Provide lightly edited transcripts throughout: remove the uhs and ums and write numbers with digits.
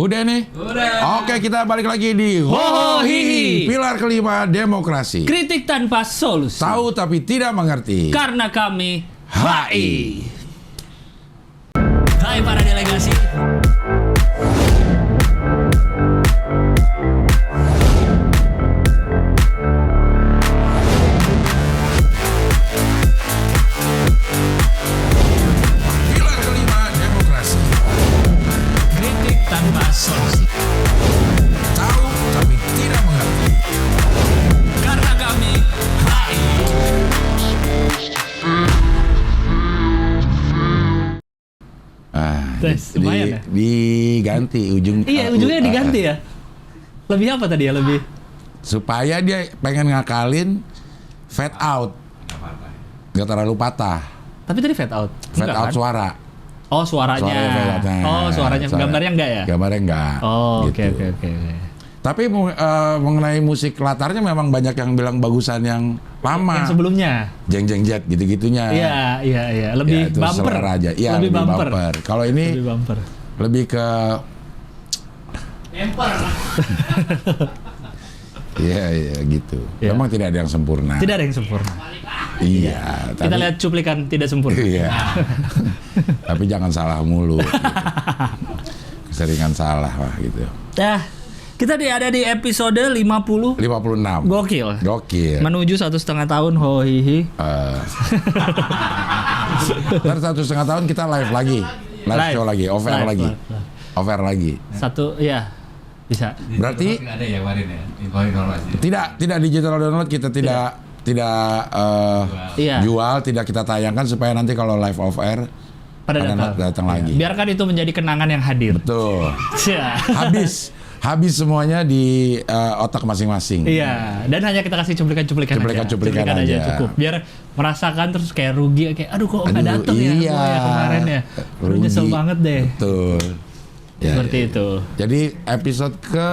Udah nih? Udah. Oke, kita balik lagi di Hohihi. Pilar kelima demokrasi. Kritik tanpa solusi. Tahu tapi tidak mengerti. Karena kami HI. Hai para delegasi. Pilar kelima demokrasi. Kritik tanpa solusi. Tahu tapi tidak mengerti. Karena kami HI. Tes, lumayan ya? Diganti ujung. Iya, ujungnya diganti ya. Lebih apa tadi ya? Lebih Supaya dia pengen ngakalin fade out. Nggak terlalu patah. tapi tadi fade out. Fade Enggak out kan? suara. Oh, suaranya. Fade out. Nah, Oh, suaranya. suara. Gambarnya enggak ya? Gambarnya enggak. Oh, oke gitu. oke. Tapi mengenai musik latarnya memang banyak yang bilang bagusan yang lama. Yang sebelumnya. Jeng jeng jet gitu-gitunya. Iya. Lebih itu bumper. selera aja. Iya, lebih bumper. Kalau ini Lebih bumper. lebih ke Iya gitu. Iya. Memang tidak ada yang sempurna. Tidak ada yang sempurna. Iya, Kita lihat cuplikan tidak sempurna. Iya. Tapi jangan salah mulu. Gitu. Keseringan salah lah gitu. Nah, kita ada di episode 50. 56. Gokil. Menuju 1,5 tahun hohihi. Ntar 1,5 tahun kita live lagi. Live show lagi, off air lagi. Off air lagi. Satu, ya bisa. Berarti nggak ada ya kemarin ya, informasi. tidak digital download, kita tidak Iya. jual, tidak kita tayangkan supaya nanti kalau live off air Pada datang lagi. Biarkan itu menjadi kenangan yang hadir. Betul. Iya. Habis semuanya di otak masing-masing. Iya, dan hanya kita kasih cuplikan-cuplikan aja. Cuplikan aja. Cukup. Biar merasakan terus kayak rugi, kayak aduh kok nggak Aduh, dateng ya iya. gua ya kemarin ya. Aduh, Rugi. nyesel banget deh. Betul. Ya, Seperti ya. itu. Jadi episode ke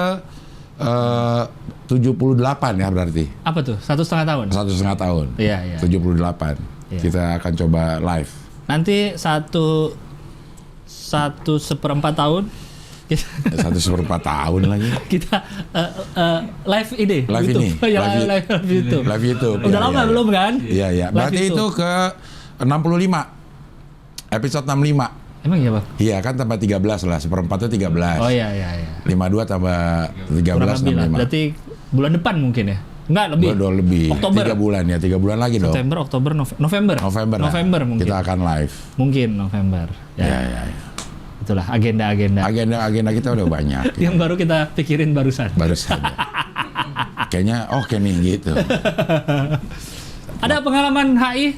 78 ya berarti. Apa tuh? 1,5 tahun? 1,5 tahun. Iya. 78. Iya. Kita akan coba live. Nanti 1/4 tahun 1/4 tahun lagi. kita live ini. Live YouTube. ini. Ya, live YouTube. Live YouTube. Udah Ya, lama ya, ya. belum kan? Iya. Live Berarti itu YouTube. ke 65. Episode 65. Emang iya, Bang? Iya kan tambah 13 lah. 1/4 itu 13. Oh iya. 52 tambah 13 Kurang lebih lah. 65. Berarti bulan depan mungkin ya? Enggak, lebih. Udah lebih. Oktober. 3 bulan ya. 3 bulan lagi dong. September, Oktober, November. November mungkin. kita akan live. Mungkin November. Ya. Itulah agenda-agenda Agenda kita udah banyak. yang baru kita pikirin barusan. Baru saja. Kayaknya oke nih gitu. Ada pengalaman HI?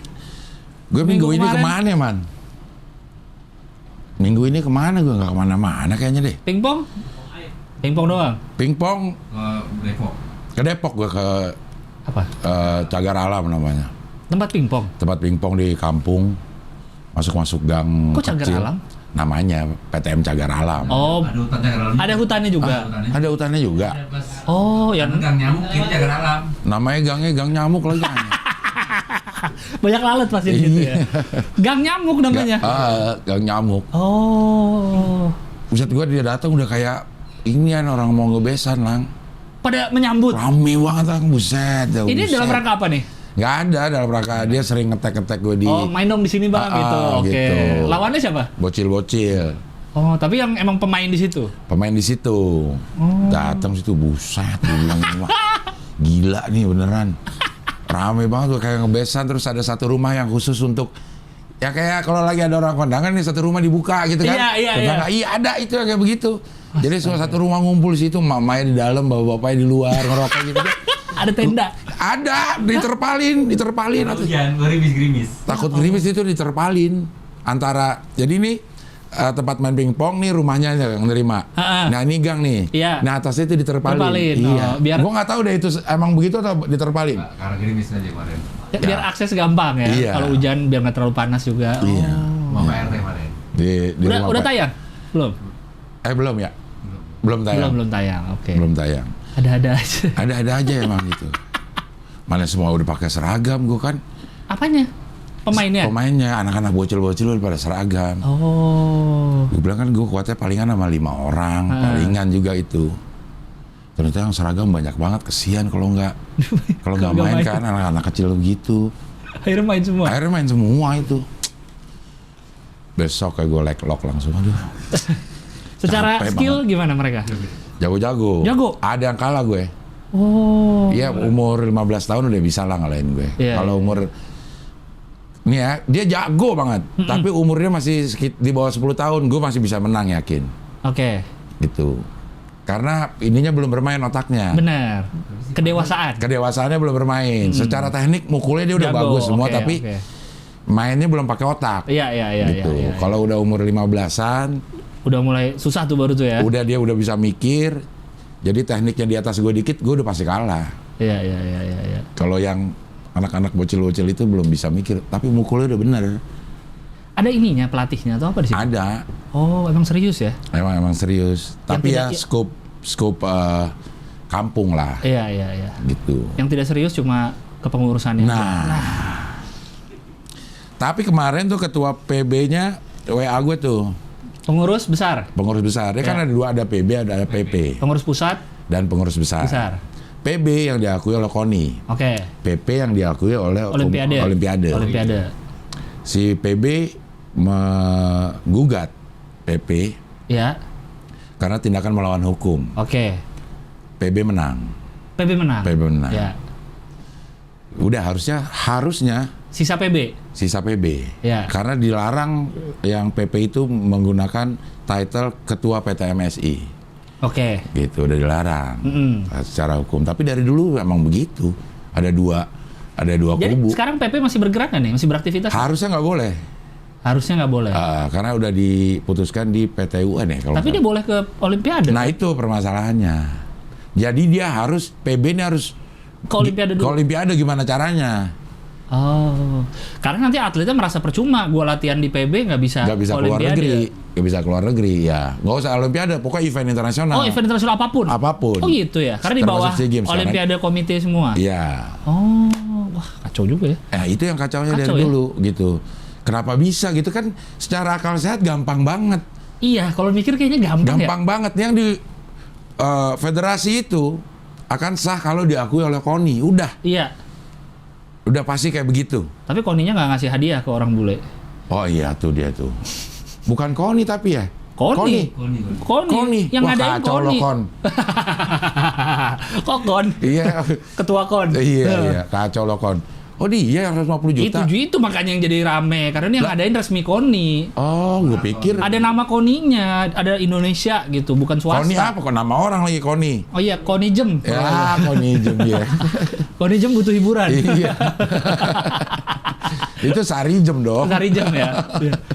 Gue minggu ini kemarin. kemana man? Minggu ini kemana? Gue nggak kemana-mana kayaknya deh. Pingpong? Pingpong doang. Pingpong Depok. ke Depok gue ke Apa? Cagar Alam namanya. Tempat pingpong. Tempat pingpong di kampung. Masuk gang Kok Cagar kecil. Alam? Namanya PTM Cagar Alam. Oh, Ada hutannya kalau ada hutannya juga. Ada hutannya juga. Oh, yang Gang nyamuk ini jaga alam. Namanya gangnya gang nyamuk lagi. banyak lalat pasti di situ ya. Gang nyamuk namanya. Gang nyamuk. Oh. Buset gue dia datang udah kayak inian orang mau ngebesan lang. Pada menyambut. Rame banget lang, buset. Ini dalam rangka apa nih? Nggak ada dalam rangka dia sering ngetek gue di Oh, main dong di sini Bang gitu. Oke. gitu. Lawannya siapa? bocil-bocil. Oh, tapi yang emang pemain di situ. Pemain di situ. Datang situ buset gue bilang wah, gila nih beneran. Rame banget gue kayak ngebesan terus ada satu rumah yang khusus untuk ya kayak kalau lagi ada orang kondangan nih satu rumah dibuka gitu kan. Iya. Tetangga, iya ada itu yang kayak begitu. Jadi semua satu rumah ngumpul di situ, mamanya di dalam, bapak-bapaknya di luar ngerokok gitu kan. Ada tenda. Ada, diterpalin atau Hujan, gerimis-gerimis. takut gerimis itu diterpalin antara jadi ini tempat main pingpong nih rumahnya yang nerima. Nah ini gang nih. Iya. Nah atasnya itu diterpalin. Terpalin. Iya. Oh, biar- Gua nggak tahu deh itu emang begitu atau diterpalin. Karena gerimis aja kemarin. Ya, biar akses gampang ya. Iya. Kalau hujan biar nggak terlalu panas juga. Iya. Sama Pak RT kemarin. Di rumah Udah Pak. tayang? Belum. Belum ya? Belum tayang. Belum tayang. Oke. Belum tayang. Ada-ada aja. Ada aja emang gitu. Mana semua udah pakai seragam gua kan. Apanya? Pemainnya? Pemainnya, anak-anak bocil-bocil pada seragam. Oh. Gue bilang kan gue kuatnya palingan sama 5 orang, palingan juga itu. Ternyata yang seragam banyak banget, kesian kalau nggak main kan anak-anak kecil begitu. Akhirnya main semua? Akhirnya main semua itu. Besok kayak gue lock langsung, aduh. Secara Capek skill gimana mereka? Jago-jago. Jago? Ada yang kalah gue. Oh. Iya, umur 15 tahun udah bisa lah ngalahin gue. Iya, Kalau umur nih ya, dia jago banget. Tapi umurnya masih di bawah 10 tahun, gue masih bisa menang yakin. Oke. Gitu. Karena ininya belum bermain otaknya. Benar. Kedewasaan. Kedewasaannya belum bermain. Secara teknik mukulnya dia udah Jago. bagus semua, Oke, tapi oke. mainnya belum pakai otak. Iya. Gitu. Kalau udah umur 15-an, Udah mulai susah tuh baru tuh ya. dia udah bisa mikir. Jadi tekniknya di atas gue dikit, gue udah pasti kalah. Iya. Kalau yang anak-anak bocil-bocil itu belum bisa mikir, tapi mukulnya udah bener. Ada ininya pelatihnya atau apa di sini? Ada. Oh, emang serius ya? Emang serius. Tapi ya tidak- scope kampung lah, Iya. gitu. Yang tidak serius cuma kepengurusannya. Nah. Tapi kemarin tuh ketua PB-nya WA gue tuh, Pengurus besar. pengurus besar. Dia kan Ya. ada dua, ada PB, ada PP. Pengurus pusat Dan pengurus besar. PB yang diakui oleh KONI. Oke. PP yang diakui oleh Olimpiade. Si PB menggugat PP Ya. karena tindakan melawan hukum. Oke. PB menang. PB menang. Ya. Udah harusnya Sisa PB. sisa PB. Ya. Karena dilarang yang PP itu menggunakan title ketua PTMSI. Oke. Gitu, udah dilarang secara hukum. Tapi dari dulu emang begitu. Ada dua Jadi kubu. sekarang PP masih bergerak nggak nih? Masih beraktivitas? Harusnya nggak boleh. Harusnya nggak boleh. Karena udah diputuskan di PT UN ya. Kalau Tapi dia boleh ke Olimpiade. Nah itu permasalahannya. Jadi dia harus, PB ini harus Ke Olimpiade ke dulu. Olimpiade gimana caranya? Oh, karena nanti atletnya merasa percuma. Gua latihan di PB nggak bisa. Nggak bisa keluar negeri. Nggak bisa keluar negeri, ya. Nggak usah Olimpiade, pokoknya event internasional. Oh, event internasional apapun. Apapun. Oh gitu ya. Karena di bawah Termasuk SEA Games, Olimpiade komite semua. Iya. Oh, wah kacau juga ya. Itu yang kacaunya Kacau dari ya? dulu gitu. Kenapa bisa gitu kan? Secara akal sehat gampang banget. Iya, kalau mikir kayaknya gampang ya. Gampang banget. Yang di federasi itu akan sah kalau diakui oleh KONI. Udah pasti kayak begitu. Tapi Koninya nggak ngasih hadiah ke orang bule. Oh iya tuh dia tuh. Bukan KONI tapi ya. Koni. Yang Wah, ngadain kacau Koni. loh, Kon. Kok Kon? Iya. Ketua Kon. Iya, kacau loh, Kon. Oh dia yang 150 juta. Itu makanya yang jadi rame. Karena ini yang ngadain resmi Koni. Oh, gue pikir Ada nama Koninya, ada Indonesia gitu, bukan swasta. KONI apa? Kok nama orang lagi KONI? Oh iya, Konijem. Ya, KONI jem ya. Konijem butuh hiburan. Iya. Itu Sarijem dong. Karijem ya.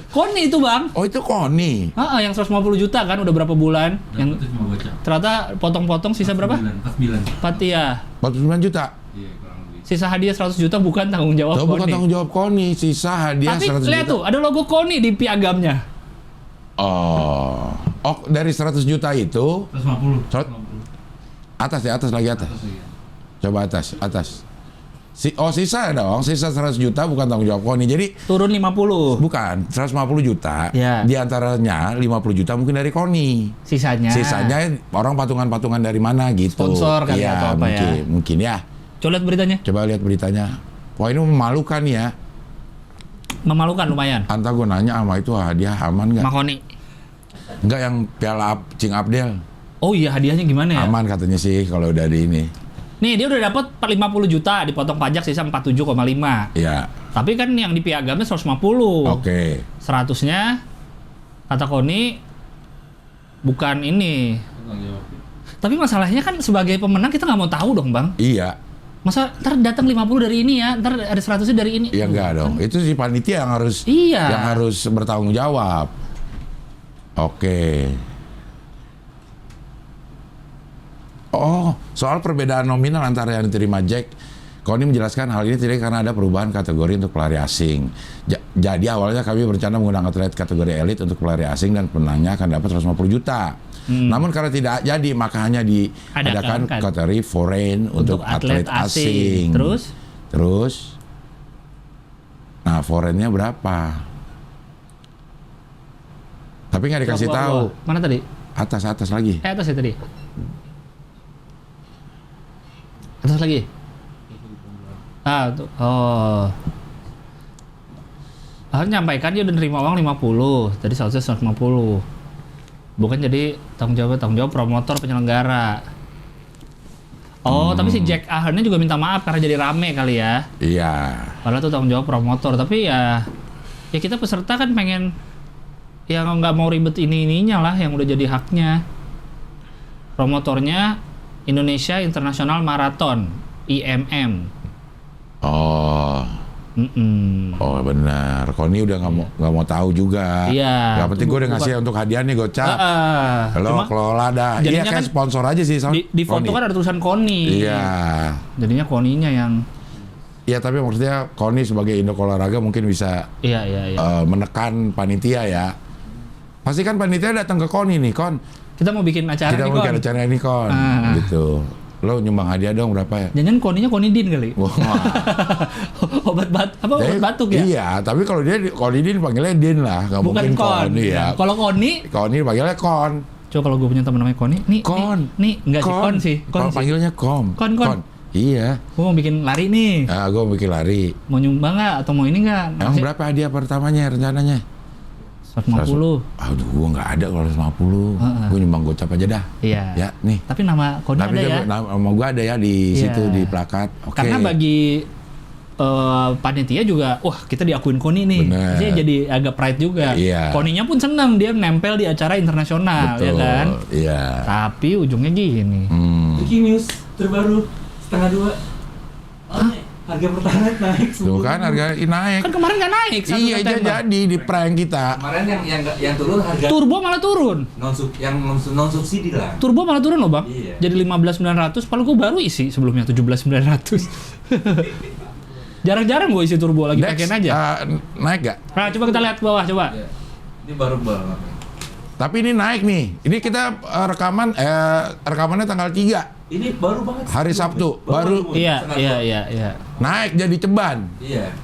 Koni itu bang. Oh itu KONI. Yang 150 juta kan udah berapa bulan? Yang Itu cuma bocah. ternyata potong-potong sisa berapa? 49. 4 ya. 49 juta. Iya, kurang lebih. Sisa hadiah 100 juta bukan tanggung jawab Itu bukan Koni. tanggung jawab KONI. Sisa hadiah Tapi 100 lihat juta. tuh, ada logo Koni di piagamnya. Oh, dari 100 juta itu 150. 100. Atas ya, atas lagi atas. Atas lagi. Coba atas. Sisa dong. Sisa 100 juta bukan tanggung jawab KONI. Jadi Turun 50. bukan 150 juta. Ya. Di antaranya 50 juta mungkin dari KONI. Sisanya. Sisanya orang patungan-patungan dari mana gitu. Sponsor kali Iya, atau apa ya. mungkin ya. Coba lihat beritanya. Coba lihat beritanya. Wah ini memalukan ya. Memalukan lumayan. Anta gue nanya sama itu hadiah aman nggak? Mahoni. Enggak yang piala Cing Abdel. Oh iya, hadiahnya gimana ya? Aman katanya sih kalau udah di ini. Nih, dia udah dapat 50 juta, dipotong pajak sisa 47,5. Iya. Tapi kan yang di piagamnya 150. Oke. 100-nya kata Koni bukan ini. Tanggung jawab. Tapi masalahnya kan sebagai pemenang kita nggak mau tahu dong, Bang. Iya. Masa ntar datang 50 dari ini ya, ntar ada 100-nya dari ini. Ya enggak dong. Itu si panitia yang harus Iya. yang harus bertanggung jawab. Oke. Oh, soal perbedaan nominal antara yang diterima Jack, Koni menjelaskan hal ini tidak karena ada perubahan kategori untuk pelari asing. Jadi awalnya kami berencana menggunakan atlet kategori elit untuk pelari asing dan pemenangnya akan dapat 150 juta. Namun karena tidak jadi, maka hanya diadakan Adakan. kategori foreign untuk atlet asing. Terus? Terus Nah, forennya berapa? Tapi nggak dikasih tahu. Mana tadi? Atas lagi. Atas ya tadi. Atas lagi. Tuh. Oh. Nyampaikan dia udah nerima uang 50. Tadi seharusnya 150. Bukan jadi tanggung jawab promotor penyelenggara. Tapi si Jack Ahernnya juga minta maaf karena jadi rame kali ya. Iya. Padahal tuh tanggung jawab promotor, tapi ya kita peserta kan pengen ya nggak mau ribet ininya lah yang udah jadi haknya. Promotornya Indonesia International Marathon (IMM). Oh benar. Koni udah nggak mau tahu juga. Iya. Gak penting, gue udah ngasih untuk hadiah nih gocap. Lo kelola dah. Iya kayak kan sponsor aja sih. Di foto Koni. kan ada tulisan Koni. Iya. Jadinya Koninya yang. Iya tapi maksudnya Koni sebagai Indo Olahraga mungkin bisa Iya. menekan panitia ya. Pasti kan panitia datang ke Koni nih, Kon. Kita mau bikin acara Kita nih, mau Kon. bikin acara ini, Kon. Gitu. Lo nyumbang hadiah dong berapa ya? Jangan Koninya Konidin kali. Wah. Obat batuk ya? Iya, tapi kalau dia Konidin panggilnya Din lah, nggak Bukan mungkin Kon. Iya. Kalau Koni Panggilnya Kon. coba kalau gue punya teman namanya Koni, enggak sih Kon sih. Kon panggilnya Kon. Iya. Gue mau bikin lari nih. Gue mau bikin lari. Mau nyumbang nggak atau mau ini nggak? Emang berapa hadiah pertamanya rencananya? 150. Aduh, gue nggak ada kalau 150. Gue nyumbang gocap aja dah. Iya. Ya, nih. Tapi nama Koni ada ya? Nama gue ada ya di situ di plakat. Oke. Karena bagi panitia juga, wah kita diakuin Koni nih. Jadi jadi agak pride juga. Iya. Koninya pun senang, dia nempel di acara internasional, ya kan? Iya. Tapi ujungnya gini. Breaking news terbaru 1:30. Harga Pertalite naik. Tuh kan harga naik. Kan kemarin nggak naik. 1 Iya, September. jadi di prank kita. Kemarin yang turun harga Turbo malah turun. non subsidi lah. Turbo malah turun loh bang. Iya. Jadi 15.900. Padahal gue baru isi sebelumnya 17.900. Jarang-jarang gue isi turbo lagi pakein aja. Naik gak? Nah coba kita lihat ke bawah coba. Iya. Ini baru banget. Tapi ini naik nih. Ini kita rekamannya tanggal 3. Ini baru banget. Hari Sabtu. Baru. Iya. Naik jadi ceban. Iya.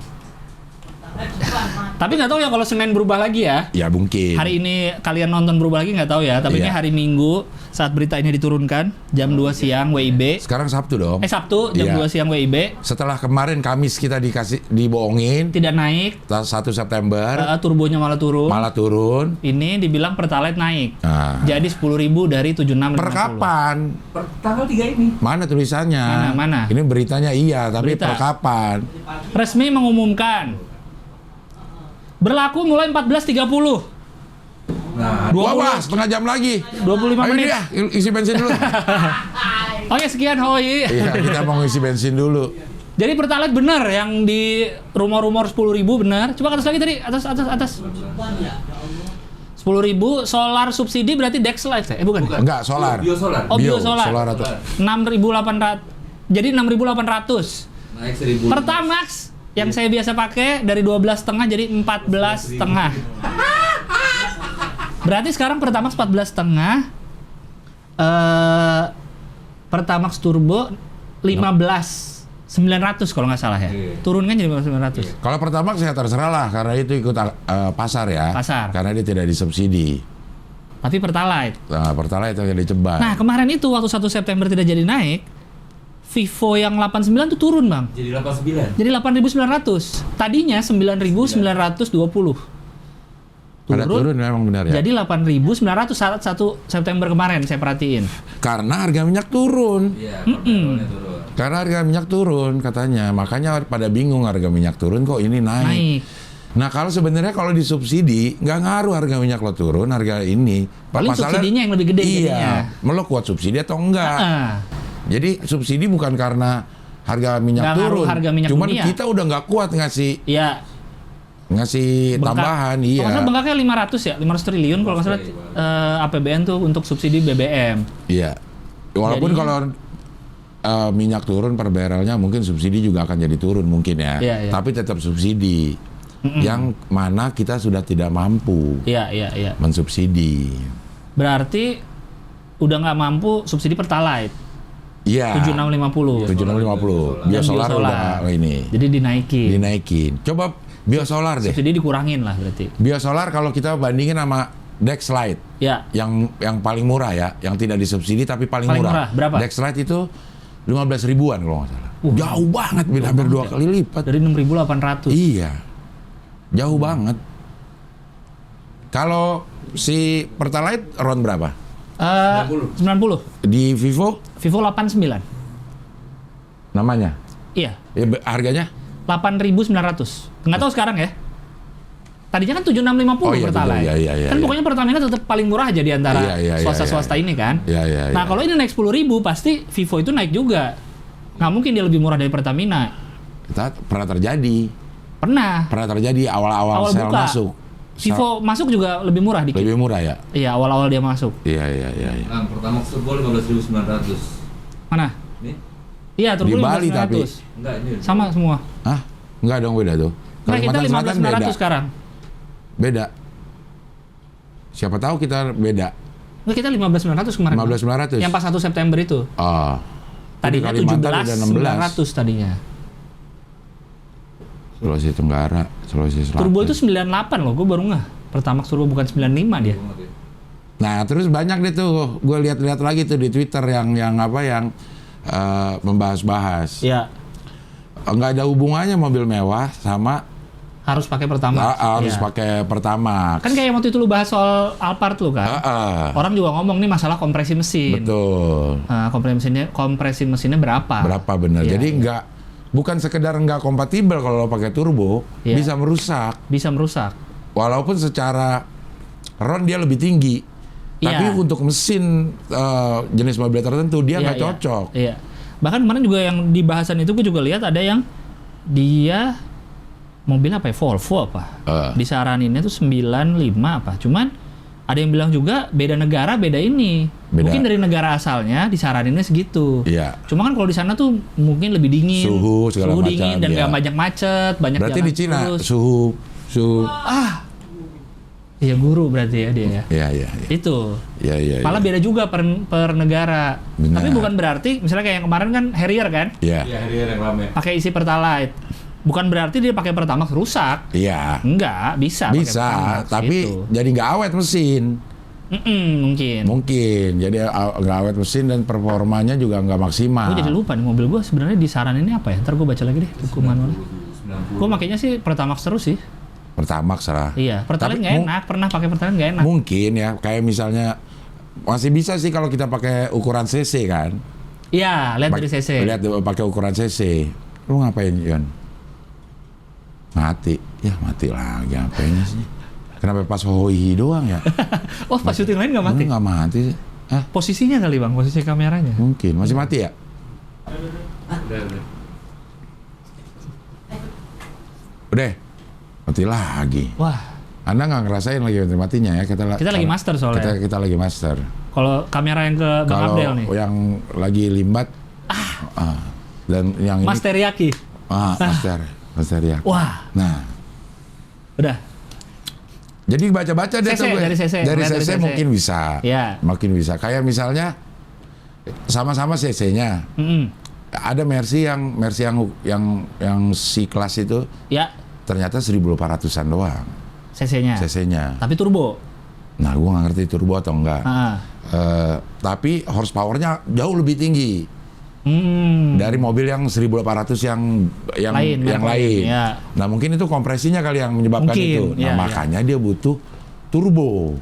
Tapi nggak tahu ya kalau Senin berubah lagi ya. Ya mungkin. Hari ini kalian nonton berubah lagi nggak tahu ya. Tapi ini Iya. hari Minggu saat berita ini diturunkan jam 2 siang WIB. Sekarang Sabtu dong. Sabtu jam Iya. 2 siang WIB. Setelah kemarin Kamis kita dibohongin. Tidak naik. 1 September. Turbonya malah turun. Malah turun. Ini dibilang Pertalite naik. Nah. Jadi 10.000 dari 76.50. Per kapan? Tanggal 3 ini. Mana tulisannya? Mana? Ini beritanya iya, tapi Berita. per kapan? Resmi mengumumkan. Berlaku mulai 14.30. Nah, Wah, setengah jam lagi. 25 Ayo menit. dia, isi bensin dulu. Oke, sekian Hoi. Iya, kita mau ngisi bensin dulu. Jadi Pertalite benar yang di rumor-rumor 10.000 benar. Coba ke atas lagi tadi, atas. 10.000 solar subsidi berarti Dexlight ya? Bukan. Enggak, solar. Biosolar. Oh, biosolar. Solar atau 6.800. Jadi 6.800. Naik 1.000. Pertamax yang saya biasa pakai dari 12,5 jadi 14,5. Berarti sekarang Pertamax 14,5. Pertamax Turbo 15.900 kalau nggak salah ya. Iya. Turun kan jadi 15.900. Kalau pertama saya terserah lah karena itu ikut pasar ya. Pasar. Karena dia tidak disubsidi. Tapi Pertalite. Nah, Pertalite itu yang diceban. Nah, kemarin itu waktu 1 September tidak jadi naik, Vivo yang 89 tuh turun, Bang. Jadi 89. Jadi 8.900. Tadinya 9.920. Pada turun memang benar ya. Jadi 8.900 saat 1 September kemarin saya perhatiin. Karena harga minyak turun. Iya, perbedaannya turun. Karena harga minyak turun katanya. Makanya pada bingung harga minyak turun kok ini naik. Nah kalau sebenarnya kalau disubsidi nggak ngaruh harga minyak lo turun, harga ini. Paling subsidinya yang lebih gede iya, lo kuat subsidi atau enggak? Jadi subsidi bukan karena harga minyak Nggak ngaruh turun, harga minyak cuman dunia. kita udah nggak kuat ngasih Bengkak. tambahan. Kalau nggak Iya. salah bengkaknya 500 ya, 500 triliun kalau nggak salah APBN tuh untuk subsidi BBM. Iya. Walaupun Jadi- kalau minyak turun per barrelnya mungkin subsidi juga akan jadi turun mungkin ya. Iya, iya. Tapi tetap subsidi. Yang mana kita sudah tidak mampu Iya. mensubsidi. Berarti udah nggak mampu subsidi Pertalite. Iya. 7650. 7650. Dan Biosolar udah ini. Jadi dinaikin. Dinaikin. Coba Biosolar deh. Subsidi dikurangin lah berarti. Biosolar kalau kita bandingin sama Dexlite Ya. yang paling murah ya, yang tidak disubsidi tapi paling Paling murah. murah, berapa? Dexlite itu 15 ribuan kalau nggak salah. Jauh banget, beda hampir 2 kali lipat. Dari 6.800. Iya, jauh banget. Kalau si Pertalite RON berapa? 90. Di Vivo Vivo 89. namanya? Iya. Ya, harganya? 8.900. Nggak tahu sekarang ya. Tadinya kan 7.650 Oh, iya, Pertalite. iya, Kan iya. pokoknya Pertamina tetap paling murah aja di antara swasta-swasta ini kan. Iya. Nah, kalau ini naik 10.000 pasti Vivo itu naik juga. Nggak mungkin dia lebih murah dari Pertamina. Kita pernah terjadi Pernah awal-awal Awal sel buka. masuk. Vivo masuk juga lebih murah dikit. Lebih murah ya? Iya, awal-awal dia masuk. Iya. Nah, pertama turbo 15.900. Mana? Nih? Iya, turbo Di Bali 15.900. Enggak, ini. Sama semua. Hah? Enggak dong, beda tuh. Nah, kita Kalimantan Selatan 15.900 sekarang. Beda. Siapa tahu kita beda. Nggak, kita 15.900 kemarin. 15.900. Yang pas 1 September itu. Oh. Tadinya Kalimantan udah 17.900 tadinya. Sulawesi Tenggara, Sulawesi Selatan. Turbo itu 98 loh, gue baru ngeh. Pertamax Turbo bukan 95 dia. Nah, terus banyak deh tuh, gue lihat-lihat lagi tuh di Twitter yang membahas-bahas. Iya. Nggak ada hubungannya mobil mewah sama Harus pakai Pertamax. harus Iya. pakai Pertamax. Kan kayak waktu itu lu bahas soal Alphard lu kan. Orang juga ngomong nih masalah kompresi mesin. Betul. Kompresi mesinnya berapa? Berapa benar. Iya, Jadi iya. bukan sekedar nggak kompatibel kalau lo pakai turbo, Iya. bisa merusak. Bisa merusak. Walaupun secara RON dia lebih tinggi. Iya. Tapi untuk mesin jenis mobil tertentu dia Iya, nggak iya. cocok. Iya. Bahkan kemarin juga yang di bahasan itu gue juga lihat ada yang dia mobil apa ya, Volvo apa. Disaraninnya tuh 95 apa. Cuman ada yang bilang juga beda negara beda ini. Beda. Mungkin dari negara asalnya disaraninnya segitu. Iya. Cuma kan kalau di sana tuh mungkin lebih dingin. Suhu segala macam, dingin dan iya. nggak banyak macet, banyak Berarti jalan di Cina terus. suhu. Iya, guru berarti ya dia ya. Iya. Itu. Iya. Malah beda juga per negara. Benar. Tapi bukan berarti misalnya kayak yang kemarin kan Harrier kan Iya. Iya, hari yang rame. pakai isi Pertalite. Bukan berarti dia pakai Pertamax rusak. Iya. Enggak, bisa pakai Bisa, Pertamax, tapi gitu. jadi nggak awet mesin. Mungkin. Jadi nggak awet mesin dan performanya juga nggak maksimal. Gue jadi lupa nih mobil gue sebenarnya disaraninnya apa ya? Ntar gue baca lagi deh buku manual. 90. Gue makainya sih Pertamax terus sih. Pertamax lah. Iya, Pertalite Tapi nggak enak. Pernah pakai Pertalite nggak enak. Mungkin ya, kayak misalnya masih bisa sih kalau kita pakai ukuran cc kan. Iya, lihat dari CC. Lihat pakai ukuran cc. Lu ngapain, Yon? Mati. Ya mati lagi ngapain sih? Kenapa pas hoihi doang ya? Oh, pas syuting lain nggak mati? Nggak mati sih. Hah? Posisinya kali bang, posisi kameranya. Mungkin. Masih mati ya? Udah. Udah. Mati lagi. Wah, Anda nggak ngerasain lagi matinya ya? Kita lagi master soalnya. Kita lagi master. Kalau kamera yang ke Bang Kalau Abdel nih. yang lagi limbat, dan yang Mas ini, Teriyaki. Mas Teriyaki. Wah, Nah, udah. jadi baca-baca deh CC, tuh gue. dari CC, Dari ngeliat dari CC CC. mungkin bisa. Iya. Makin bisa. Kayak misalnya sama-sama CC-nya. Ada Mercy yang C kelas itu Ya, ternyata 1.800-an doang CC-nya. CC-nya. Tapi turbo. Nah, gue nggak ngerti turbo atau enggak. Tapi horsepower-nya jauh lebih tinggi dari mobil yang 1.800 yang Lain, lain. ya. Nah, mungkin itu kompresinya kali yang menyebabkan Mungkin, itu. Nah, ya, makanya dia butuh turbo.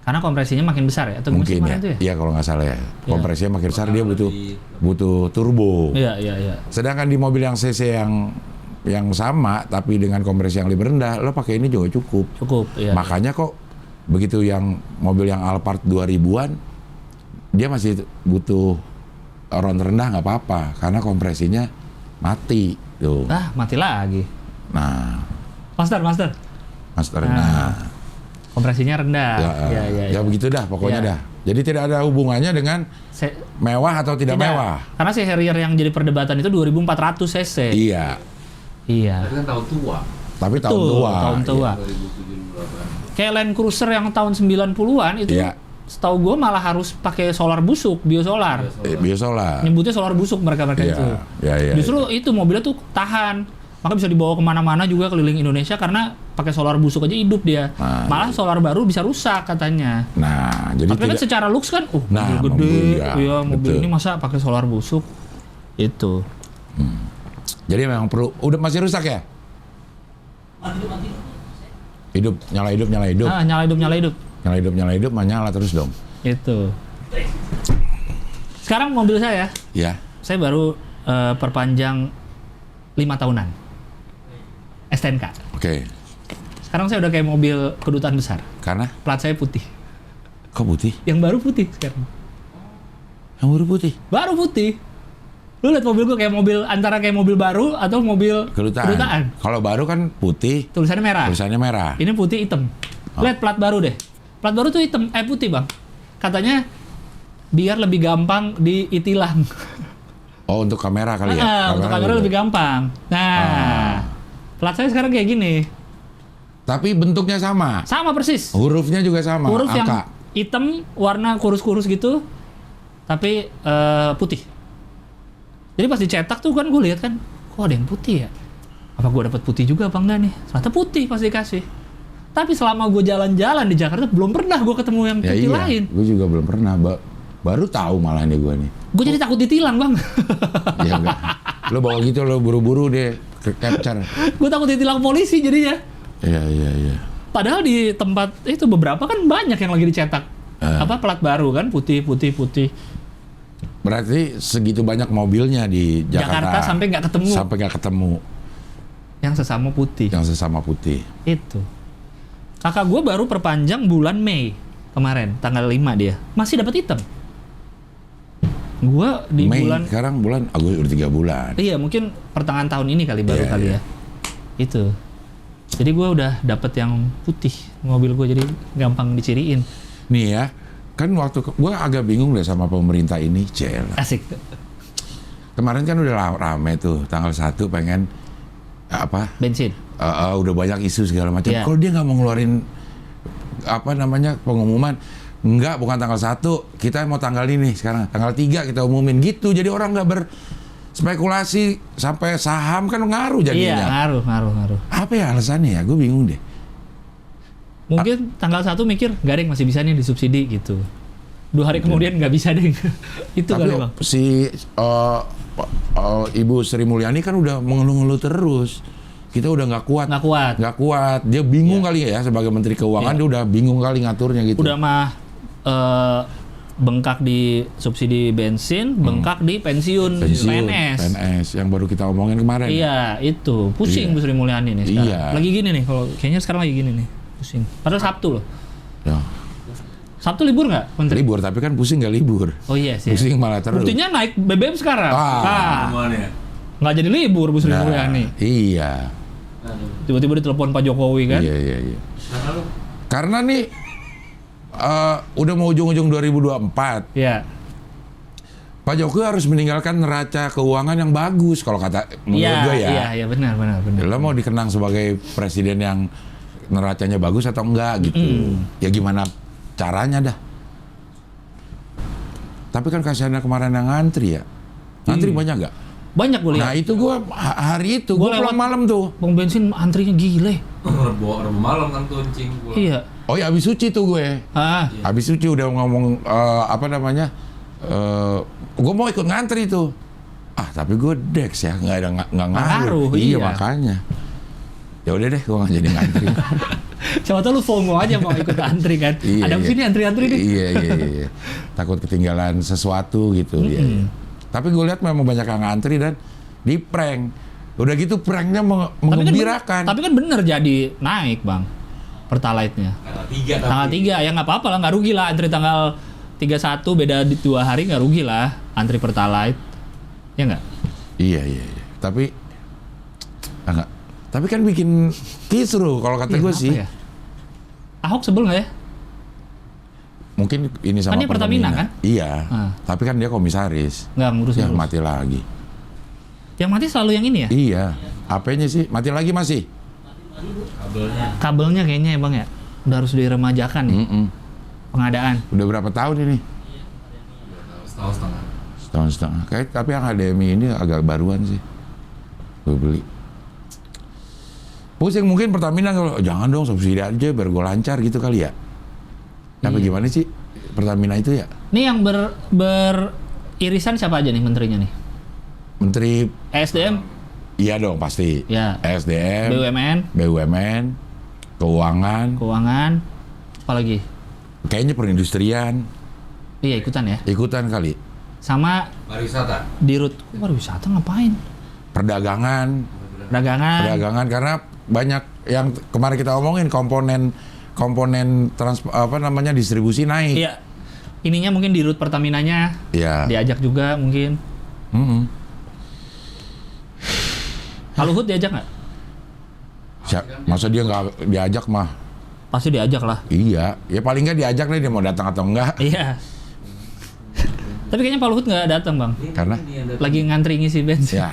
Karena kompresinya makin besar ya. Atau Mungkin ya. itu ya? Iya, kalau nggak salah ya. Kompresinya makin besar, dia butuh turbo. Iya. Sedangkan di mobil yang CC yang sama tapi dengan kompresi yang lebih rendah, lo pakai ini juga cukup. Cukup, iya. Makanya kok begitu yang mobil yang Alphard 2000-an dia masih butuh RON rendah nggak apa-apa karena kompresinya mati tuh. Mati lagi. Nah, Master. nah, Kompresinya rendah. ya begitu dah pokoknya Ya. dah. Jadi tidak ada hubungannya dengan mewah atau tidak mewah. Karena si Harrier yang jadi perdebatan itu 2400 cc. Iya. Tapi kan tahun tua. Tapi tahun Betul, tua. tahun tua. 2007. Kayak Land Cruiser yang tahun 90-an itu Iya. setahu gue malah harus pakai solar busuk, biosolar. Biosolar. Nyebutnya solar busuk mereka Iya, itu. iya. Justru itu mobilnya tuh tahan. Maka bisa dibawa kemana-mana juga keliling Indonesia karena pakai solar busuk aja hidup dia. Nah, Malah solar baru bisa rusak katanya. Nah, jadi Tapi kan secara looks kan, Nah, mobil gede, mobil, ya, ya mobil betul. ini masa pakai solar busuk? Itu. jadi memang perlu. Udah masih rusak ya? Hidup, nyala hidup, nyala hidup. Ah, nyala hidup. Nyala hidup, mah nyala terus dong. Itu. Sekarang mobil saya Ya. baru perpanjang 5 tahunan. STNK. Oke. Sekarang saya udah kayak mobil kedutaan besar. Karena Plat saya putih. kok putih? Yang baru putih sekarang. Yang baru putih. Baru putih. Lu lihat mobil gua kayak mobil antara kayak mobil baru atau mobil kedutaan. Kalau baru kan putih, Tulisannya merah. tulisannya merah. Ini putih hitam. Lihat plat baru deh. Plat baru tuh hitam, putih bang. Katanya biar lebih gampang diitilang. Oh, untuk kamera kali ya? Untuk kamera lebih gampang. Nah, plat saya sekarang kayak gini. Tapi bentuknya sama. Sama persis. Hurufnya juga sama. Huruf yang angka. hitam, warna kurus-kurus gitu, tapi putih. Jadi pas dicetak tuh kan gue lihat kan, kok ada yang putih ya? Apa gue dapat putih juga apa enggak nih? Ternyata putih pas dikasih. Tapi selama gue jalan-jalan di Jakarta belum pernah gue ketemu yang Ya putih iya, lain. gue juga belum pernah. Baru tahu malah nih gue nih. Gue jadi takut ditilang bang. Ya enggak. Lo bawa gitu, lo buru-buru deh ke capture. Gue takut ditilang polisi jadinya. Iya. Padahal di tempat itu beberapa kan banyak yang lagi dicetak. Apa plat baru kan putih. Berarti segitu banyak mobilnya di Jakarta. Sampai nggak ketemu. Sampai nggak ketemu Yang sesama putih. yang sesama putih. Itu. Kakak gue baru perpanjang bulan Mei kemarin, tanggal 5 dia. Masih dapat hitam. Gue di Mei, bulan sekarang bulan Agustus udah 3 bulan. Iya, mungkin pertengahan tahun ini kali baru Iya, kali iya. ya. Itu. Jadi gue udah dapet yang putih mobil gue, jadi gampang diciriin. Nih ya, kan waktu gue agak bingung deh sama pemerintah ini, Cel. Asik. Kemarin kan udah rame tuh, tanggal 1 pengen apa? Bensin. Udah banyak isu segala macam. Iya. Kalau dia nggak mau ngeluarin pengumuman, enggak, bukan tanggal 1, kita mau tanggal ini sekarang, tanggal 3 kita umumin gitu. Jadi orang nggak berspekulasi sampai saham kan ngaruh jadinya. Iya, ngaruh. Apa ya alasannya ya? Gue bingung deh. Mungkin tanggal 1 mikir, garing masih bisa nih disubsidi gitu. 2 hari kemudian nggak bisa deh. Itu Tapi kali bang. si Ibu Sri Mulyani kan udah mengeluh-ngeluh terus. Kita udah nggak kuat. Dia bingung kali ya sebagai Menteri Keuangan, dia udah bingung kali ngaturnya gitu. Udah mah bengkak di subsidi bensin, bengkak di pensiun PNS. yang baru kita omongin kemarin. Iya, itu pusing Bu Sri Mulyani nih sekarang. Iya. Lagi gini nih, kalau kayaknya sekarang lagi gini nih, pusing. Padahal Sabtu loh. Ya. Sabtu libur nggak, Menteri? Libur, tapi kan pusing nggak libur. Oh iya sih. Pusing malah terus. Buktinya naik BBM sekarang. Gimana ya? Nggak jadi libur Bu Sri Mulyani. Iya. Tiba-tiba ditelepon Pak Jokowi kan? Iya. Karena lu Karena nih udah mau ujung-ujung 2024. Iya. Pak Jokowi harus meninggalkan neraca keuangan yang bagus kalau kata menurut gue ya. Iya, benar. Lo mau dikenang sebagai presiden yang neracanya bagus atau enggak gitu. Ya gimana caranya dah. Tapi kan kasihannya kemarin yang ngantri ya. Ngantri banyak nggak? Banyak gue lihat. Nah itu gue hari itu Gua gue pulang lewat- malam tuh. Pom bensin antrinya gile. Rebu malam kan tuh cing gua. Iya. Oh ya habis suci tuh gue. Habis suci udah ngomong gue mau ikut ngantri tuh. Tapi gue Dex ya, nggak ngaruh. Iya makanya. Ya udah deh, gue nggak jadi ngantri. Siapa tahu lu FOMO aja mau ikut antri kan. Iya, Ada iya. sini antri-antri nih. Iya. Takut ketinggalan sesuatu gitu. Iya. Tapi gue lihat memang banyak yang ngantri dan di prank. Udah gitu pranknya mengembirakan. Tapi kan bener jadi naik bang Pertalite-nya. Tanggal 3 Tanggal 3 ya nggak apa-apa lah, nggak rugi lah antri tanggal 31 beda di 2 hari nggak rugi lah antri Pertalite. Ya nggak? Iya. Tapi enggak. Tapi kan bikin kisruh kalau kata gue Kenapa sih. ya? Ahok sebel nggak ya? Mungkin ini sama Kan dia Pertamina, kan? Iya. Ah. Tapi kan dia komisaris. Nggak ngurus. Ya mati lagi. Yang mati selalu yang ini ya? Iya. Apanya sih? Mati lagi masih? kabelnya. Kabelnya kayaknya ya bang ya? Udah harus diremajakan ya? Pengadaan. Udah berapa tahun ini? Setahun setengah. Setahun. Kayak tapi yang HDMI ini agak baruan sih. Gue beli. Pusing mungkin Pertamina kalau jangan dong subsidi aja biar gue lancar gitu kali ya. Apa gimana sih Pertamina itu ya? Nih yang beririsan siapa aja nih menterinya nih? Menteri ESDM? iya dong pasti. Ya. SDM, BUMN, keuangan, apalagi? kayaknya perindustrian. Iya ikutan ya. Ikutan kali. Sama Pariwisata. Dirut pariwisata ngapain? Perdagangan Perdagangan. karena banyak yang kemarin kita omongin komponen distribusi naik. Iya. Ininya mungkin Dirut Pertaminanya Iya. diajak juga mungkin. Pak Luhut diajak nggak? Masa dia nggak diajak mah? Pasti diajak lah. Iya, ya paling nggak diajak nih dia mau datang atau enggak. Iya. Tapi kayaknya Pak Luhut nggak datang bang. Karena? Lagi ngantri ngisi bensin. Ya.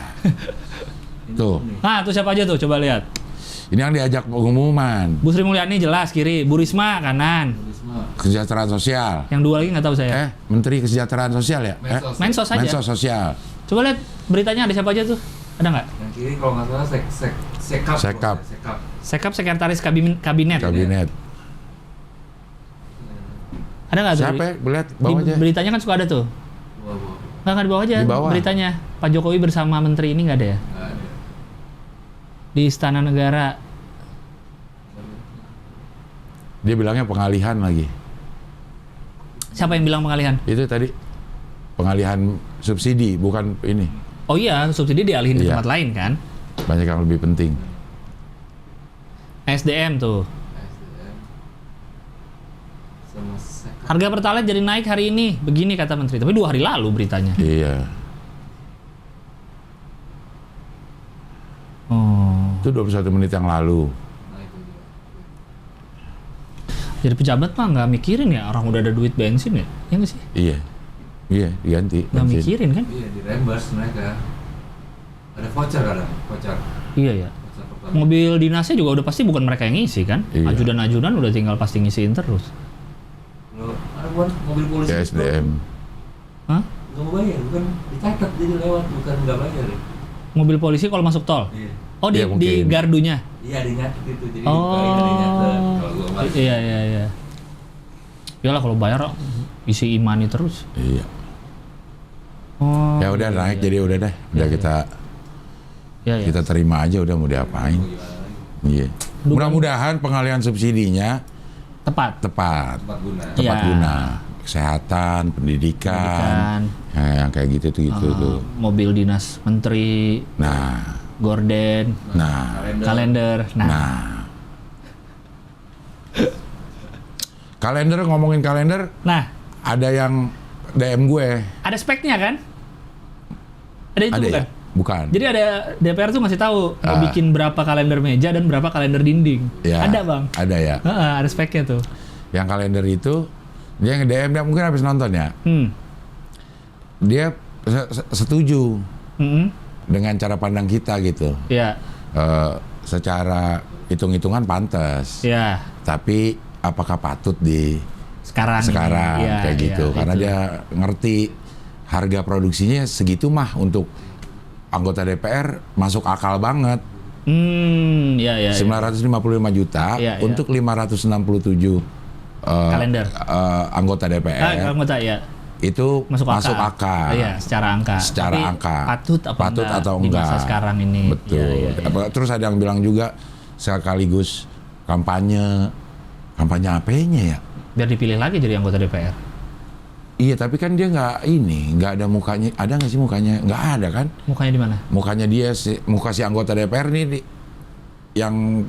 Tuh, Nah, tuh siapa aja tuh? Coba lihat. ini yang diajak pengumuman. Bu Sri Mulyani jelas kiri, Bu Risma kanan. Kesejahteraan sosial. Yang dua lagi nggak tahu saya. Menteri Kesejahteraan Sosial ya? Mensos aja. Mensos Sosial. Coba lihat beritanya ada siapa aja tuh? Ada nggak? Yang kiri kalau nggak salah Sekap. Sekap. Sekap Sekretaris Kabinet. Kabinet. Ada nggak tuh? Siapa ya? Lihat bawah Di aja. beritanya kan suka ada tuh. Nggak di bawah aja. Di bawah. Beritanya Pak Jokowi bersama Menteri ini nggak ada ya? Nggak ada. Di Istana Negara. Dia bilangnya pengalihan lagi. Siapa yang bilang pengalihan? Itu tadi pengalihan subsidi, bukan ini. Oh iya, subsidi dialihin ke Iya. tempat lain kan? Banyak yang lebih penting. SDM tuh. SDM. Sama Sekap. Harga Pertalite jadi naik hari ini. Begini kata Menteri. Tapi 2 hari lalu beritanya. Iya. Oh. Itu 21 menit yang lalu. Nah itu dia. Jadi pejabat mah nggak mikirin ya. Orang udah ada duit bensin ya. Iya nggak sih? Iya. Iya, diganti. Nggak bensin. mikirin kan? Iya di reimburse mereka. Ada voucher kadang, voucher. Iya ya. Voucher pertama. Mobil dinasnya juga udah pasti bukan mereka yang ngisi kan? Iya. Ajudan-ajudan udah tinggal pasti ngisiin terus. Kalau ada buat mobil polisi. Ya, SDM. Hah? Nggak mau bayar, bukan dicatat jadi lewat, bukan nggak bayar. Mobil polisi kalau masuk tol? Iya. Oh di, Iya, di mungkin. gardunya? Iya dinyat gitu, jadi Oh. ada dinyat kalau gua balik. Iya. Iyalah kalau bayar isi imani terus. Iya. Oh. Ya udah naik jadi udah deh. Udah Ya. kita terima aja udah mau diapain. Mau gimana lagi? Iya. Mudah-mudahan pengalihan subsidinya Tepat. tepat Tempat guna. Iya. guna. Kesehatan, pendidikan, yang kayak gitu tuh. Mobil dinas menteri, Nah, gorden, kalender. nah. Kalender, ngomongin kalender, Nah, ada yang DM gue. ada speknya kan? Ada itu Ada bukan? ya? Bukan. Jadi ada DPR tuh ngasih tahu mau bikin berapa kalender meja dan berapa kalender dinding. Ya, Ada bang. Ada ya. Ada speknya tuh. Yang kalender itu dia nge-DM, dia mungkin habis nonton ya. Dia setuju dengan cara pandang kita gitu. Ya, Secara hitung-hitungan pantas. ya. Tapi apakah patut di Sekarang kayak gitu? Karena itu. dia ngerti harga produksinya segitu mah untuk anggota DPR masuk akal banget. Ya. 955 juta Iya, untuk 567 Kalender. Anggota DPR. Anggota ya. Itu Masuk akal. akal. Iya, secara angka. Secara Tapi angka. Patut atau di enggak. masa sekarang ini. Betul. Iya. Terus ada yang bilang juga sekaligus kampanye apanya ya? Biar dipilih lagi jadi anggota DPR. Iya, tapi kan dia nggak ada mukanya. Ada nggak sih mukanya? Nggak ada kan? Mukanya di mana? Mukanya dia muka si anggota DPR nih yang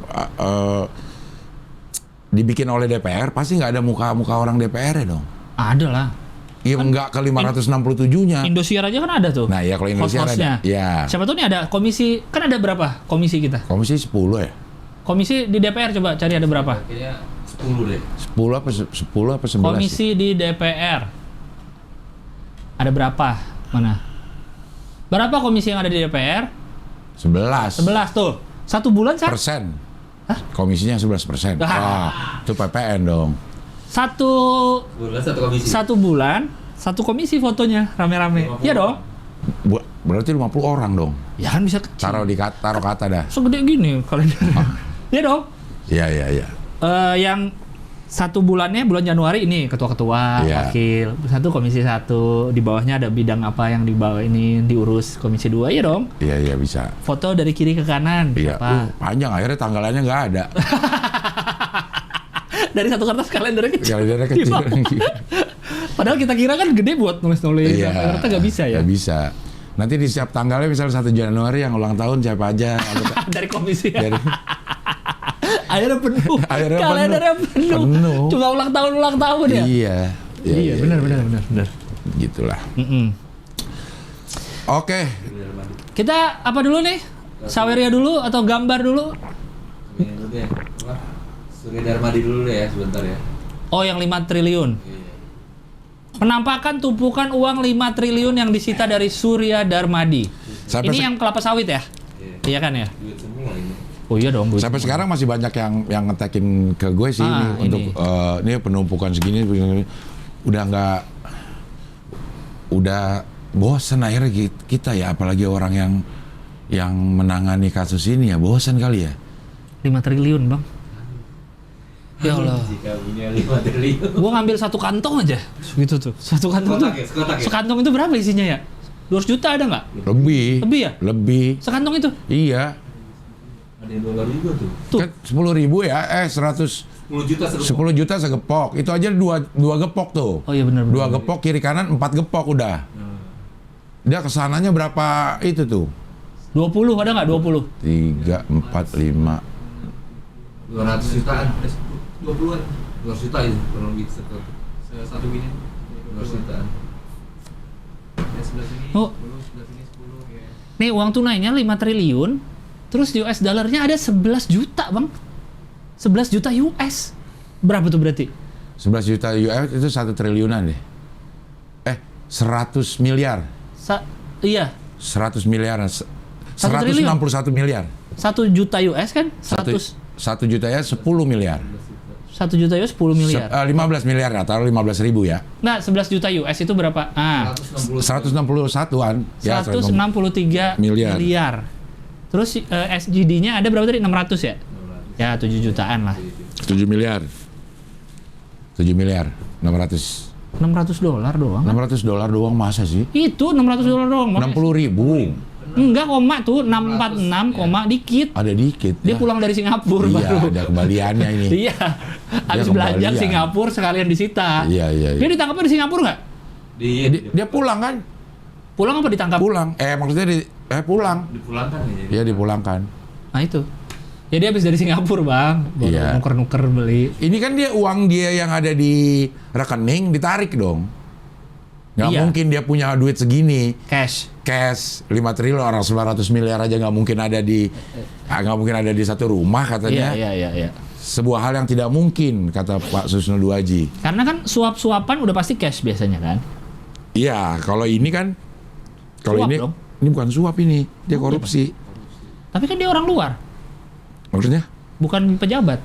dibikin oleh DPR pasti nggak ada muka orang DPR ya dong. Ada lah. Iya, nggak ke 567-nya. Indosiar aja kan ada tuh. Nah, ya kalau Indosiar Host-hostnya. ada. Ya. Siapa tahu nih ada komisi, kan ada berapa komisi kita? Komisi 10 ya? Komisi di DPR coba cari ada berapa? Kayaknya 10 deh. 10 apa 11? Komisi di DPR. Ada berapa? Mana? Berapa komisi yang ada di DPR? 11. 11 tuh. Satu bulan Sat? Persen. Komisinya 11%. Ah. Wah, itu PPN dong. Satu Satu komisi. satu bulan, satu komisi fotonya rame-rame. Iya dong. Berarti 50 orang dong. Ya kan bisa kecil. Taruh kata dah. Segede gini kalender. Iya dong. Iya. Yang satu bulannya bulan Januari ini ketua-ketua, Iya. wakil, satu komisi 1, di bawahnya ada bidang apa yang di bawah ini diurus komisi 2, iya dong. Iya bisa. Foto dari kiri ke kanan, Iya. siapa? Panjang akhirnya tanggalannya nggak ada. Dari satu kertas kalendernya kecil. Kalendernya kecil. Di bawah. Padahal kita kira kan gede buat nulis-nulis, Iya. ternyata nggak bisa ya. Nggak bisa. Nanti di setiap tanggalnya misalnya 1 Januari yang ulang tahun siapa aja. Dari komisi. Dari Akhirnya penuh. Akhirnya Kalendernya penuh. Penuh. Cuma ulang tahun ya. Iya. Benar. Gitulah. Mm-mm. Oke. Kita apa dulu nih? Saweria dulu atau gambar dulu? Ini dulu deh. Apa? Surya Darmadi dulu deh ya sebentar ya. Oh, yang 5 triliun. Iya. Penampakan tumpukan uang 5 triliun yang disita dari Surya Darmadi. Sampai Ini yang kelapa sawit ya? Iya. Iya kan ya? Duit semua ini. Oh iya dong. Sampai sekarang masih banyak yang ngetekin ke gue sih ini ini. untuk ini penumpukan segini udah bosan akhirnya kita ya, apalagi orang yang menangani kasus ini ya bosan kali ya. 5 triliun bang. Ya Allah. Jika punya 5 triliun. Gua ngambil satu kantong aja. Gitu tuh. Satu kantong tuh. Sekotak ya? Sekantong itu berapa isinya ya? 200 juta ada nggak? Lebih. Lebih ya? Lebih. Sekantong itu? Iya. Ada yang $2 juga tuh. Tuh. Kan 10.000 ya, 100 10 juta segepok. 10 juta segepok. Itu aja dua gepok tuh. Oh iya benar. 2 gepok kiri kanan 4 gepok udah. Dia kesananya berapa itu tuh? 20 ada nggak? 20? 3, 4, 5. 200 jutaan. 20-an. 200 juta itu kurang lebih satu gini. 200 jutaan. Ya sebelah sini Oh. 10, sebelah sini 10 ya. Nih uang tunainya 5 triliun. Terus US dollarnya ada 11 juta bang. 11 juta US. Berapa tuh berarti? 11 juta US itu 1 triliunan deh. 100 miliar. Iya. 100 miliar. 1 triliun? 161 miliar. 1 juta US kan? 1 juta ya 10 miliar. 1 juta US 10 miliar. 15 miliar ya, taruh 15 ribu ya. Nah, 11 juta US itu berapa? 161-an. Ya, 163 miliar. miliar. Terus SGD-nya ada berapa tadi? 600 ya? Ya, 7 jutaan lah. 7 miliar. 7 miliar. 600. 600 dolar doang. 600 dolar doang masa sih? Itu 600 dolar doang. 60 ribu. Enggak, koma tuh 646, koma dikit. Ada dikit. Dia ya. pulang dari Singapura Iya, baru. ada kembaliannya ini. Iya. Habis belanja kembalian. Singapura sekalian disita. Iya. Dia ditangkapnya di Singapura nggak? Dia pulang kan? Pulang apa ditangkap? Pulang. Maksudnya pulang. Dipulangkan ya. Iya, dipulangkan. Nah itu. Jadi habis dari Singapura bang, baru Iya. nuker-nuker beli. Ini kan uang dia yang ada di rekening ditarik dong. Nggak Iya. mungkin dia punya duit segini. Cash. 5 triliun, orang 900 miliar aja nggak mungkin ada di satu rumah katanya. Iya. Sebuah hal yang tidak mungkin kata Pak Susno Duaji. Karena kan suap-suapan udah pasti cash biasanya kan. Iya, kalau ini kan Suap dong. ini bukan suap ini, dia korupsi. Tapi kan dia orang luar, Maksudnya? bukan pejabat.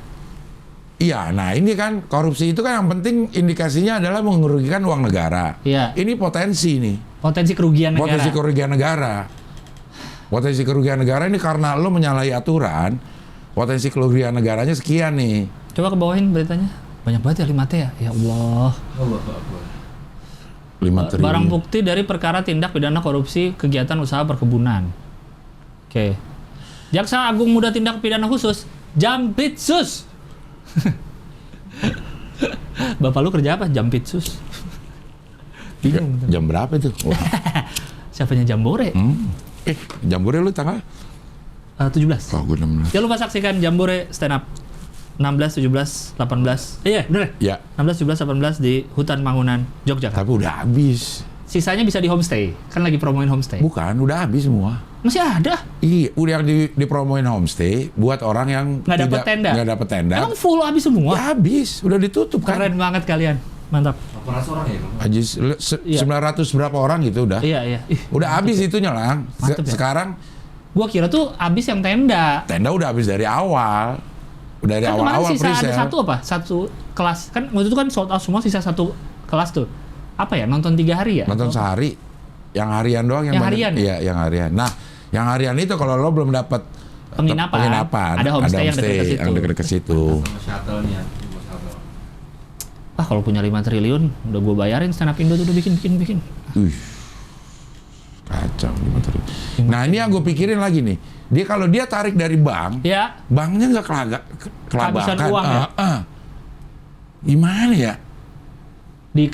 Iya, nah ini kan korupsi itu kan yang penting indikasinya adalah merugikan uang negara. Iya. Ini potensi nih. Potensi kerugian negara. Potensi kerugian negara. Potensi kerugian negara ini karena lo menyalahi aturan, potensi kerugian negaranya sekian nih. Coba ke bawahin beritanya. Banyak banget ya 5T ya. Ya Allah. 5 triliun. Barang bukti dari perkara tindak pidana korupsi kegiatan usaha perkebunan. Oke. Jaksa Agung Muda Tindak Pidana Khusus, Jampitsus. Bapak lu kerja apa? Jampitsus. Bingung. Jam berapa itu? Wah. Siapanya Jambore? Jambore lu tanggal? 17. Oh, gue 16. Jangan lupa saksikan Jambore stand up 16, 17, 18. Iya, bener. Ya, 16, 17, 18 di Hutan Mangunan, Yogyakarta. tapi udah habis. Sisanya bisa di homestay. Kan lagi promoin homestay. Bukan, udah habis semua. Masih ada. Iya, udah yang dipromoin homestay buat orang yang Nggak dapet tenda? Nggak dapet tenda. Emang full habis semua? Ya habis, udah ditutup kan. Keren banget kalian. Mantap. 800 orang ya Bang? Haji Iya. 900 berapa orang gitu udah. Iya. Ih, Udah habis itunya Lang. Mantep ya. Sekarang gua kira tuh habis yang tenda. tenda udah habis dari awal. Udah dari Kan kemarin awal-awal sisa ada presale. satu apa? Satu kelas. Kan waktu itu kan sold out semua, sisa satu kelas tuh. Apa ya? Nonton 3 hari ya? Nonton Atau- sehari. Yang harian doang Yang banyak. harian? Iya, yang harian. Nah, yang harian itu kalau lo belum dapat Penginapan. Ada homestay yang dekat ke situ. Yang dekat situ. Sama shuttle-nya, sama shuttle. Kalau punya 5 triliun, udah gue bayarin stand up Indo tuh udah bikin. Kacau 5 triliun. Nah ini yang gue pikirin lagi nih. Dia kalau dia tarik dari bank, Ya, banknya nggak kelabakan. Kehabisan uang ya? Gimana ya? di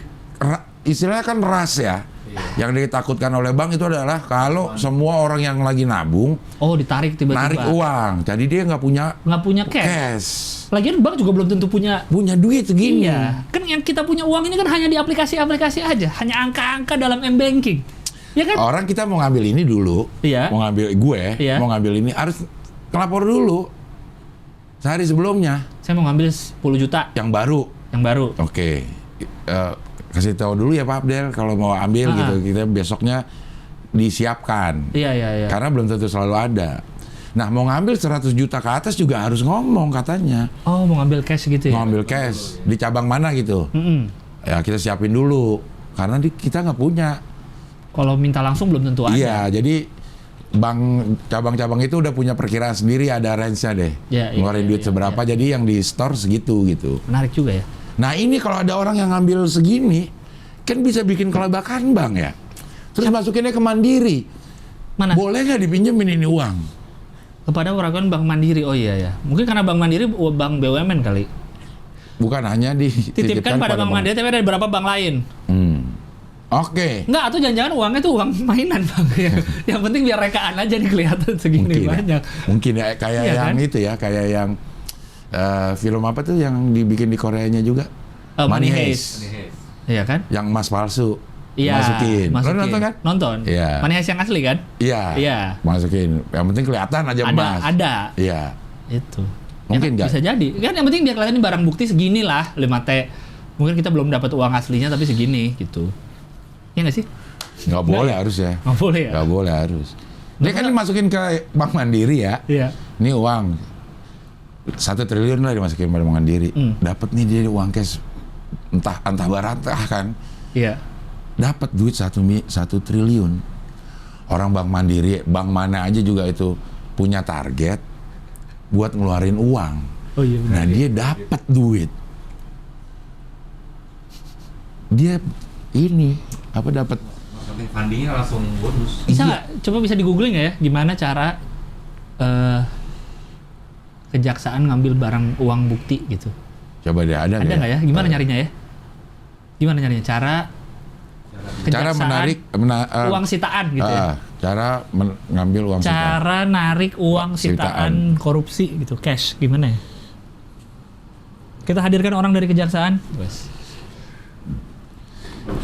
Istilahnya kan ras ya. Iya. Yang ditakutkan oleh bank itu adalah kalau semua orang yang lagi nabung ditarik tiba-tiba. narik uang, jadi dia nggak punya cash. Lagian bank juga belum tentu punya. duit segini. Iya, kan yang kita punya uang ini kan hanya di aplikasi-aplikasi aja, hanya angka-angka dalam m-banking. Ya kan? Orang kita mau ngambil ini dulu, Iya. mau ngambil Iya. mau ngambil ini harus ngelapor dulu sehari sebelumnya. Saya mau ngambil 10 juta Yang baru. Oke. Kasih tahu dulu ya Pak Abdel kalau mau ambil gitu. Kita besoknya disiapkan. Iya. Karena belum tentu selalu ada. Nah, mau ngambil 100 juta ke atas juga harus ngomong katanya. Oh, mau ngambil cash gitu ya? Mau ngambil cash di cabang mana gitu. Ya kita siapin dulu karena kita nggak punya. Kalau minta langsung belum tentu ada. Iya, jadi cabang-cabang itu udah punya perkiraan sendiri, ada range-nya deh. Ngeluarin duit seberapa, jadi yang di store segitu gitu. Menarik juga ya. Nah ini kalau ada orang yang ngambil segini, kan bisa bikin kelabakan bank ya. Terus masukinnya ke Mandiri. Mana? Boleh nggak dipinjemin ini uang? Kepada warga Bank Mandiri. Oh iya ya. Mungkin karena Bank Mandiri bank BUMN kali. Bukan hanya Titipkan pada Bank Mandiri, tapi ada beberapa bank lain. Oke. Enggak, atau jangan-jangan uangnya tuh uang mainan Bang. Yang penting biar rekaan aja nih kelihatan segini Mungkin banyak. Mungkin ya kayak Iya yang kan? itu ya, kayak yang film apa tuh yang dibikin di Koreanya juga? Money Heist. Heist. Iya kan? Yang emas palsu. Iya. Masukin. Lo nonton kan? Nonton. Iya. Money Heist yang asli kan? Iya. Iya. Masukin. Yang penting kelihatan aja emas. Ada. Iya. Itu. Mungkin nggak? Bisa jadi. Kan yang penting biar kelihatan ini barang bukti segini lah, 5T. Mungkin kita belum dapat uang aslinya tapi segini gitu. Iya nggak sih? Nggak boleh harus ya. Nggak boleh ya? Nggak boleh harus. Dia kan dimasukin ke Bank Mandiri ya. Iya. Ini uang 1 triliun lah dimasukin pada Bank Mandiri. Dapat nih dia uang cash entah baratah kan. Iya. Dapat duit 1 triliun. Orang Bank Mandiri, bank mana aja juga itu punya target buat ngeluarin uang. Oh iya benar. Nah dia dapat duit. Dia ini apa dapat Marketing fundingnya langsung bonus. Bisa nggak? Coba bisa di googling nggak ya? Gimana cara kejaksaan ngambil barang uang bukti gitu? coba deh ada Nggak ya? Gimana nyarinya ya? Gimana nyarinya? Cara menarik uang sitaan gitu ya? Cara mengambil uang sitaan. Cara narik uang sitaan korupsi gitu, cash. Gimana ya? Kita hadirkan orang dari kejaksaan.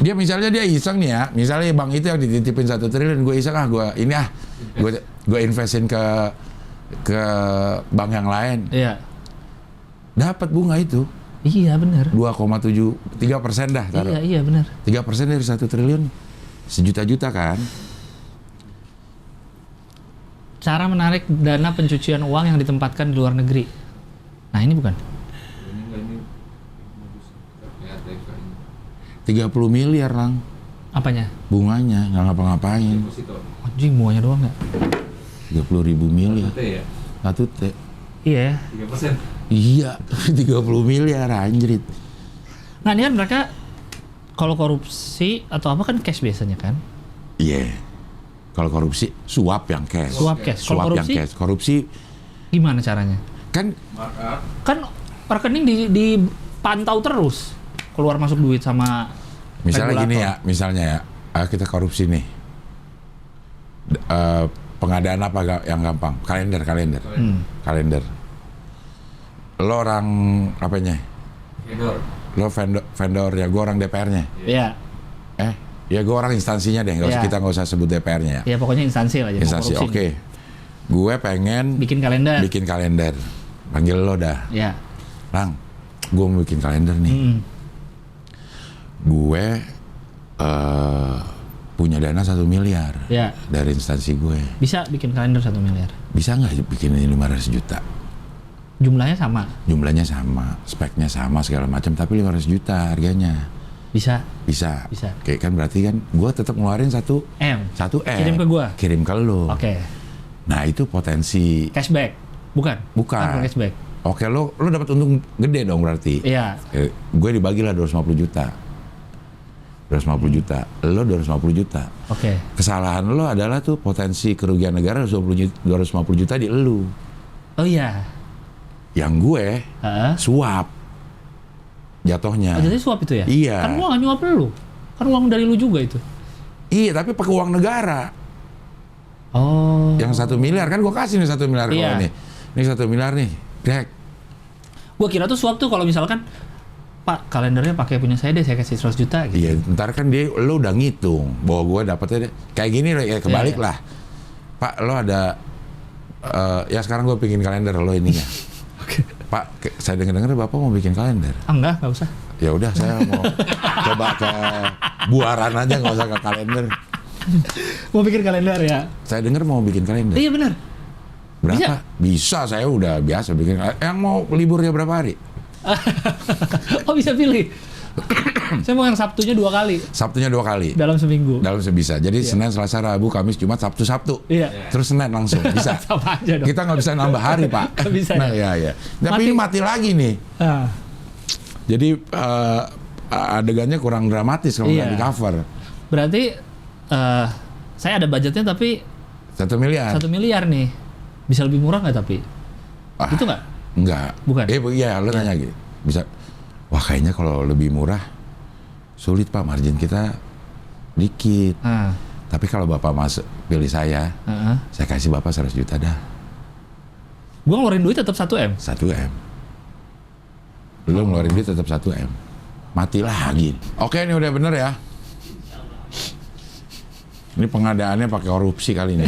Dia misalnya dia iseng nih ya, misalnya bank itu yang dititipin 1 triliun, gue iseng gue investin ke bank yang lain. Iya. Dapat bunga itu. Iya benar. 3% dah taruh. Iya benar. 3% dari 1 triliun, sejuta-juta kan. Cara menarik dana pencucian uang yang ditempatkan di luar negeri. Nah ini bukan? Ini modus. Ya, 30 miliar lang Apanya? bunganya, nggak ngapa-ngapain. deposito. Anjing bunganya doang nggak? 30.000 miliar. 1 T ya? 1 T. Iya. 3%. Iya, 30 miliar anjrit. Nah ini kan mereka kalau korupsi atau apa kan cash biasanya kan? Iya. Kalau korupsi suap yang cash. Suap cash. Kalau Suap yang korupsi cash. Korupsi gimana caranya? kan Markup. Kan rekening dipantau terus keluar masuk duit sama misalnya regulator. gini ya, misalnya ya, kita korupsi nih. Pengadaan apa yang gampang? Kalender. Kalender. Lo orang apanya? Vendor. Lo vendor ya, gue orang DPR-nya. Iya. Ya gue orang instansinya deh, Iya. kita nggak usah sebut DPR-nya ya. Ya pokoknya instansi lah jadi Instansi, korupsi oke. nih. Gue pengen Bikin kalender. Panggil lo dah. Ya. Lang, gue mau bikin kalender nih. Gue punya dana 1 miliar Ya. dari instansi gue. Bisa bikin kalender 1 miliar. Bisa nggak bikin ini 500 juta? Jumlahnya sama. Jumlahnya sama, speknya sama segala macam, tapi 500 juta harganya. Bisa. Bisa. Oke. Kan berarti kan gue tetap ngeluarin 1 M. Kirim ke gua. Kirim ke lo. Oke. Nah itu potensi. Cashback, bukan? Bukan. Cashback. Oke, lo dapat untung gede dong berarti. Iya. Gue dibagilah 250 juta. 250 juta. Lo 250 juta. Oke. Kesalahan lo adalah tuh potensi kerugian negara 250 juta di elu. Oh iya. Yang gue Heeh. suap jatuhnya. Oh, jadi suap itu ya? Iya. Kan gua nggak nyuap lu. Kan uang dari lu juga itu. Iya, tapi pakai uang negara. Oh. Yang 1 miliar kan gue kasih nih 1 miliar Iya. kalau ini. Ini 1 miliar nih. Dek. Gua kira tuh suap tuh kalau misalkan Pak, kalendernya pakai punya saya deh, saya kasih 100 juta gitu. Iya, ntar kan lo udah ngitung bahwa gue dapetnya kayak gini loh, ya kebalik Iya. lah. Pak, lo ada ya sekarang gue bikin kalender lo ininya. Pak, saya dengar Bapak mau bikin kalender. Ah, enggak usah. Ya udah, saya mau coba ke Buaran aja, nggak usah ke kalender. Mau bikin kalender ya? Saya dengar mau bikin kalender. Iya benar. Berapa? Bisa, saya udah biasa bikin. Yang mau liburnya berapa hari? Oh bisa pilih. Saya mau yang Sabtunya 2 kali Sabtunya 2 kali. dalam seminggu. Dalam sebisa. Jadi Senin, Selasa, Rabu, Kamis, Jumat, Sabtu. Iya. Terus Senin langsung. Bisa. Sama aja dong. Kita nggak bisa nambah hari, Pak. Nggak bisa, Nah, ya. Tapi Mati. ini mati lagi nih. Ah, Jadi adegannya kurang dramatis kalau Iya. nggak di cover. berarti saya ada budgetnya tapi 1 miliar. 1 miliar nih. Bisa lebih murah nggak tapi? Ah, Itu nggak? Enggak. Bukan? Iya, lu nanya gitu. Bisa. Wah, kayaknya kalau lebih murah sulit, Pak. Margin kita dikit. Ah, Tapi kalau Bapak masuk pilih saya kasih Bapak 100 juta dah. Gua ngeluarin duit tetap 1 M. 1 M. Lu ngeluarin duit tetap 1 M. Mati lagi. Oke, ini udah bener ya. Ini pengadaannya pakai korupsi kali ini.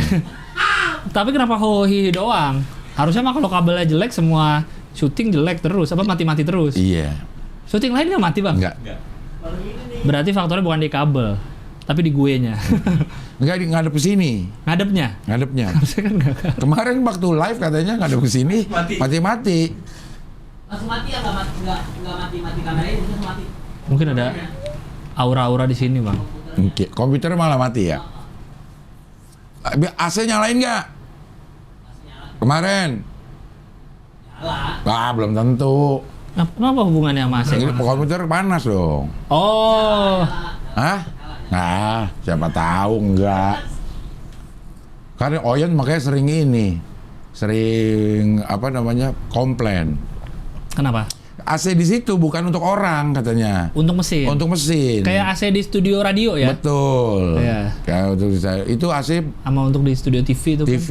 Tapi kenapa hohi doang? Harusnya mah kalau kabelnya jelek semua syuting jelek terus, apa mati-mati terus. Iya. Syuting lain nggak mati bang? Enggak. Berarti faktornya bukan di kabel, tapi di guenya. Enggak ngadep ke sini. Ngadepnya? Ngadepnya. Harusnya kan nggak. Kemarin waktu live katanya ngadep ke sini mati-mati. Langsung mati ya, nggak mati kameranya, langsung mati. Mungkin ada aura-aura di sini bang. Oke, komputer malah mati ya. AC nyalain nggak? Kemarin? Belum tentu. Nah, kenapa hubungannya sama AC? Ini komputer panas dong. Oh, Hah? Nah, siapa tahu enggak. Karena Oyen makanya sering komplain. kenapa? AC di situ bukan untuk orang katanya. Untuk mesin. Untuk mesin. Kayak AC di studio radio ya? Betul. Iya. Kayak untuk itu AC Sama untuk di studio TV itu TV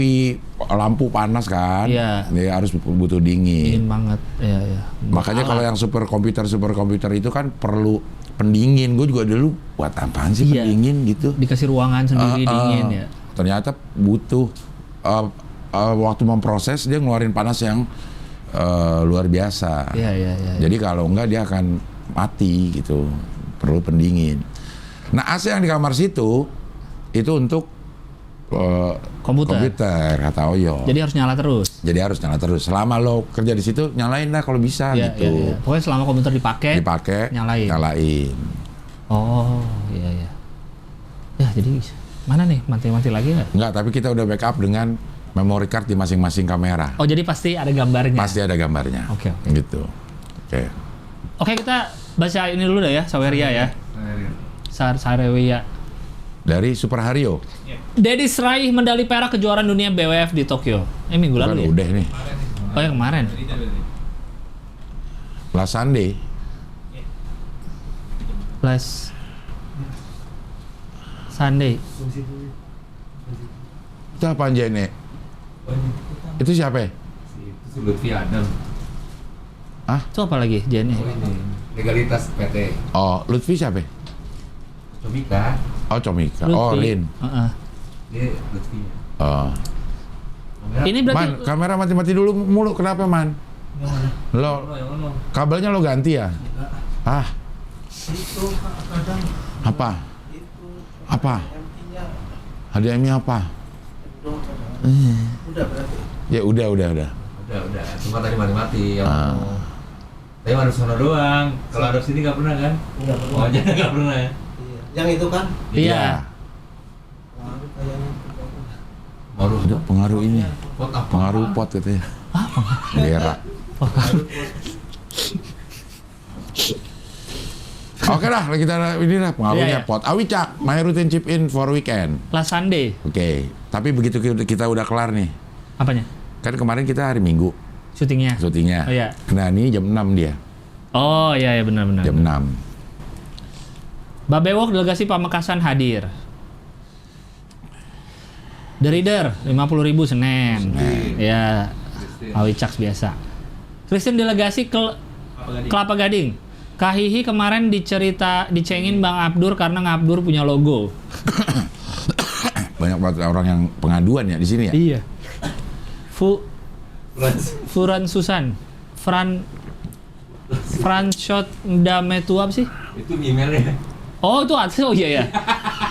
lampu panas kan. Iya. Dia harus butuh kan dingin. dingin banget. Iya, iya. Makanya kalau yang superkomputer itu kan perlu pendingin. Gue juga dulu buat apaan sih Iya. pendingin gitu. Dikasih ruangan sendiri dingin ya. Ternyata butuh waktu memproses dia ngeluarin panas yang luar biasa. Iya, iya, iya. Jadi kalau enggak dia akan mati gitu. Perlu pendingin. Nah AC yang di kamar situ itu untuk komputer kata Oyo. Jadi harus nyala terus. Jadi harus nyala terus. Selama lo kerja di situ nyalain lah kalau bisa Iya, gitu. iya, iya. Pokoknya selama komputer dipakai, nyalain. Oh, iya, iya. Ya, jadi mana nih? Mati-mati lagi nggak? Enggak, tapi kita udah backup dengan memory card di masing-masing kamera. Oh, jadi pasti ada gambarnya. Pasti ada gambarnya. Oke, oke. Gitu. Oke. Oke, kita baca ini dulu dah ya, Saweria ya. Saweria. Dari Super Hario. Dedis raih medali perak kejuaraan dunia BWF di Tokyo. Ini minggu Bukan, lalu ya? udah nih. Oh, yang kemarin. Last Sunday. Plus Sunday. Itu apaan Jene? Itu siapa ya? Itu Lutfi Adam. Itu apa lagi, Jenny? Legalitas PT. Oh, Lutfi siapa ya? Comika. Oh, Comika. Oh, Lin. Heeh. Dia Lutfi. Oh. Ini berarti Man, kamera mati-mati dulu mulu. Kenapa, Man? Lo, kabelnya lo ganti ya? Ah, Itu kadang apa? itu Apa? MT-nya HDMI apa? dong udah berarti. Ya udah. Udah. Cuma tadi mati-mati yang Ah. Tapi harus sono doang. Kalau harus sini nggak pernah kan? Nggak pernah. Oh, jadi nggak pernah ya? Iya. Yang itu kan iya. Iya. lalu kayaknya Ada pengaruh ini. Pot apa? Pengaruh pot katanya. Berak. Oke lah, kita ini lah pengaruhnya Iya, iya. pot. Awicak, my routine chip in for weekend. Last Sunday. Oke, tapi begitu kita udah kelar nih. Apanya? Kan kemarin kita hari Minggu Syutingnya. syutingnya. Oh, iya. Nah, ini jam 6 dia. Oh iya benar-benar. Jam 6. Babewok delegasi Pamekasan hadir. The Reader 50.000 Senin. Ya, Awicak biasa. Kristen delegasi Kelapa Gading. Kahihi kemarin dicengin Bang Abdur karena Ngabdur punya logo. Banyak banget orang yang pengaduan ya di sini ya. Iya. Furan Susan. Franshot Dametu apa sih? Itu emailnya. Oh itu artis, oh iya ya.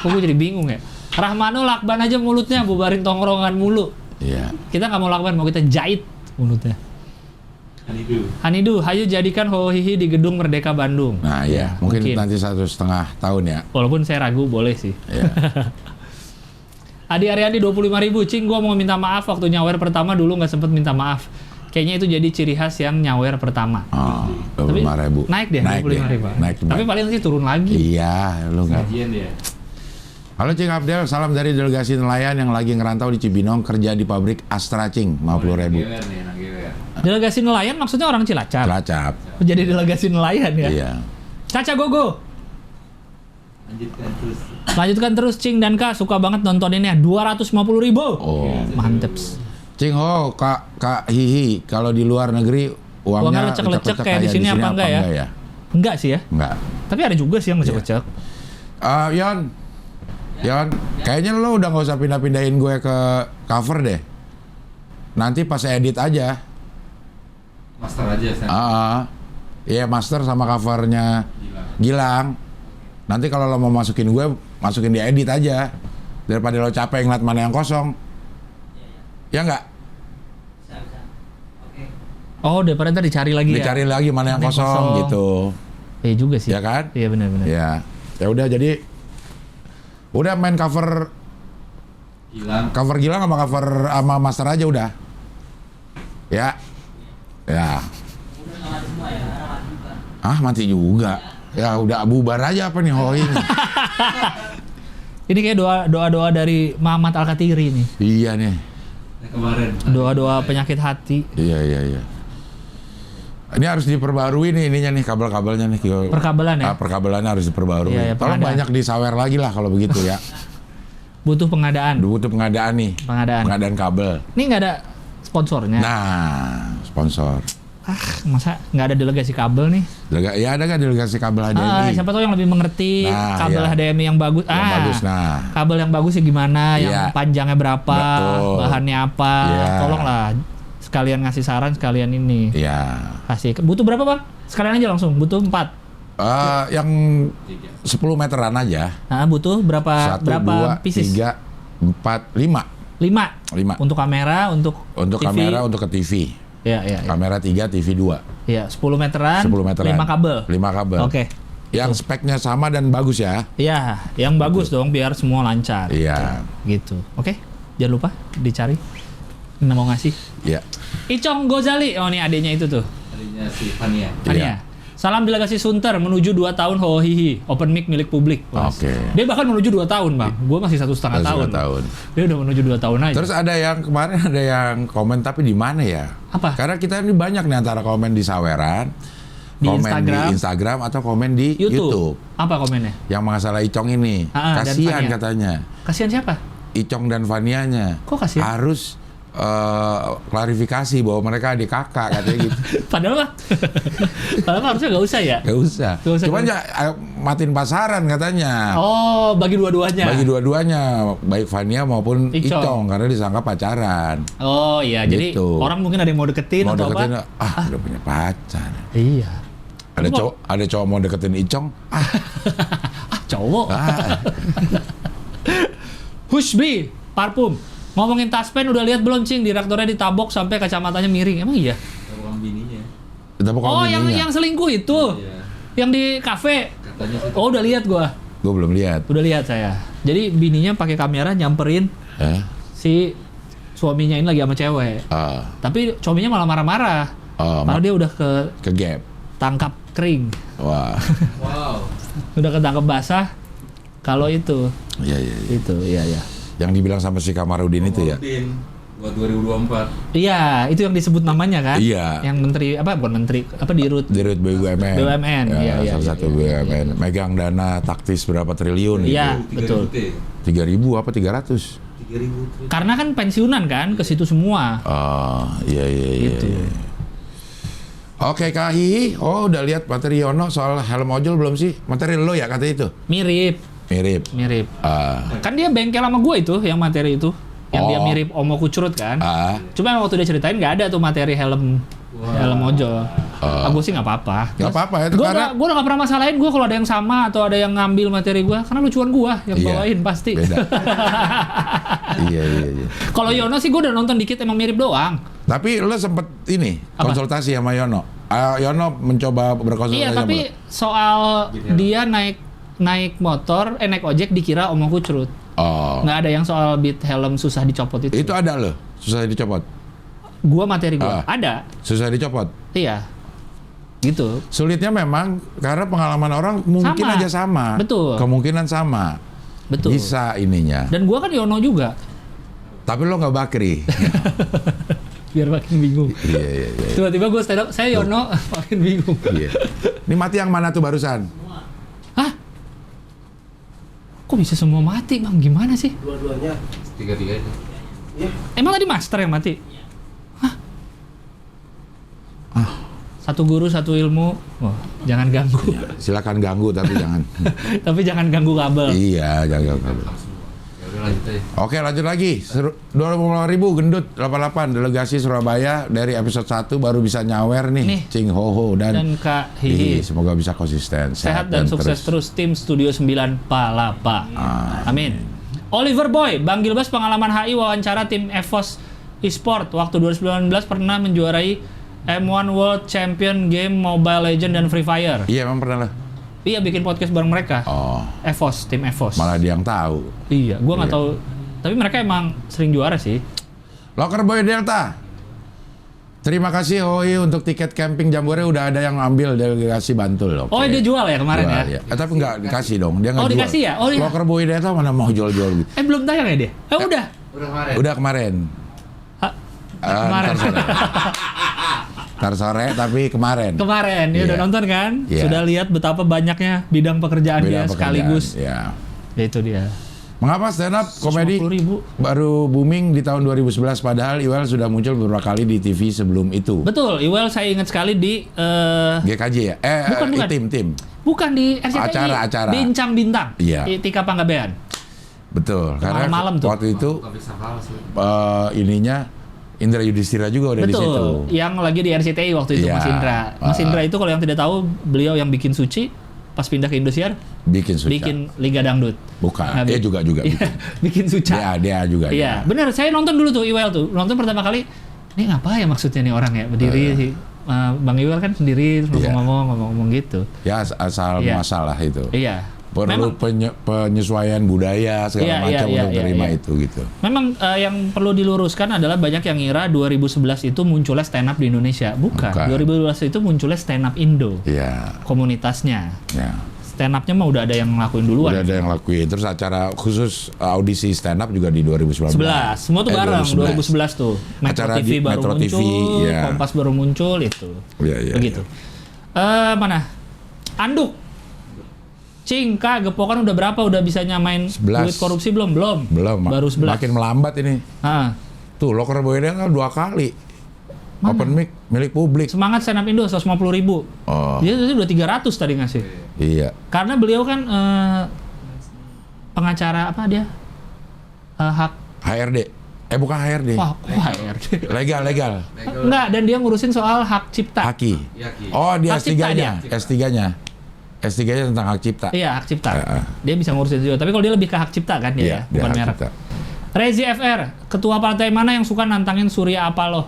Kok gue jadi bingung ya. Rahmano lakban aja mulutnya, bubarin tongkrongan mulu. Iya. Kita nggak mau lakban, mau kita jahit mulutnya. Hanidu, hayu jadikan Hohihi di Gedung Merdeka Bandung. Nah ya, mungkin nanti 1,5 tahun ya. Walaupun saya ragu, boleh sih. Iya. Adi Ariandi 25.000, Cing, gua mau minta maaf waktu nyawer pertama dulu nggak sempet minta maaf. Kayaknya itu jadi ciri khas yang nyawer pertama. Oh, Tapi 25.000. naik deh, 25.000. Naik. Tapi paling nanti turun lagi. Iya, lu nggak. Kajian dia. Halo Cing Abdel, salam dari delegasi nelayan yang lagi ngerantau di Cibinong kerja di pabrik Astra Cing, 50.000. Delegasi nelayan maksudnya orang Cilacap. Cilacap. Jadi delegasi nelayan ya. Iya. Caca Gogo. Lanjutkan terus Cing dan Kak, suka banget nontoninnya. 250.000. Oh. Mantep. Cing ho, Kak Hihi, kalau di luar negeri uangnya lecek-lecek kayak di sini apa enggak ya? Enggak sih ya. Enggak. Tapi ada juga sih yang lecek-lecek. Yon, kayaknya lo udah nggak usah pindah-pindahin gue ke cover deh. Nanti pas edit aja. Master aja saya. Iya master sama covernya Gilang. Nanti kalau lo mau masukin gue, masukin di edit aja. Daripada lo capek ngeliat mana yang kosong. Ya nggak? Oh, daripada ntar dicari lagi ya. Dicari lagi mana yang kosong gitu. Iya juga sih. Ya kan? Iya benar-benar. Ya. Ya udah jadi udah main cover Gilang sama cover sama master aja udah. Ya. Ya. Mati juga. Ya udah bubar aja apa nih hoing. Ini kayak doa-doa dari Muhammad Al-Katiri nih. Iya nih. Kemarin. Doa-doa penyakit hati. Iya. Ini harus diperbarui nih ininya nih kabel-kabelnya nih. Perkabelan ya? Perkabelannya harus diperbarui. Iya, Tolong banyak disawer lagi lah kalau begitu ya. Butuh pengadaan. Butuh pengadaan nih. Pengadaan kabel. Ini nggak ada sponsornya. Nah, sponsor. Masa nggak ada delegasi kabel nih? Ya ada kan delegasi kabel HDMI. Siapa tahu yang lebih mengerti kabel HDMI yang bagus. Yang bagus, nah. Kabel yang bagus ya gimana? Iya. Yang panjangnya berapa? Betul. Bahannya apa? Iya. Tolonglah sekalian ngasih saran, sekalian ini. Iya. Kasih. Butuh berapa Bang? Sekalian aja langsung. Butuh 4. Yang 10 meteran aja. Butuh berapa? 1, berapa 2, pieces? 3, 4, 5. 5. Untuk kamera, untuk TV. Kamera, untuk ke TV. Iya. Kamera 3, TV 2. Iya, 10 meteran. 10 meteran. 5 kabel. 5 kabel. Oke. Yang speknya sama dan bagus ya. Iya, yang bagus dong biar semua lancar. Iya. Gitu. Oke. Jangan lupa dicari. Kita mau ngasih. Iya. Icong Gozali. Oh, ini adanya itu tuh. Adanya si Fania. Fania. Salam delegasi Sunter menuju 2 tahun Hohihi. Open mic milik publik. Oke. Dia bahkan menuju 2 tahun, Bang. Gua masih 1,5 tahun. Dia udah menuju 2 tahun aja. Terus ada yang kemarin ada yang komen tapi di mana ya? Apa? Karena kita ini banyak nih antara komen di Saweran, komen di Instagram atau komen di YouTube. Apa komennya? Yang masalah Icong ini. Kasihan katanya. Kasihan siapa? Icong dan Fanianya. Kok kasihan? Harus klarifikasi bahwa mereka adik kakak katanya gitu. Padahal harusnya nggak usah ya? Nggak usah. Cuman ya matiin pasaran katanya. Oh, bagi dua-duanya. Bagi dua-duanya, baik Fania maupun Icong karena disangka pacaran. Oh iya, gitu. Jadi orang mungkin ada yang mau deketin atau apa? Udah punya pacar. Iya. Ada cowok mau deketin Icong. Cowok. Hushbi, parfum. Ngomongin taspen udah lihat belum Cing? Direkturnya ditabok sampai kacamatanya miring. Emang iya? Tabok bininya. Yang selingkuh itu. Iya. Yang di kafe. Katanya sih. Oh, udah lihat gua. Gue belum lihat. Udah lihat saya. Jadi bininya pakai kamera nyamperin si suaminya ini lagi sama cewek. Tapi suaminya malah marah-marah. Malah dia udah ke gap. tangkap kering. Wah. Wow. Udah ketangkep basah. Kalau itu. Iya. Itu, iya. Yang dibilang sama si Kamarudin itu ya. Buat 2024. Iya, itu yang disebut namanya kan? Iya. Yang menteri bukan menteri, Dirut BUMN. BUMN, Ya, iya. salah satu BUMN. Megang dana taktis berapa triliun Iya, gitu. betul. 3.000 apa 300? 3.000. Karena kan pensiunan kan ke situ semua. Iya. Gitu. Oke, Kahi. Oh, udah lihat materi Yono soal helm ojol belum sih? Materi lo ya kata itu? Mirip. Mirip. Kan dia bengkel sama gue itu, yang materi itu. Yang dia Oh. mirip Omo Kucrut kan. Cuma waktu dia ceritain nggak ada tuh materi helm ojol. Gue sih nggak apa-apa. Nggak apa-apa ya, itu Gue karena- udah nggak pernah masalahin gue kalau ada yang sama atau ada yang ngambil materi gue, karena lucuan gue yang Iya. bawain pasti. Beda. Iya. Kalau Yono sih gue udah nonton dikit, emang mirip doang. Tapi lo sempet ini Apa? konsultasi sama Yono. Yono mencoba berkonsultasi Iya, sama tapi lo. soal dia naik motor, naik ojek dikira Omo Kucrut. Nggak ada yang soal beat helm susah dicopot itu. Itu ada lo, susah dicopot. Gua materi gua ada. Susah dicopot. Iya. Gitu. Sulitnya memang karena pengalaman orang mungkin Sama. aja sama. Betul. Kemungkinan sama. Betul. Bisa ininya. Dan gua kan Yono juga. Tapi lo nggak bakri. Biar makin bingung. Iya. Tiba-tiba gua stand up, saya Yono, makin bingung. Iya. Ini mati yang mana tuh barusan? Hah? Kok bisa semua mati, Bang? Gimana sih? Dua-duanya. 3-3 itu. Iya. Emang tadi master yang mati? Hah? Satu guru, satu ilmu. Wah, jangan ganggu. Silakan ganggu tapi jangan. Tapi jangan ganggu kabel. Iya, jangan ganggu. Ya udah lanjut aja. Oke, lanjut lagi. 25.000 gendut 88 delegasi Surabaya dari episode 1 baru bisa nyawer nih. Nih. Cing Hoho dan Kak Hihi. semoga bisa konsisten, Sehat dan sukses terus tim Studio 9 Palapa. Amin. Oliver Boy, Bang Gilbas pengalaman HI wawancara tim EVOS Esport waktu 2019 pernah menjuarai M1 World Champion Game Mobile Legend dan Free Fire. Iya, emang pernah lah. Iya, bikin podcast bareng mereka. EVOS, tim EVOS. Malah dia yang tahu. Iya, gua nggak Iya. tahu. Tapi mereka emang sering juara sih. Locker Boy Delta. Terima kasih Hoi untuk tiket camping Jambore udah ada yang ambil delegasi Bantul. Oke. Oh, dia jual ya kemarin Jual, ya? Tapi nggak dikasih dong. Dia nggak Oh, jual. dikasih ya? Oh, iya. Locker Boy Delta mana mau jual-jual gitu. Belum tayang ya dia? Udah. Udah kemarin. Udah kemarin. Kemarin. Ntar sore tapi kemarin. Kemarin, dia Iya. udah nonton kan? Iya. Sudah lihat betapa banyaknya bidang pekerjaan Beda dia pekerjaan, sekaligus. Ya. Ya itu dia. Mengapa stand up komedi 150.000. baru booming di tahun 2011 padahal Iwel sudah muncul beberapa kali di TV sebelum itu? Betul, Iwel saya ingat sekali di GKJ ya? Bukan. Tim. bukan di RCTI. Acara. Bincang Bintang. Iya. Di Tika Panggabean. Betul. Karena Malam-malam tuh. waktu itu Tapi salah sih. ininya Indra Yudhistira juga udah di situ. Betul. Yang lagi di RCTI waktu itu Iya. Mas Indra. Mas Indra itu kalau yang tidak tahu, beliau yang bikin Suci pas pindah ke Indosiar, Bikin Suca. bikin Liga Dangdut. Bukan. Nah, Dia juga Iya, bikin. bikin Suca. Dia juga. Iya, benar. Saya nonton dulu tuh Iwel tuh. Nonton pertama kali. Ini apa ya maksudnya nih orang ya berdiri sih. Bang Iwel kan sendiri terus Iya. ngomong gitu. Ya asal Iya. masalah itu. Iya. Perlu penyesuaian budaya segala macam untuk terima itu gitu. Memang yang perlu diluruskan adalah banyak yang ngira 2011 itu munculnya stand up di Indonesia. Bukan. 2012 itu munculnya stand up Indo. Iya. Komunitasnya. Ya. Stand up-nya mah udah ada yang ngelakuin duluan. Udah ada yang lakuin. Terus acara khusus audisi stand up juga di 2019. 11. Semua tuh bareng 2011 tuh. Metro Acara TV di baru Metro muncul, TV, ya. Kompas baru muncul itu. Iya. Begitu. Mana? Anduk. Cingka, gepokan udah berapa? Udah bisa nyamain 11. duit korupsi belum? Belum. Baru 11. Makin melambat ini. Ah. Tuh, Locker Boy kan 2 kali. Mana? Open mic milik publik. Semangat stand up Indo 150.000. Oh. Dia udah 300 tadi ngasih. Iya. Karena beliau kan pengacara apa dia? Hak. HRD. Bukan HRD. Wah, kok HRD? Legal. Enggak, dan dia ngurusin soal hak cipta. Haki. Yaki. Oh, dia Hak cipta S3-nya. S3-nya. S3-nya tentang hak cipta. Iya, hak cipta. Heeh. Dia bisa ngurusin juga. Tapi kalau dia lebih ke hak cipta kan dia, Iya, ya? dia Bukan hak merek. cipta. Rezi FR, ketua partai mana yang suka nantangin Surya Apaloh?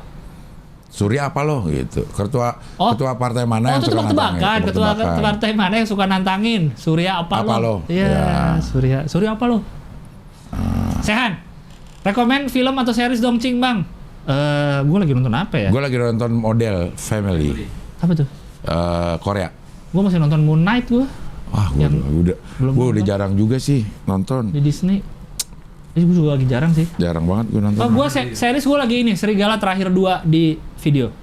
Surya apa loh gitu. Ketua Oh. partai mana yang itu suka tebak-tebakan. nantangin? Ketua Tebak-tebakan. partai mana yang suka nantangin? Surya Apaloh. Apaloh. Iya, Ya. Surya Apaloh. Sehan. Rekomen film atau series dong, Cing, Bang. Gue lagi nonton apa ya? Gue lagi nonton Model Family. Apa tuh? Korea. Gue masih nonton Moon Knight gue Wah, gue udah jarang juga sih nonton. di Disney. Ini gue juga lagi jarang sih. Jarang banget gue nonton. Oh, gue series gue lagi ini Serigala Terakhir 2 di video.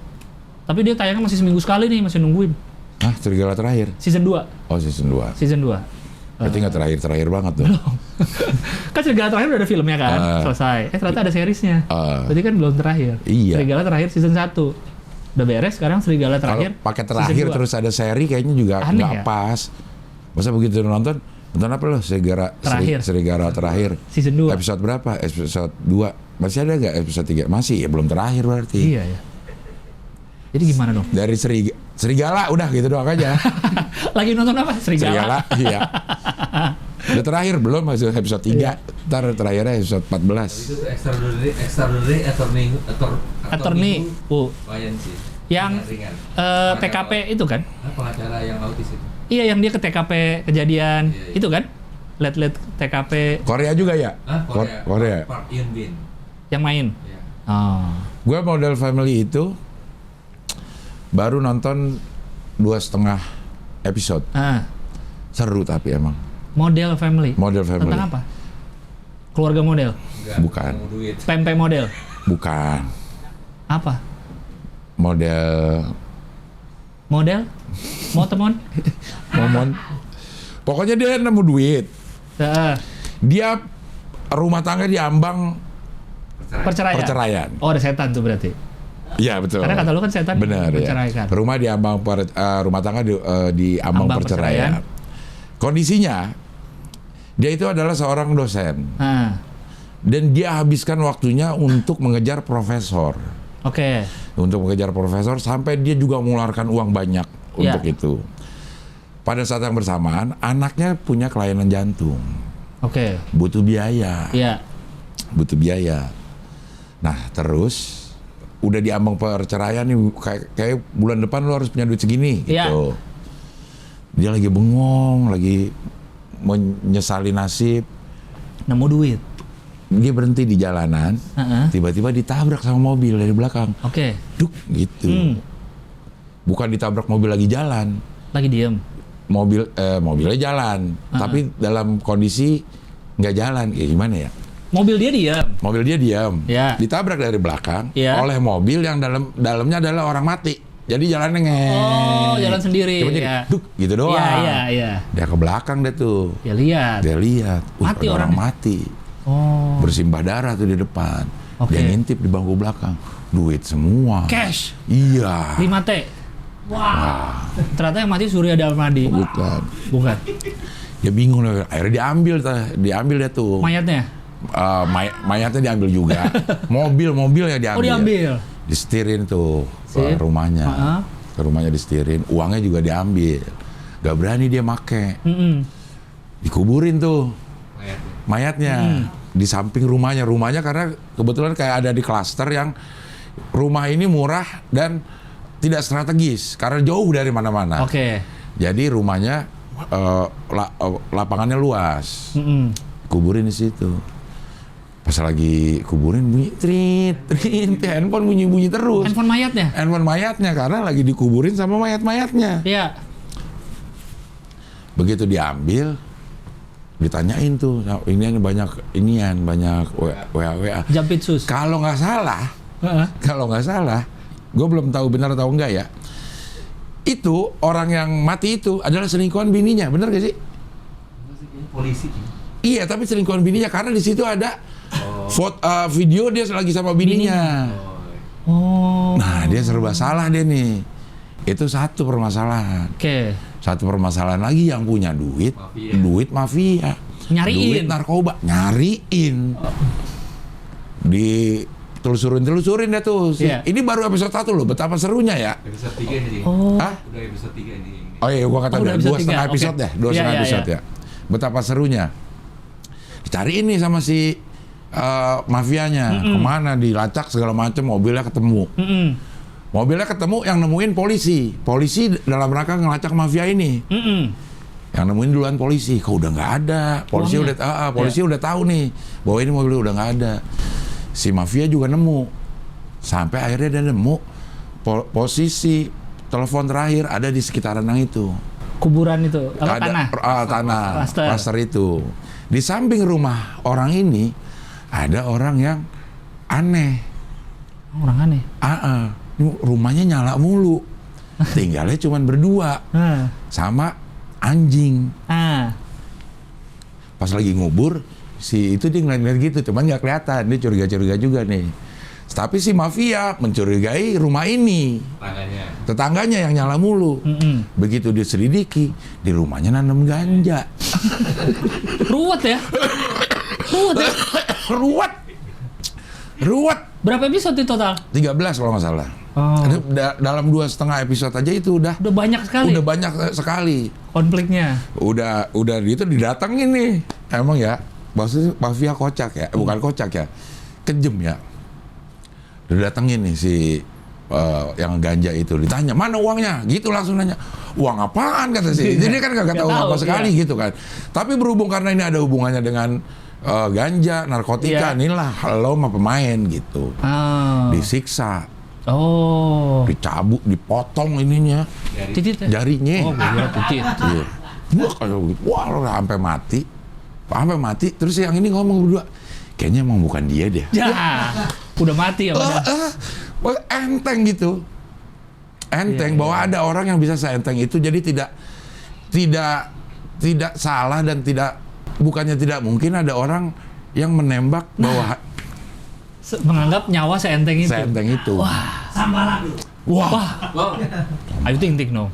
Tapi dia tayangnya masih seminggu sekali nih, masih nungguin. Hah, Serigala Terakhir? Season 2. Oh, season 2. Season 2. Berarti nggak terakhir banget tuh. Kan Serigala Terakhir udah ada filmnya kan, selesai. Ternyata ada seriesnya. Berarti kan belum terakhir. Iya. Serigala Terakhir season 1. Udah beres, sekarang Serigala Kalau Terakhir. pakai terakhir season 2. terus ada seri kayaknya juga Aneh nggak ya? pas. Masa begitu nonton apa lo? Serigala Terakhir. Season 2. Episode berapa? Episode 2. Masih ada nggak episode 3? Masih ya, belum terakhir berarti. Iya ya. Jadi gimana dong? Dari Serigala udah gitu doang aja. Lagi nonton apa? Serigala. Iya. Udah terakhir belum masih episode 3. Iya. Ntar terakhirnya episode 14. Itu extraordinary attorney. Lumayan sih. Yang Ringan. TKP itu kan? Pengacara yang autis itu. Iya, yang dia ke TKP kejadian Iya. itu kan? Let TKP Korea juga ya? Korea. Park Eun Bin. yang main. Ya. Oh. Gue Model Family itu baru nonton 2,5 episode. Seru tapi emang. Model Family. Model Family. Tentang apa? Keluarga model. Enggak, Bukan. mau duit. Pempek model. Bukan. Apa? Model Model? Mau temon? momon. Pokoknya dia nemu duit. Dia rumah tangga diambang perceraian. Oh, ada setan tuh berarti. Iya betul. Karena kata lu kan setan benar ya. menceraikan. Rumah diambang rumah tangga diambang Ambang perceraian. Kondisinya dia itu adalah seorang dosen. Dan dia habiskan waktunya untuk mengejar profesor. Oke. Untuk mengejar profesor sampai dia juga mengeluarkan uang banyak untuk Ya. itu. Pada saat yang bersamaan anaknya punya kelainan jantung. Oke. Butuh biaya. Iya. Butuh biaya. Nah, terus udah diambang perceraian nih kayak bulan depan lo harus punya duit segini gitu. Iya. Dia lagi bengong, lagi menyesali nasib. Nemu duit. Dia berhenti di jalanan, tiba-tiba ditabrak sama mobil dari belakang. Oke. Duk gitu. Bukan ditabrak mobil lagi jalan. Lagi diem. Mobilnya jalan, tapi dalam kondisi nggak jalan. Kayak gimana ya? Mobil dia diem. Mobil dia diam, Ya. ditabrak dari belakang Ya. oleh mobil yang dalamnya adalah orang mati. Jadi jalannya Oh, jalan sendiri. Cuma jadi Ya. duk gitu doang. Iya. Dia ke belakang deh tuh. Ya lihat. Dia lihat, Mati ada orang orangnya. mati. Oh. Bersimbah darah tuh di depan. Oke. Dia ngintip di bangku belakang. Duit semua. Cash. Iya. 5T. Wah. Ternyata yang mati Surya Darmadi. Bukan. Bukan. Dia bingung lah. Akhirnya diambil dia tuh. Mayatnya. Mayatnya diambil juga. Mobilnya diambil. Oh, diambil. Disetirin tuh ke Sip. rumahnya. Ke rumahnya disetirin. Uangnya juga diambil. Gak berani dia make. Dikuburin tuh mayatnya. Di samping rumahnya. Rumahnya karena kebetulan kayak ada di klaster yang rumah ini murah dan tidak strategis karena jauh dari mana-mana. Oke. Jadi rumahnya lapangannya luas. Kuburin di situ. Pas lagi kuburin bunyi trit, handphone bunyi terus. Handphone mayatnya. Handphone mayatnya karena lagi dikuburin sama mayat-mayatnya. Iya. Begitu diambil, ditanyain tuh, nah, ini banyak WA. Jampitsus. Kalau nggak salah, gue belum tahu benar atau enggak ya. Itu orang yang mati itu adalah selingkuhan bininya, benar gak sih? Polisi. Iya, tapi selingkuhan bininya karena di situ ada video dia lagi sama bininya. Oh. Nah, dia serba salah dia nih. Itu satu permasalahan. Oke. Satu permasalahan lagi yang punya duit mafia. Nyariin. Duit narkoba, nyariin. Ditelusurin deh tuh. Iya. Ini baru episode 1 loh, betapa serunya ya. Episode 3 ini. Oh. Hah? Udah episode 3 ini. Oh iya, gua kata udah udah episode 2,5 3, episode oke. deh, 2,5 Iya, episode iya. ya. Betapa serunya. Dicariin nih sama si mafianya, kemana dilacak segala macam, mobilnya ketemu. Mobilnya ketemu yang nemuin polisi. Polisi dalam rangka ngelacak mafia ini. Yang nemuin duluan polisi. Kok udah nggak ada. Polisi udah tahu nih bahwa ini mobilnya udah nggak ada. si mafia juga nemu. Sampai akhirnya dia nemu posisi telepon terakhir ada di sekitaran yang itu. Kuburan itu, Ada tanah, Cluster. cluster itu. Di samping rumah orang ini ada orang yang aneh. Orang aneh. Rumahnya nyala mulu. Tinggalnya cuma berdua sama anjing. Pas lagi ngubur, si itu dia ngeliat gitu, cuman nggak kelihatan. Dia curiga-curiga juga nih. Tapi si mafia mencurigai rumah ini. Tetangganya yang nyala mulu. Begitu diselidiki, di rumahnya nanam ganja. Ruwet ya? Ruwet. Berapa episode di total? 13 kalau nggak salah. Dalam 2,5 episode aja itu udah banyak sekali. Udah banyak sekali. Konfliknya. Udah gitu didatengin nih. Emang ya, maksudnya mafia kocak ya, bukan kocak ya, kejem ya. Didatengin nih si yang ganja itu, ditanya mana uangnya, gitu langsung nanya, uang apaan kata sih. Jadi kan nggak tahu apa sekali gitu kan. Tapi berhubung karena ini ada hubungannya dengan ganja, narkotika, inilah lo mah pemain gitu. Disiksa. Dicabut, dipotong ininya. Titit ya? Jarinya. Titit. Iya. Wah, sampai mati. Terus yang ini ngomong berdua, kayaknya emang bukan dia deh. Ya, udah mati ya enteng gitu. Enteng bahwa ada orang yang bisa seenteng itu, jadi tidak salah dan bukannya tidak mungkin ada orang yang menembak bahwa menganggap nyawa seenteng itu. Wah. Ayo ting no.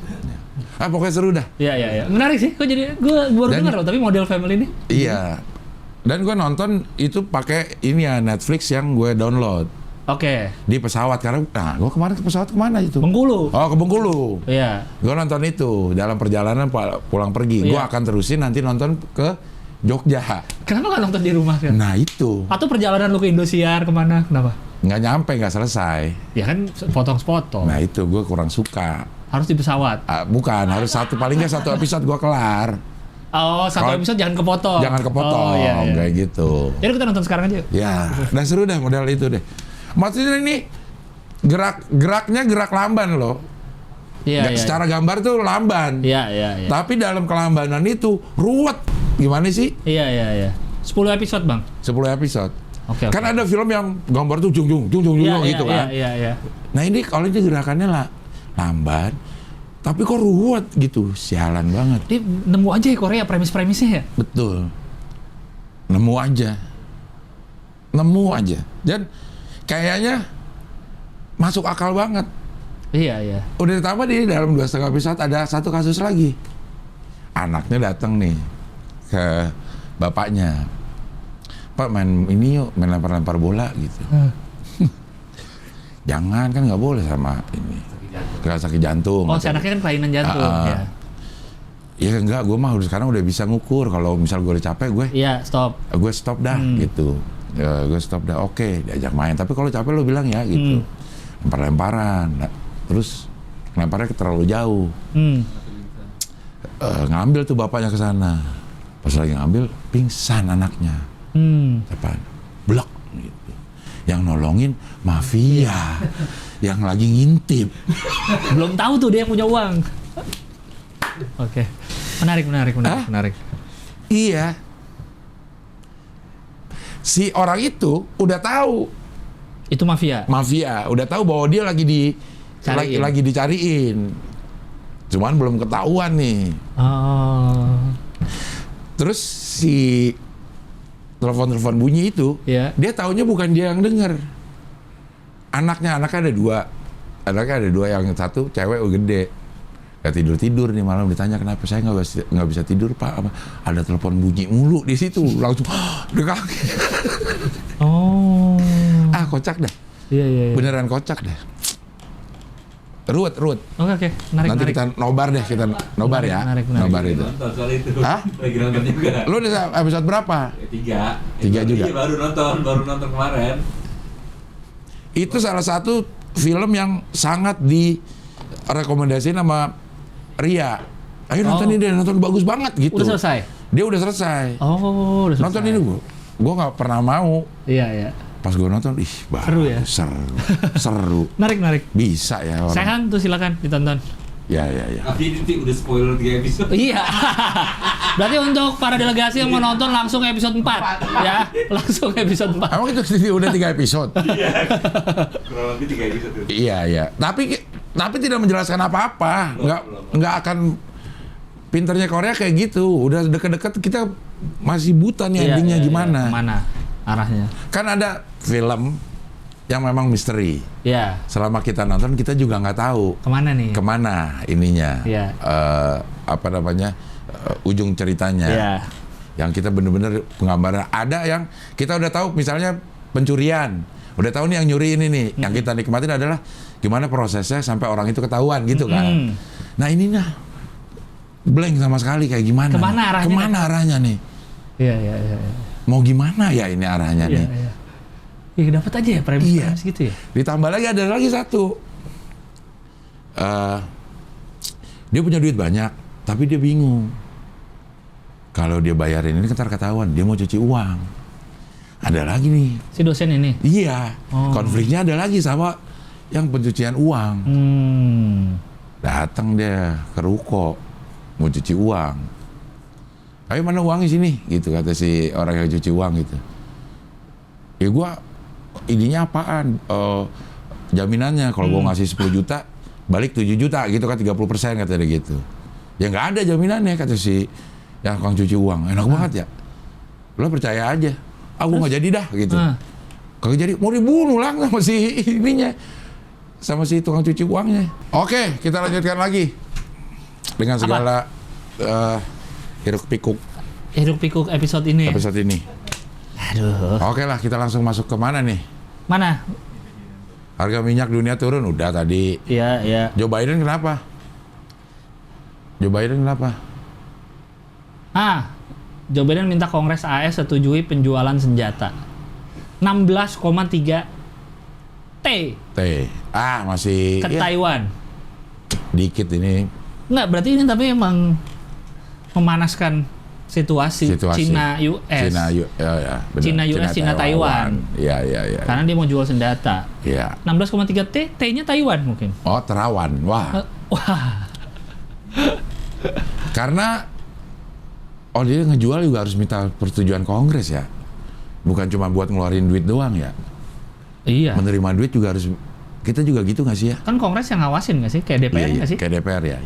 Pokoknya seru dah. Iya. Menarik sih. Gue baru dengar loh, tapi model family ini. Iya. Dan gue nonton itu pakai ini ya, Netflix yang gue download. Oke. Di pesawat, karena gue kemarin ke pesawat kemana itu? Bengkulu. Ke Bengkulu. Iya. Gue nonton itu dalam perjalanan pulang pergi. Gue akan terusin nanti nonton ke Jogja. Kenapa nggak nonton di rumah kan? Nah itu. Atau perjalanan lu ke Indosiar kemana? Kenapa? Nggak nyampe, nggak selesai. Ya kan sepotong-sepotong. Nah itu gue kurang suka. Harus di pesawat. Bukan, harus paling nggak satu episode gue kelar. Satu episode jangan kepotong. Jangan kepotong, kayak gitu. Jadi kita nonton sekarang aja. Ya, udah seru dah model itu deh. Maksudnya ini geraknya gerak lamban loh. Iya. Secara gambar tuh lamban. Iya. Tapi dalam kelambanan itu ruwet. Gimana sih? Iya. 10 episode bang. 10 episode. Oke. Kan ada film yang gambar tuh jung gitu kan. Iya. Nah ini kalau ini gerakannya lamban, tapi kok ruwet gitu, sialan banget. Dia nemu aja ya Korea premis-premisnya ya. Betul. Nemu aja. Dan kayaknya masuk akal banget. Iya. Udah ditambah di dalam 2,5 episode ada satu kasus lagi. Anaknya datang nih ke bapaknya. Pak main ini yuk, main lempar-lempar bola gitu. Jangan, kan nggak boleh sama ini. Sakit jantung. Si anaknya kan kelainan jantung. Ya enggak, gue mah sekarang udah bisa ngukur. Kalau misal gue udah capek, stop. Gue stop dah gitu. Gue stop dah, oke, diajak main. Tapi kalau capek lo bilang ya gitu. Lempar-lemparan. Terus lemparnya terlalu jauh. Ngambil tuh bapaknya ke sana. Pas lagi ngambil, pingsan anaknya. Depan, blok gitu. Yang nolongin mafia, yang lagi ngintip. Belum tahu tuh dia yang punya uang. Oke, menarik. Iya. Si orang itu udah tahu. Itu mafia. Udah tahu bahwa dia lagi dicariin. Cuman belum ketahuan nih. Terus si telepon bunyi itu, dia taunya bukan dia yang denger. Anaknya ada dua. Yang satu cewek gede. Gak tidur nih malam, ditanya kenapa saya nggak bisa tidur Pak. Ada telepon bunyi mulu di situ, langsung udah kaget. Kocak dah. Iya. Beneran kocak dah. Ruwet. Oke. Menarik. Nanti kita nobar deh, nobar ya. Menarik. Nobar itu. Nonton soal itu. Hah? Lagi nonton juga. Lu udah episode berapa? 3. 3 juga. Iya, baru nonton kemarin. Itu salah satu film yang sangat direkomendasiin sama Ria. Ayo nonton ini deh, nonton bagus banget gitu. Udah selesai? Dia udah selesai. Udah selesai. Nonton ini gua nggak pernah mau. Iya. Pas gue nonton, ih Seru ya? seru. Narik. Bisa ya orang. Sehan tuh silakan ditonton. Ya. Tapi ini udah spoiler 3 episode. Iya. Berarti untuk para delegasi yang mau nonton langsung episode 4 ya. Langsung episode 4. Emang itu udah 3 episode? Kurang lebih 3 episode. Iya. Tapi tidak menjelaskan apa-apa. Nggak akan pinternya Korea kayak gitu. Udah deket-deket kita masih buta nih endingnya gimana. Kemana arahnya? Kan ada film yang memang misteri. Iya. Selama kita nonton kita juga nggak tahu Kemana nih? kemana ininya. Iya. Ujung ceritanya. Iya. Yang kita bener-bener penggambaran. Ada yang kita udah tahu misalnya pencurian. Udah tahu nih yang nyuri ini nih. Yang kita nikmatin adalah gimana prosesnya sampai orang itu ketahuan gitu kan. Nah ininya blank sama sekali kayak gimana. Kemana arahnya? Nih? Iya. Mau gimana ya ini arahnya nih? Iya. Ya dapat aja ya premis gitu ya. Ditambah lagi ada lagi satu. Dia punya duit banyak, tapi dia bingung. Kalau dia bayarin ini ntar ketahuan, dia mau cuci uang. Ada lagi nih. Si dosen ini? Iya. Konfliknya ada lagi sama yang pencucian uang. Datang dia ke ruko, mau cuci uang. Ayo mana uangnya sini? Gitu kata si orang yang cuci uang gitu. Ya gua ininya apaan? Jaminannya kalau gua ngasih 10 juta, balik 7 juta gitu kan 30% kata dia gitu. Ya nggak ada jaminannya kata si yang tukang cuci uang. Enak banget ya. Lo percaya aja. Aku nggak jadi dah gitu. Kagak jadi, mau dibunuh lah sama si ininya. Sama si tukang cuci uangnya. Oke, kita lanjutkan lagi. Dengan segala hiruk pikuk episode ini. Episode ini. Aduh. Oke lah, kita langsung masuk ke mana nih? Mana? Harga minyak dunia turun, udah tadi. Iya. Joe Biden kenapa? Joe Biden minta Kongres AS setujui penjualan senjata. 16,3 T. Masih ke Taiwan. Dikit ini. Enggak, berarti ini tapi emang memanaskan situasi. Cina US. Cina US, Cina Taiwan. Iya. Karena dia mau jual senjata. Iya. 16,3 T, T-nya Taiwan mungkin. Oh, terawan. Wah. Karena dia ngejual juga harus minta persetujuan Kongres ya. Bukan cuma buat ngeluarin duit doang ya. Iya. Menerima duit juga harus. Kita juga gitu nggak sih ya? Kan Kongres yang ngawasin nggak sih? Kayak DPR nggak sih? Kayak DPR ya.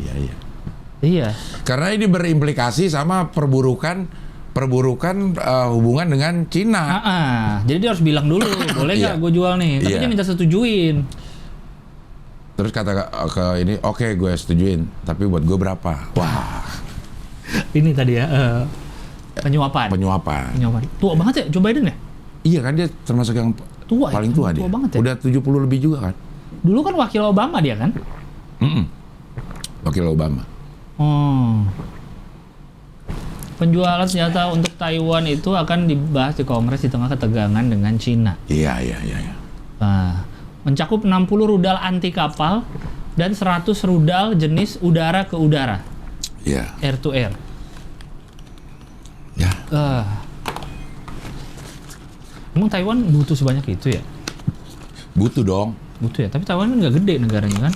Iya. Karena ini berimplikasi sama perburukan hubungan dengan Cina. Jadi dia harus bilang dulu, boleh nggak gue jual nih? Tapi dia minta setujuin. Terus kata ke ini, oke, gue setujuin. Tapi buat gue berapa? Wah. Ini tadi ya penyuapan. Tua banget ya Joe Biden ya? Iya kan, dia termasuk yang paling tua dia. Banget ya? Udah 70 lebih juga kan? Dulu kan wakil Obama dia kan? Wakil Obama. Penjualan senjata untuk Taiwan itu akan dibahas di Kongres di tengah ketegangan dengan Cina. Iya. Nah, mencakup 60 rudal anti kapal dan 100 rudal jenis udara ke udara. Iya. Air to air. Ya. Emang Taiwan butuh sebanyak itu ya? Butuh dong. Butuh ya, tapi Taiwan kan nggak gede negaranya kan?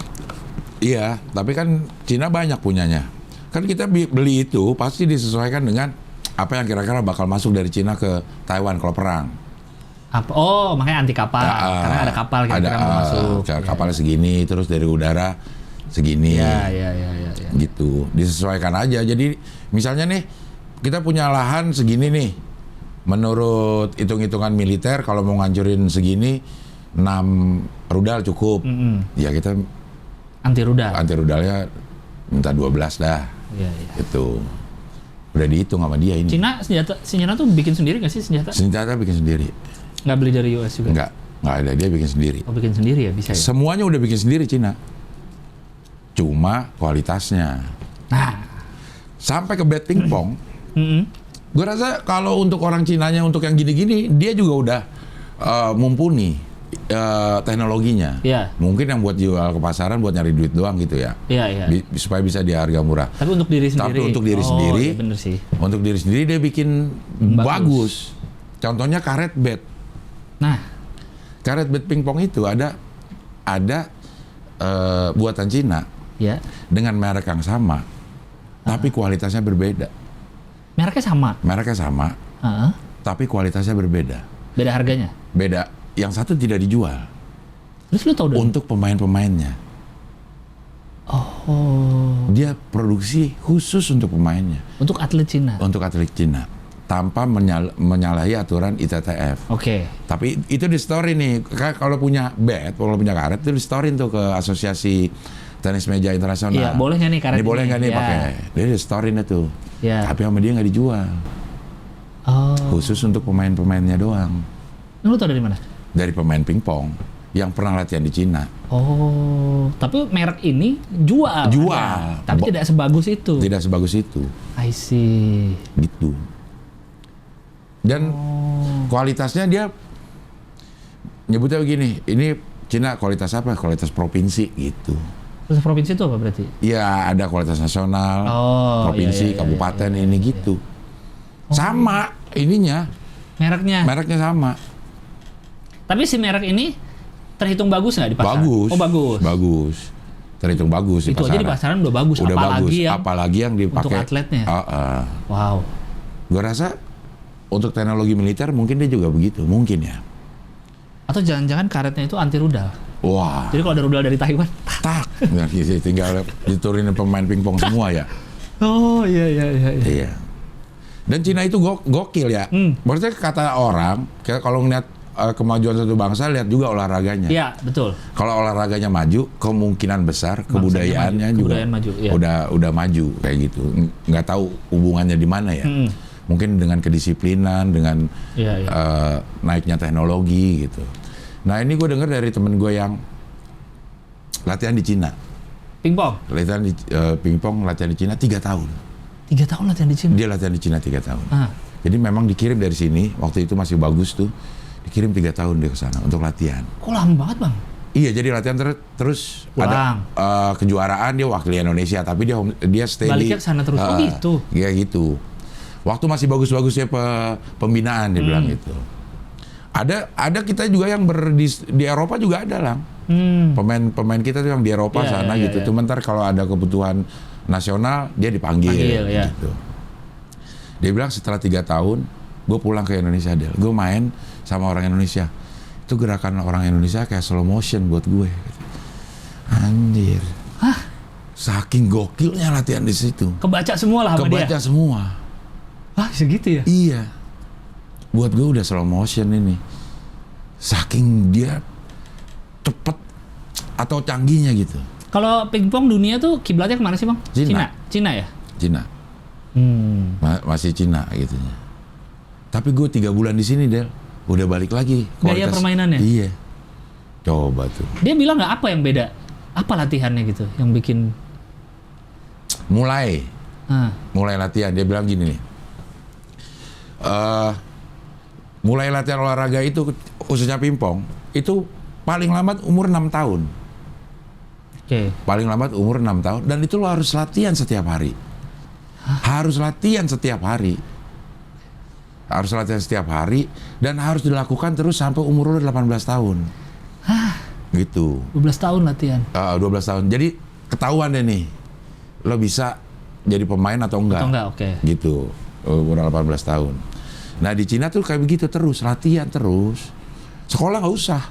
Iya, tapi kan Cina banyak punyanya. Kan kita beli itu pasti disesuaikan dengan apa yang kira-kira bakal masuk dari Cina ke Taiwan kalau perang. Makanya anti kapal. Karena ada kapal kira-kira mau masuk. Kapalnya segini, terus dari udara segini. Iya. Gitu, disesuaikan aja. Jadi misalnya nih, kita punya lahan segini nih. Menurut hitung-hitungan militer, kalau mau ngancurin segini, 6 rudal cukup. Ya kita anti rudalnya minta 12 dah. Iya. Itu udah dihitung sama dia ini. Cina tuh bikin sendiri nggak sih senjata? Senjata bikin sendiri. Nggak beli dari US juga? Nggak ada, dia bikin sendiri. Bikin sendiri ya, bisa ya? Semuanya udah bikin sendiri Cina. Cuma kualitasnya. Nah. Sampai ke bat pingpong. Gue rasa kalau untuk orang Cinanya untuk yang gini-gini, dia juga udah mumpuni teknologinya. Iya. Mungkin yang buat jual ke pasaran buat nyari duit doang gitu ya. Iya. Supaya bisa di harga murah. Tapi untuk diri sendiri. Sendiri. Iya bener sih. Untuk diri sendiri dia bikin bagus. Contohnya karet bat. Nah, karet bat pingpong itu ada buatan Cina Ya. dengan merek yang sama, tapi kualitasnya berbeda. Mereknya sama. Mereknya sama, Heeh. tapi kualitasnya berbeda. Beda harganya. Beda. Yang satu tidak dijual Terus lu tahu dari? untuk pemain-pemainnya. Oh. Dia produksi khusus untuk pemainnya, Untuk atlet Cina. untuk atlet Cina, tanpa menyalahi aturan ITTF. Oke. Tapi itu di story nih, kalau punya bat, kalau punya karet itu di story tuh ke Asosiasi Tenis Meja Internasional. Iya, boleh nggak nih karet Ini boleh ini? nggak nih Ya. pakai? Dia di story tuh. Ya. Tapi sama dia nggak dijual, Oh. khusus untuk pemain-pemainnya doang. Lu tahu dari mana? Dari pemain pingpong yang pernah latihan di Cina. Oh, tapi merek ini jual. Jual. ada. Tapi tidak sebagus itu. Tidak sebagus itu, I see. gitu. Dan kualitasnya dia nyebutnya begini, ini Cina kualitas apa? Kualitas provinsi gitu. Terus provinsi itu apa berarti? Ya ada kualitas nasional, Oh, provinsi, iya, iya, kabupaten iya, ini iya. gitu. Sama ininya, Mereknya. mereknya sama. Tapi si merek ini terhitung bagus nggak di pasaran? Bagus. Oh, bagus. Bagus. Terhitung bagus di Itu aja di pasaran udah bagus. Udah bagus. Apalagi yang Apalagi yang dipakai untuk atletnya. Wow. Gue rasa untuk teknologi militer mungkin dia juga begitu, mungkin ya. Atau jangan-jangan karetnya itu anti rudal. Wah, Jadi kalau ada rudal dari Taiwan. tak. Nah, tinggal diturunin pemain pingpong semua ya. Oh iya iya iya. Iya. Dan Cina itu gokil ya. Maksudnya kata orang, kalau ngeliat kemajuan satu bangsa, lihat juga olahraganya. Iya betul. Kalau olahraganya maju, kemungkinan besar kebudayaannya maju, juga kebudayaan maju, iya. udah maju kayak gitu. Nggak tahu hubungannya di mana ya. Mungkin dengan kedisiplinan, dengan Iya iya. naiknya teknologi gitu. Nah ini gue dengar dari temen gue yang latihan di Cina, Pingpong. latihan di pingpong, latihan di Cina 3 tahun. 3 tahun latihan di Cina. Dia latihan di Cina 3 tahun. Ah. Jadi memang dikirim dari sini, waktu itu masih bagus tuh, dikirim 3 tahun dia ke sana untuk latihan. Kok lama banget bang? Iya, jadi latihan terus Pulang. ada kejuaraan dia wakili Indonesia, tapi dia stay Baliknya ke sana terus. Oh gitu. Iya gitu. Waktu masih bagus-bagusnya pembinaan dia bilang gitu. Ada kita juga yang di Eropa juga ada lah. Pemain kita tuh yang di Eropa Iya, sana iya, gitu. iya. Cuma ntar kalau ada kebutuhan nasional dia dipanggil ya. gitu. Dia bilang setelah 3 tahun gue pulang ke Indonesia, Del. Gue main sama orang Indonesia. Itu gerakan orang Indonesia kayak slow motion buat gue. Gitu. Anjir. Hah? Saking gokilnya latihan di situ. Kebaca semua lah sama dia. Kebaca semua. Wah segitu ya? Iya. Buat gue udah slow motion ini. Saking dia cepet atau canggihnya gitu. Kalau pingpong dunia tuh kiblatnya kemana sih bang? Cina. Cina ya? Cina. Masih Cina gitu. Tapi gue 3 bulan di sini, Del. Udah balik lagi. Gaya permainannya? Iya. Coba tuh. Dia bilang nggak apa yang beda? Apa latihannya gitu yang bikin? Mulai Ah. latihan. Dia bilang gini nih. Mulai latihan olahraga itu, khususnya pingpong, itu paling lambat umur 6 tahun. Oke. Paling lambat umur 6 tahun. Dan itu lo harus latihan setiap hari. Harus latihan setiap hari. Harus latihan setiap hari. Dan harus dilakukan terus sampai umur lo 18 tahun. Gitu. 12 tahun latihan. 12 tahun. Jadi ketahuan deh nih. Lo bisa jadi pemain atau enggak. Atau enggak, oke. Gitu. Umur 18 tahun. Nah di Cina tuh kayak begitu terus. Latihan terus. Sekolah nggak usah.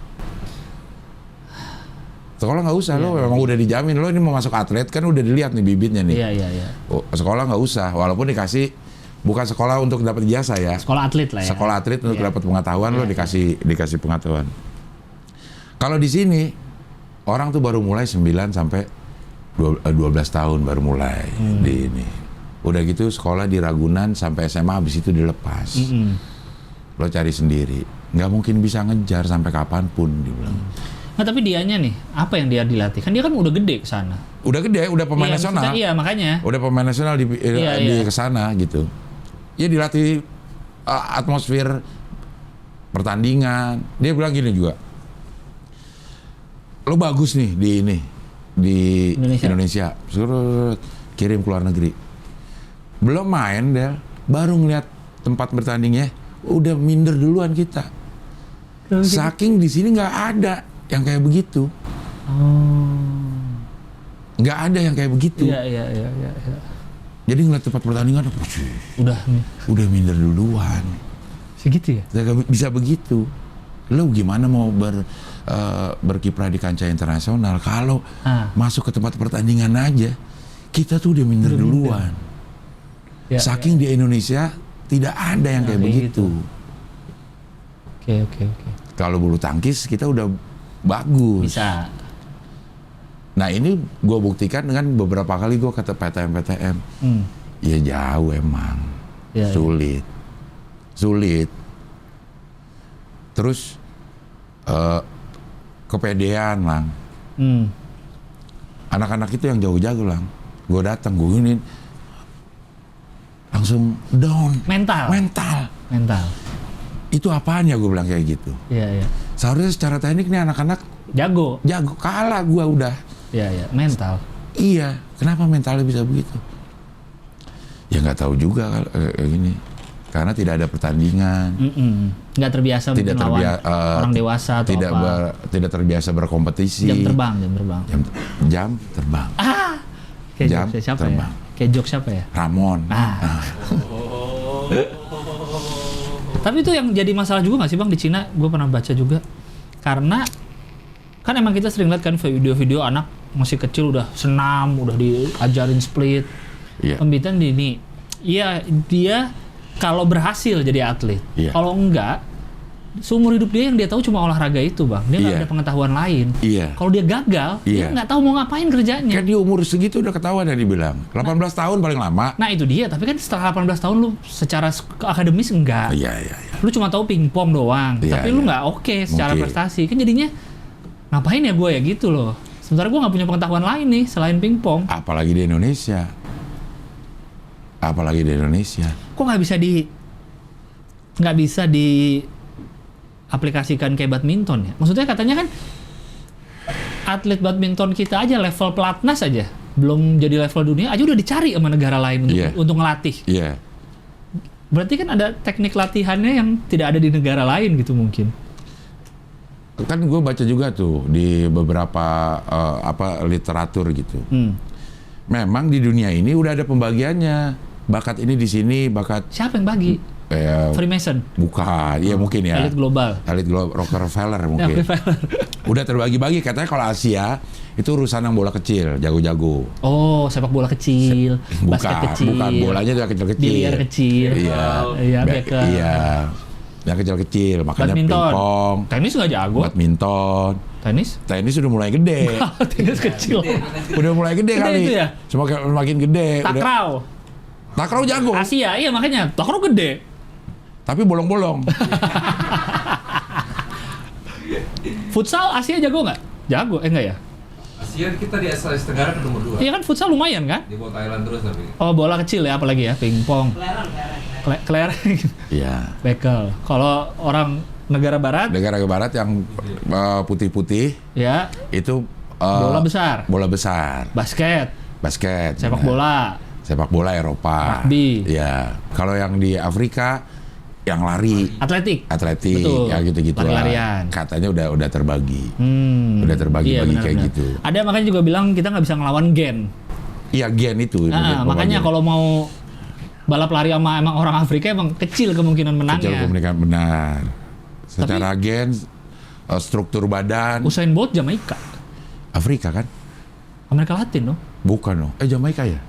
Sekolah nggak usah. Lo memang udah dijamin. Lo ini mau masuk atlet kan udah dilihat nih bibitnya nih. Iya. Oh, sekolah nggak usah, walaupun dikasih bukan sekolah untuk dapat ijazah ya. Sekolah atlet lah ya. Sekolah atlet untuk dapat pengetahuan, lo dikasih pengetahuan. Kalau di sini orang tuh baru mulai 9 sampai 12 tahun baru mulai di ini. Udah gitu sekolah di Ragunan sampai SMA, habis itu dilepas. Lo cari sendiri, nggak mungkin bisa ngejar sampai kapanpun dibilang. Nah tapi dianya nih, apa yang dia dilatih? Kan dia kan udah gede ke sana. Udah gede, udah pemain Iya, nasional. maksudnya iya makanya. Udah pemain nasional di kesana gitu. Ya dilatih atmosfer pertandingan. Dia bilang gini juga. Lo bagus nih di Indonesia. Suruh kirim ke luar negeri. Belum main deh, baru ngeliat tempat bertandingnya udah minder duluan kita. Saking di sini nggak ada yang kayak begitu. Nggak ada yang kayak begitu. Iya. Jadi ngeliat tempat pertandingan, udah minder duluan. Segitu ya? Nggak bisa begitu. Lo gimana mau berkiprah di kancah internasional kalau masuk ke tempat pertandingan aja kita tuh udah minder duluan. Ya, Saking di Indonesia tidak ada yang kayak begitu. Oke. Kalau bulu tangkis kita udah bagus. Bisa. Nah ini gue buktikan dengan beberapa kali gue kata PTM. Ya jauh emang, Ya. sulit. Terus kepedean lang. Anak-anak itu yang jago-jago lang. Gue datang, gue ini langsung down. Mental. Itu Itu apaan ya gue bilang kayak gitu. Iya. Seharusnya secara teknik nih anak-anak Jago. kalah gue udah. Iya. Mental. Iya, kenapa mentalnya bisa begitu? Ya nggak tahu juga kayak gini. Karena tidak ada pertandingan. Nggak terbiasa Tidak melawan orang dewasa atau tidak terbiasa berkompetisi. Jam terbang. Jam terbang. Kayak Jam jokes siapa terbang. ya? Kayak jokes siapa ya? Ramon. Tapi itu yang jadi masalah juga nggak sih Bang di Cina? Gue pernah baca juga. Karena kan emang kita sering lihat kan video-video anak masih kecil udah senam, udah diajarin split, pembibitan dini. Iya, dia kalau berhasil jadi atlet. Kalau enggak, seumur hidup dia yang dia tahu cuma olahraga itu Bang. Dia nggak ada pengetahuan lain. Kalau dia gagal, dia nggak tahu mau ngapain kerjanya. Kan di umur segitu udah ketahuan yang dibilang. 18 tahun paling lama. Nah itu dia, tapi kan setelah 18 tahun lu secara akademis enggak. Iya. Lu cuma tahu pingpong doang, tapi lu nggak oke secara prestasi. Kan jadinya ngapain ya gue ya gitu loh. Sementara gue nggak punya pengetahuan lain nih selain pingpong. Apalagi di Indonesia. Kok nggak bisa di aplikasikan kayak badminton ya? Maksudnya katanya kan atlet badminton kita aja level pelatnas aja, belum jadi level dunia aja udah dicari sama negara lain untuk ngelatih. Iya. Berarti kan ada teknik latihannya yang tidak ada di negara lain gitu mungkin. Kan gue baca juga tuh di beberapa literatur gitu. Memang di dunia ini udah ada pembagiannya. Bakat ini di sini, bakat. Siapa yang bagi? Freemason? Bukan, iya mungkin ya. Elit global, Rockefeller mungkin. Udah terbagi-bagi, katanya kalau Asia itu urusan yang bola kecil, jago-jago. Oh, sepak bola kecil, basket kecil. Bukan, bolanya udah kecil-kecil. Biliar kecil. Iya, yang kecil-kecil, makanya pingpong. Tenis nggak jago. Badminton. Tenis udah mulai gede. Tenis kecil. Udah mulai gede kali. Itu ya? Semakin gede. Takraw jago. Asia, iya makanya. Takraw gede. Tapi bolong-bolong. Futsal Asia jago nggak? Jago, enggak ya? Asia kita di Asia Tenggara kan nomor 2. Iya kan futsal lumayan kan? Di bawah Thailand terus tapi. Oh bola kecil ya apalagi ya, pingpong. Kelereng. Iya. Bekel. Kalau orang negara barat yang putih-putih, ya itu bola besar. Basket. Sepak bola Eropa. Rugby. Ya. Kalau yang di Afrika yang lari, atletik. Betul. Ya gitu-gitu. Lari-larian. Katanya udah terbagi. Udah terbagi-bagi kayak gitu. Ada makanya juga bilang kita nggak bisa ngelawan gen. Iya gen itu. Makanya kalau mau balap lari sama emang orang Afrika emang kecil kemungkinan menangnya. Kecil kemungkinan benar. Secara gen, struktur badan. Usain Bolt Jamaika. Afrika kan? Amerika Latin dong? Bukan dong. Jamaika ya?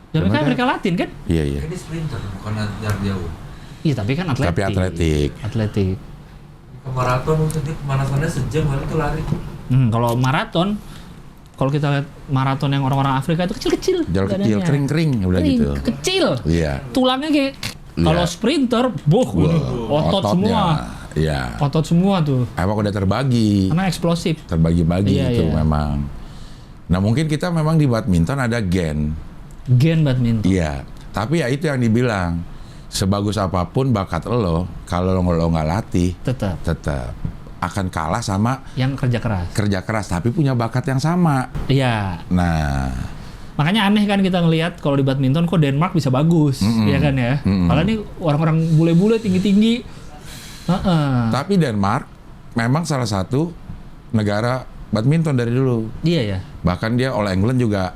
Jamaika Amerika Latin kan? Iya. Ini sprinter bukan jarak jauh. Iya tapi kan atletik. Atletik. Ke maraton untuk dia pemanasannya sejam baru itu lari. Kalau maraton, kalau kita lihat maraton yang orang-orang Afrika itu kecil-kecil. Kecil, kering-kering udah gitu. Kecil. Iya. Tulangnya kayak kalau sprinter, otot semua. Iya. Otot semua tuh. Emang udah terbagi. Karena eksplosif. Terbagi-bagi itu memang. Nah mungkin kita memang di badminton ada gen badminton. Iya. Tapi ya itu yang dibilang. Sebagus apapun bakat lo, kalau lo nggak latih, tetap akan kalah sama yang kerja keras tapi punya bakat yang sama. Iya. Nah, makanya aneh kan kita ngelihat kalau di badminton kok Denmark bisa bagus, ya kan ya. Padahal ini orang-orang bule-bule tinggi-tinggi Tapi Denmark memang salah satu negara badminton dari dulu. Iya ya. Bahkan dia All England juga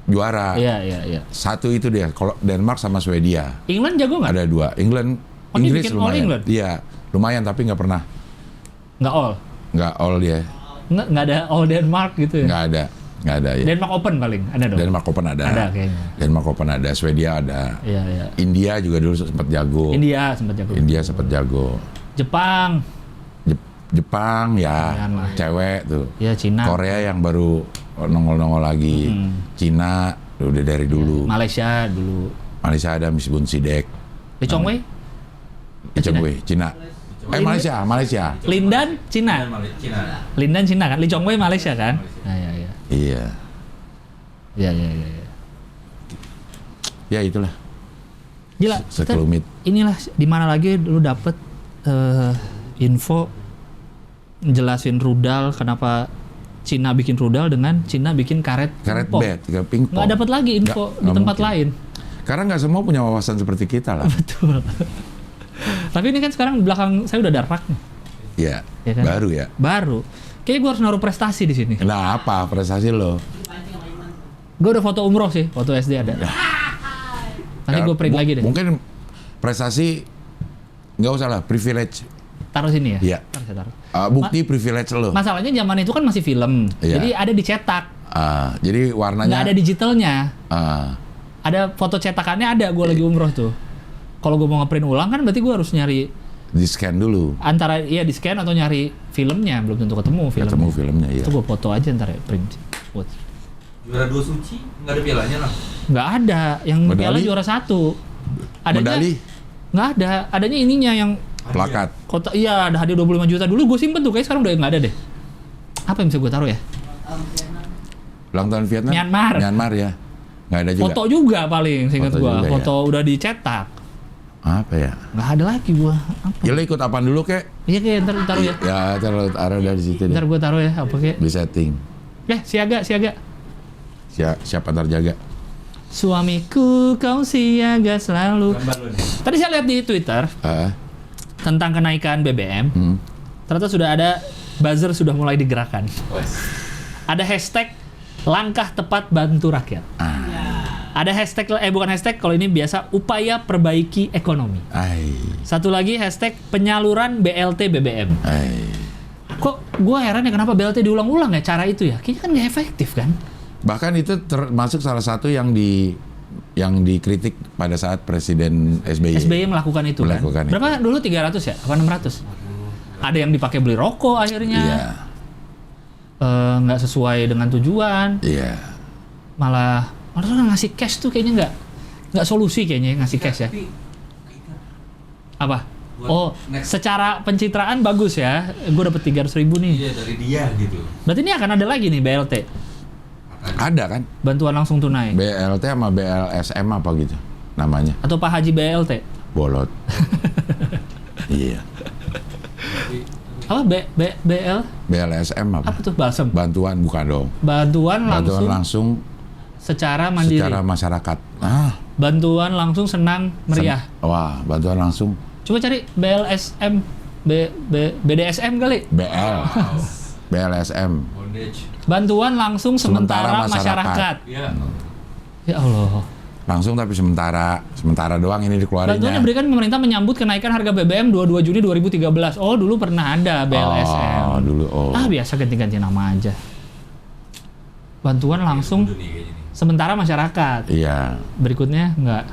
juara. Iya. Satu itu dia. Kalau Denmark sama Swedia. England jago nggak? Ada 2. England, Oh, dia Inggris bikin All lumayan. England? Iya, lumayan tapi nggak pernah. Nggak all dia. nggak ada All Denmark gitu ya. Nggak ada ya. Denmark Open paling ada dong. Denmark Open ada. Ada kayaknya. Denmark Open ada. Swedia ada. Iya. India juga dulu sempat jago. India sempat jago. Jepang ya, Myanmar. cewek tuh. Ya Cina. Korea yang baru nongol-nongol lagi. Cina udah dari dulu. Malaysia dulu. Malaysia ada Miss Bun Sidek. Lee Chong Wei. Cina. Malaysia. Lindan Cina. Lindan Cina kan. Lee Chong Wei Malaysia kan. Iya. Iya. Iya. Ya itulah. Gila. Sekelumit. Inilah di mana lagi lu dapet info jelasin rudal, kenapa Cina bikin rudal dengan Cina bikin karet pingpong. Bat, pingpong. Nggak dapat lagi info di tempat mungkin. lain. Karena nggak semua punya wawasan seperti kita lah. Betul. Tapi ini kan sekarang belakang saya udah ada rak nih. Iya. Ya kan? Baru ya. Baru. Kayaknya gue harus naruh prestasi di sini. Nah apa prestasi lo? Gue udah foto umroh sih, foto SD ada. Nanti gue print lagi deh. Mungkin prestasi nggak usah lah, privilege. Taruh sini ya? Iya. Taruh. Bukti privilege lo. Masalahnya zaman itu kan masih film. Iya. Jadi ada dicetak. Jadi warnanya. Nggak ada digitalnya. Ada foto cetakannya ada, gue lagi umroh tuh. Kalau gue mau ngeprint ulang kan berarti gue harus nyari Di scan dulu. antara di scan atau nyari filmnya, belum tentu ketemu filmnya. Ketemu filmnya ya. Itu gue foto aja ntar ya, print. Buat. Juara 2 suci, nggak ada pialanya lah. Nggak ada, yang Medali? piala juara 1. Adanya, Medali, nggak ada, adanya ininya yang plakat. kota, iya ada hadiah 25 juta dulu gue simpen tuh, kayak sekarang udah nggak ada deh. Apa yang bisa gue taruh ya? Ulang tahun Vietnam. Myanmar ya. Nggak ada juga. Foto juga paling, seingat Foto gue. juga, Foto udah dicetak. Apa ya? Nggak ada lagi gue. Apa? Ya lo ikut apaan dulu kek? Iya kayak ntar taruh ya. Ya taruh dari situ deh. Ntar gue taruh ya, apa kayak? Di setting. Siaga. Siapa ntar jaga? Suamiku kau siaga selalu. Gambar lo nih. Tadi saya lihat di Twitter tentang kenaikan BBM. Ternyata sudah ada buzzer sudah mulai digerakkan. Ada hashtag langkah tepat bantu rakyat. Ada hashtag, bukan hashtag, kalau ini biasa upaya perbaiki ekonomi. Satu lagi hashtag penyaluran BLT BBM. Kok gue heran ya kenapa BLT diulang-ulang ya cara itu ya? Kayaknya kan nggak efektif kan? Bahkan itu termasuk salah satu yang dikritik pada saat Presiden SBY. SBY melakukan itu kan? Berapa dulu 300 ya? Apa 600? Ada yang dipakai beli rokok akhirnya. Iya. Nggak sesuai dengan tujuan. Iya. Malah ngasih cash tuh kayaknya nggak solusi kayaknya ngasih cash ya. Apa? Secara pencitraan bagus ya. Gue dapet 300.000 nih. Iya dari dia gitu. Berarti ini akan ada lagi nih BLT. Ada kan? Bantuan langsung tunai. BLT sama BLSM apa gitu namanya. Atau Pak Haji BLT. Bolot. Iya. Apa BL? BLSM apa? Apa tuh balsem? Bantuan bukan dong. Bantuan langsung secara mandiri. Secara masyarakat. Bantuan langsung senang meriah. Wah, bantuan langsung. Coba cari BLSM, BDSM kali. BLSM. Bantuan langsung sementara masyarakat. Iya. Ya Allah. Langsung tapi sementara doang ini dikeluarinnya. Bantuan yang diberikan pemerintah menyambut kenaikan harga BBM 22 Juni 2013. Oh, dulu pernah ada BLSM. Oh, dulu. Biasa ganti-ganti nama aja. Bantuan langsung sementara masyarakat. Iya. Berikutnya enggak.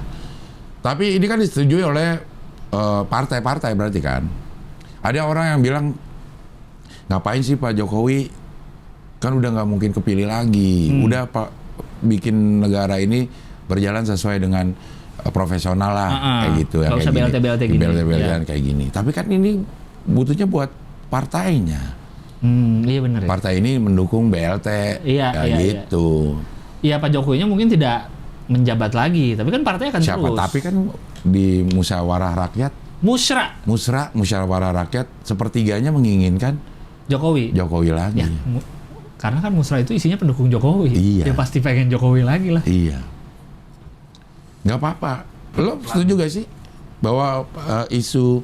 Tapi ini kan disetujui oleh partai-partai berarti kan. Ada orang yang bilang ngapain sih Pak Jokowi, kan udah nggak mungkin kepilih lagi. Udah Pak bikin negara ini berjalan sesuai dengan profesional lah, kayak gitu ya. Nggak usah BLT-BLT gini. BLT-BLT kayak gini. Tapi kan ini butuhnya buat partainya. Iya benar ya. Partai ini mendukung BLT, gitu. Iya Pak Jokowinya mungkin tidak menjabat lagi, tapi kan partai akan terus. Tapi kan di musyawarah rakyat, musyawarah rakyat sepertiganya menginginkan Jokowi lagi. Ya, karena kan musra itu isinya pendukung Jokowi. Iya. Dia pasti pengen Jokowi lagi lah. Iya. Nggak apa-apa. Lo setuju gak sih bahwa isu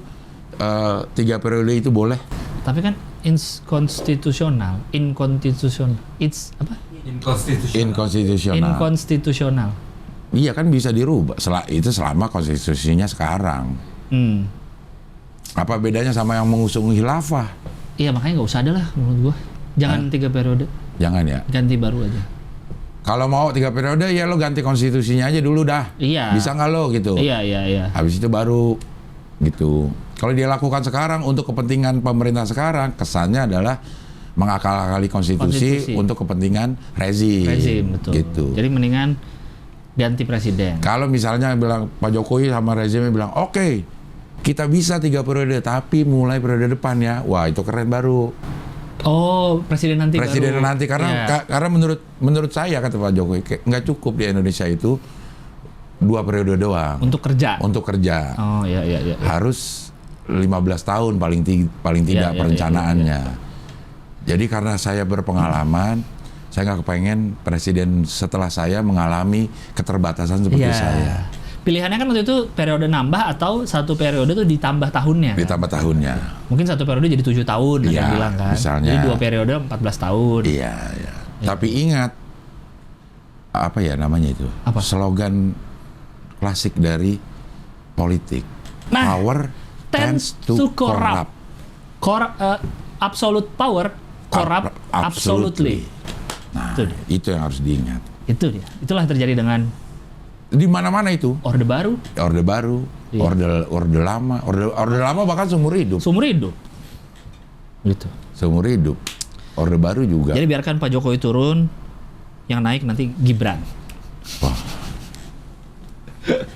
3 periode itu boleh. Tapi kan inkonstitusional. It's apa? Inkonstitusional. Iya kan bisa dirubah. Itu selama konstitusinya sekarang. Apa bedanya sama yang mengusung khilafah? Iya makanya nggak usah ada lah menurut gua. Jangan 3 periode. Jangan ya. Ganti baru aja. Kalau mau 3 periode ya lo ganti konstitusinya aja dulu dah. Iya. Bisa nggak lo gitu? Iya. Habis itu baru gitu. Kalau dia lakukan sekarang untuk kepentingan pemerintah sekarang, kesannya adalah mengakal-akali konstitusi untuk kepentingan rezim betul. Gitu. Jadi mendingan ganti presiden. Kalau misalnya bilang Pak Jokowi sama rezimnya bilang, oke, kita bisa 3 periode, tapi mulai periode depan ya. Wah itu keren baru. Oh, presiden nanti Karena ya. karena menurut saya kata Pak Jokowi nggak cukup di Indonesia itu 2 periode doang untuk kerja. Oh iya. Harus 15 tahun paling tidak perencanaannya. Jadi karena saya berpengalaman, saya nggak kepengen presiden setelah saya mengalami keterbatasan seperti saya. Pilihannya kan waktu itu periode nambah atau 1 periode tuh ditambah tahunnya. Ditambah tahunnya. Mungkin 1 periode jadi 7 tahun ada yang bilang kan. Misalnya. Jadi 2 periode 14 tahun. Iya. Tapi ingat apa ya namanya itu? Apa? Slogan klasik dari politik. Nah, Power tends to corrupt. Absolute power corrupt absolutely. Nah, Itu dia. itu yang harus diingat. Itu dia. Itulah yang terjadi dengan Di mana-mana itu. Orde Baru. Iya. Orde lama. Orde lama bahkan seumur hidup. Gitu. Seumur hidup. Orde Baru juga. Jadi biarkan Pak Jokowi turun, yang naik nanti Gibran. Wah.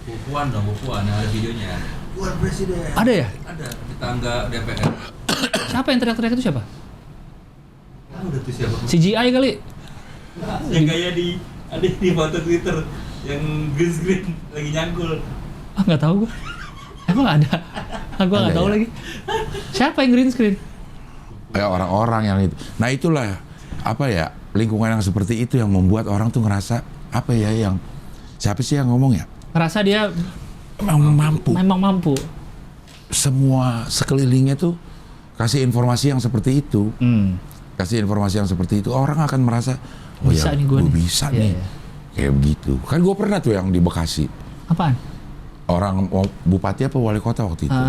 Bukuan yang ada videonya. Buat presiden. Ada ya? Ada di tangga DPR. Siapa yang teriak-teriak itu siapa? Udah tuh siapa? CGI kali. Yang kayak ada di foto Twitter yang green lagi nyangkul. Nggak tahu gue. Emang ada? Gue nggak Ada tahu ya? lagi. Siapa yang green screen? Ya orang-orang yang itu. Nah itulah apa ya lingkungan yang seperti itu yang membuat orang tuh ngerasa apa ya yang siapa sih yang ngomong ya? Ngerasa dia Memang mampu. memang mampu. Semua sekelilingnya tuh kasih informasi yang seperti itu. Kasih informasi yang seperti itu orang akan merasa oh Bisa ya nih gua gue nih. bisa Iya, nih. iya. Kayak begitu. Kan gue pernah tuh yang di Bekasi. Apaan? Orang bupati apa wali kota waktu itu.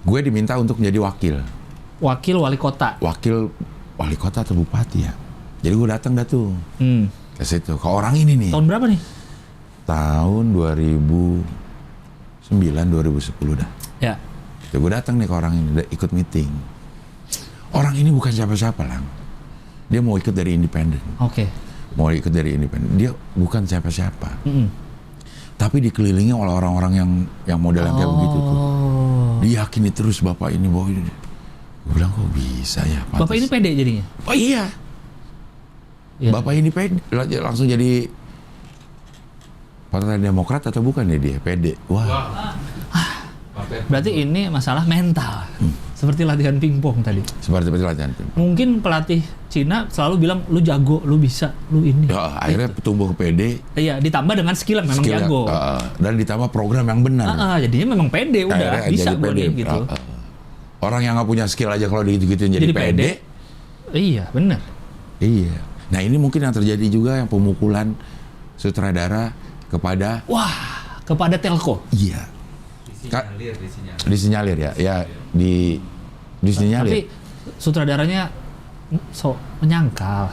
Gue diminta untuk menjadi Wakil wali kota. wakil wali kota atau bupati ya. Jadi gue datang dah tuh ke situ. Ke orang ini nih. Tahun berapa nih? Tahun 2009 2010 dah. Ya. Jadi gue datang nih ke orang ini ikut meeting. Orang ini bukan siapa-siapa lang. Dia mau ikut dari independen. Oke. Mau ikut dari independen. Dia bukan siapa-siapa. Tapi dikelilingi oleh orang-orang yang model yang kayak begitu tuh. Diyakini terus bapak ini bahwa ini. Gue bilang kok bisa ya. Pantes. Bapak ini pede jadinya? Oh iya. Ya. Bapak ini pede langsung jadi Partai Demokrat atau bukan ya dia? Pede. Wah. Berarti ini masalah mental. Seperti latihan pingpong tadi. Seperti latihan. Mungkin pelatih Cina selalu bilang lu jago, lu bisa, lu ini. Ya, akhirnya tumbuh pede. Iya, ditambah dengan skill yang memang skill jago. Dan ditambah program yang benar. Jadinya memang pede udah Akhirnya bisa jadi gue pede. nih gitu. Orang yang nggak punya skill aja kalau digituin jadi pede. Iya, benar. Iya. Nah ini mungkin yang terjadi juga yang pemukulan sutradara kepada. Wah, kepada telco. Iya. Disinyalir ya. Ya disinyalir. Tapi sutradaranya so menyangkal.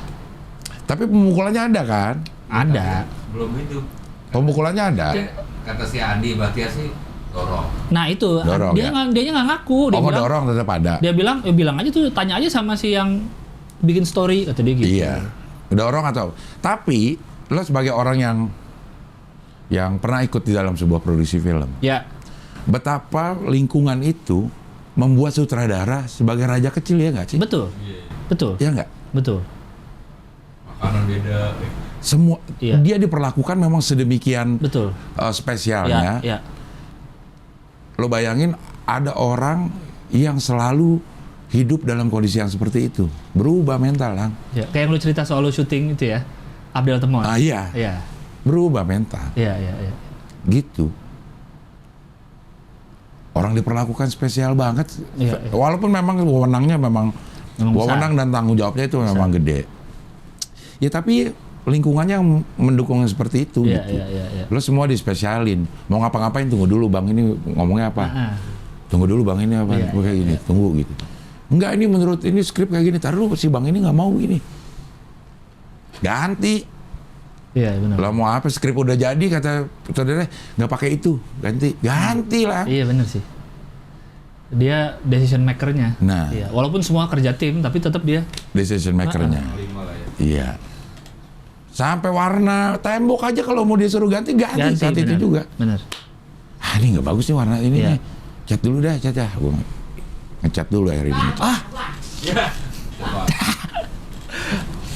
Tapi pemukulannya ada kan? Ada. Belum itu. Pemukulannya ada. Kata si Andi Bahtiar sih dorong. Nah itu Dorong, dia ya? nggak ngaku. Dia Oh, bilang, dorong tetap ada. dia bilang aja tuh, tanya aja sama si yang bikin story, kata dia gitu. Iya. Dorong atau. Tapi lo sebagai orang yang pernah ikut di dalam sebuah produksi film. Ya. Betapa lingkungan itu membuat sutradara sebagai raja kecil ya nggak sih? Betul. Betul. Ya nggak? Betul. Makanan beda. Semua Iya. dia diperlakukan memang sedemikian Betul. spesialnya. Ya. Lo bayangin ada orang yang selalu hidup dalam kondisi yang seperti itu, berubah mental lang. Ya. Kayak yang lu cerita soal lu syuting itu ya, Abdel Temon. Ah iya, Iya. berubah mental, Iya. gitu. Orang diperlakukan spesial banget. Iya. Walaupun memang wewenangnya memang wewenang dan tanggung jawabnya itu memang gede. Ya tapi lingkungannya mendukung yang seperti itu. Iya, gitu. iya. Lo semua dispesialin. Mau ngapa-ngapain tunggu dulu bang ini ngomongnya apa. Tunggu dulu bang ini apa. Iya, kayak gini. Tunggu gitu. Enggak ini menurut ini skrip kayak gini. Taruh si bang ini nggak mau gini. Ganti. Iya benar. Lo mau apa skrip udah jadi kata saudara nggak pakai itu. Ganti lah. Iya benar sih. Dia decision makernya. Nah. Iya. Walaupun semua kerja tim tapi tetap dia Decision makernya. 5 lah ya. Iya. Sampai warna tembok aja kalau mau disuruh ganti saat benar. itu juga. Benar. Ah ini nggak bagus nih warna ini Iya. nih. Cat dulu dah, cat dah. Gua ngecat dulu akhir ini.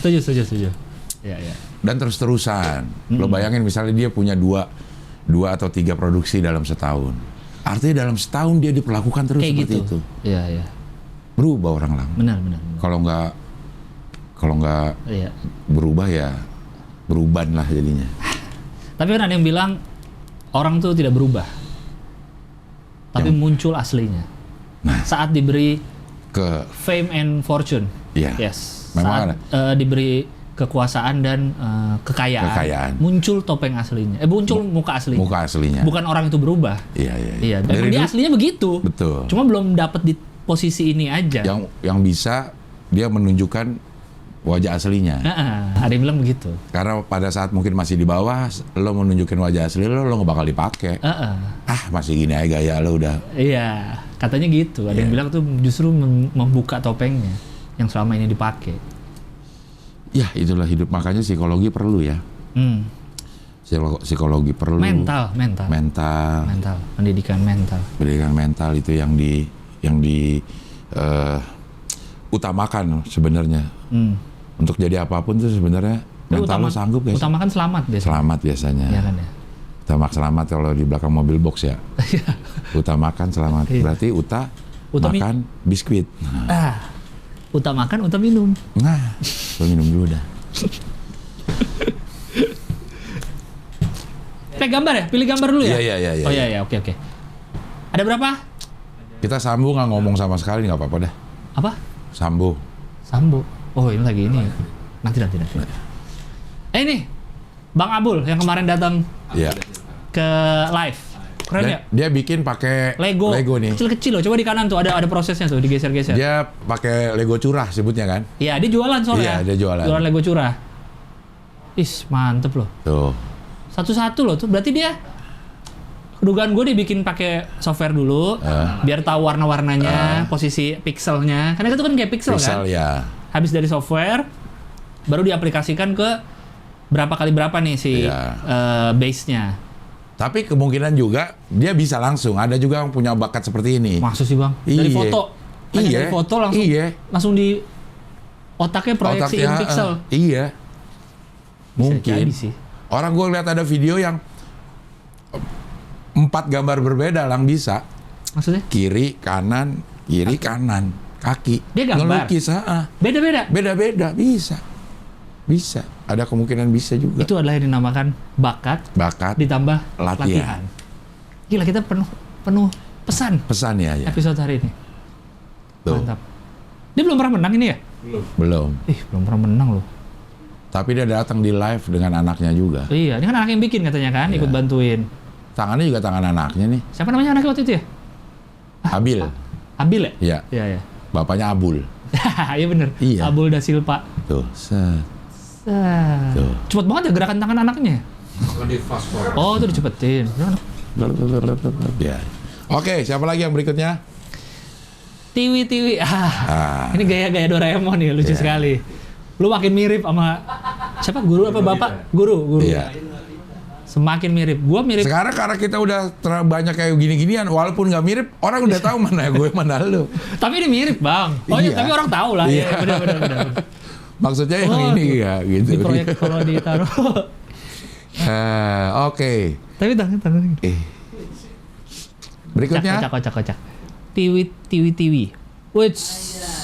Setuju. Iya. Dan terus-terusan. Lo bayangin misalnya dia punya dua atau 3 produksi dalam setahun. Artinya dalam setahun dia diperlakukan terus Kayak seperti gitu. itu. Iya. Berubah orang lama. Benar. Kalau nggak Iya. berubah ya beruban lah jadinya. Tapi kan ada yang bilang orang tuh tidak berubah. Tapi muncul aslinya. Nah. Saat diberi Ke fame and fortune. Iya. Yes. Memang Saat diberi kekuasaan dan kekayaan, muncul topeng aslinya. Muncul muka aslinya. muka aslinya. Bukan orang itu berubah. Iya. Iya, Dari memang dia dulu- aslinya begitu. Betul. Cuma belum dapat di posisi ini aja. Yang bisa dia menunjukkan wajah aslinya. Ada yang bilang begitu. Karena pada saat mungkin masih di bawah, lo menunjukin wajah asli lo nggak bakal dipakai. Masih gini aja gaya lo udah. Iya, katanya gitu. Ada yang Iya. bilang tuh justru membuka topengnya yang selama ini dipakai. Ya itulah hidup, makanya psikologi perlu ya. Psikologi perlu. Mental. Pendidikan mental. Pendidikan mental itu yang di utamakan sebenarnya. Untuk jadi apapun tuh sebenarnya mental lo sanggup guys. Utamakan selamat biasanya. Selamat biasanya. Iya kan ya. Utamak selamat kalau di belakang mobil box ya. Utamakan selamat. Iya. Berarti makan biskuit. Utamakan, minum. Nah, lo minum dulu dah. Gambar ya? Pilih gambar dulu ya? Iya. Oh iya, oke. Ada berapa? Kita sambung nggak ngomong sama sekali nggak apa-apa dah. Apa? Sambung. Sambo. Oh ini lagi ini. Nanti. Ini Bang Abul yang kemarin datang Iya. ke live. Keren ya? Dia bikin pakai Lego nih. kecil-kecil loh. Coba di kanan tuh ada prosesnya tuh digeser-geser. Dia pakai Lego curah sebutnya kan? Iya, dia jualan soalnya. Iya, dia jualan. Jualan Lego curah. Mantep loh. Tuh. Satu-satu loh tuh. Berarti dia dugaan gue dibikin pakai software dulu biar tahu warna-warnanya, posisi pixelnya. Karena itu kan kayak pixel kan? Ya. Habis dari software baru diaplikasikan ke berapa kali berapa nih si base-nya. Tapi kemungkinan juga dia bisa langsung. Ada juga yang punya bakat seperti ini. Maksud sih bang? Dari Iya. foto. Hanya Iya. dari foto langsung di otaknya proyeksiin pixel. Iya. Bisa Mungkin. jadi sih. Orang gue lihat ada video yang 4 gambar berbeda lang bisa. Maksudnya? Kiri, kanan, kaki. Dia gambar? Ngelukis, Beda-beda. beda-beda, bisa. Ada kemungkinan bisa juga. Itu adalah yang dinamakan bakat ditambah latihan. Gila, kita penuh pesan ya. episode hari ini. Tuh. Mantap. Dia belum pernah menang ini ya? Belum. Belum pernah menang loh. Tapi dia datang di live dengan anaknya juga. Iya, ini kan anak yang bikin katanya kan, ikut bantuin. Tangannya juga tangan anaknya nih. Siapa namanya anaknya waktu itu ya? Abil. Abil ya? Iya. Iya. Bapaknya Abul. Iya bener. Iya. Abul da Silva. Tuh. Tuh. Cepet banget ya gerakan tangan anaknya. Kan di fast forward. Oh, itu dicepetin. Ya. Oke, siapa lagi yang berikutnya? Tiwi. Ini gaya-gaya Doraemon nih, lucu sekali. Lu makin mirip sama siapa? Guru apa bapak? Guru. Iya. Semakin mirip. Gua mirip. Sekarang karena kita udah banyak kayak gini-ginian, walaupun nggak mirip, orang udah tahu mana gue mana lu. Tapi ini mirip, Bang. Oh iya, Iya. tapi orang tahu lah. Iya. Benar. Maksudnya yang ini ya, gitu. Di proyek kalau ditaruh. Oke. Tapi tangan. Berikutnya. Kocak. Tiwi. Wits.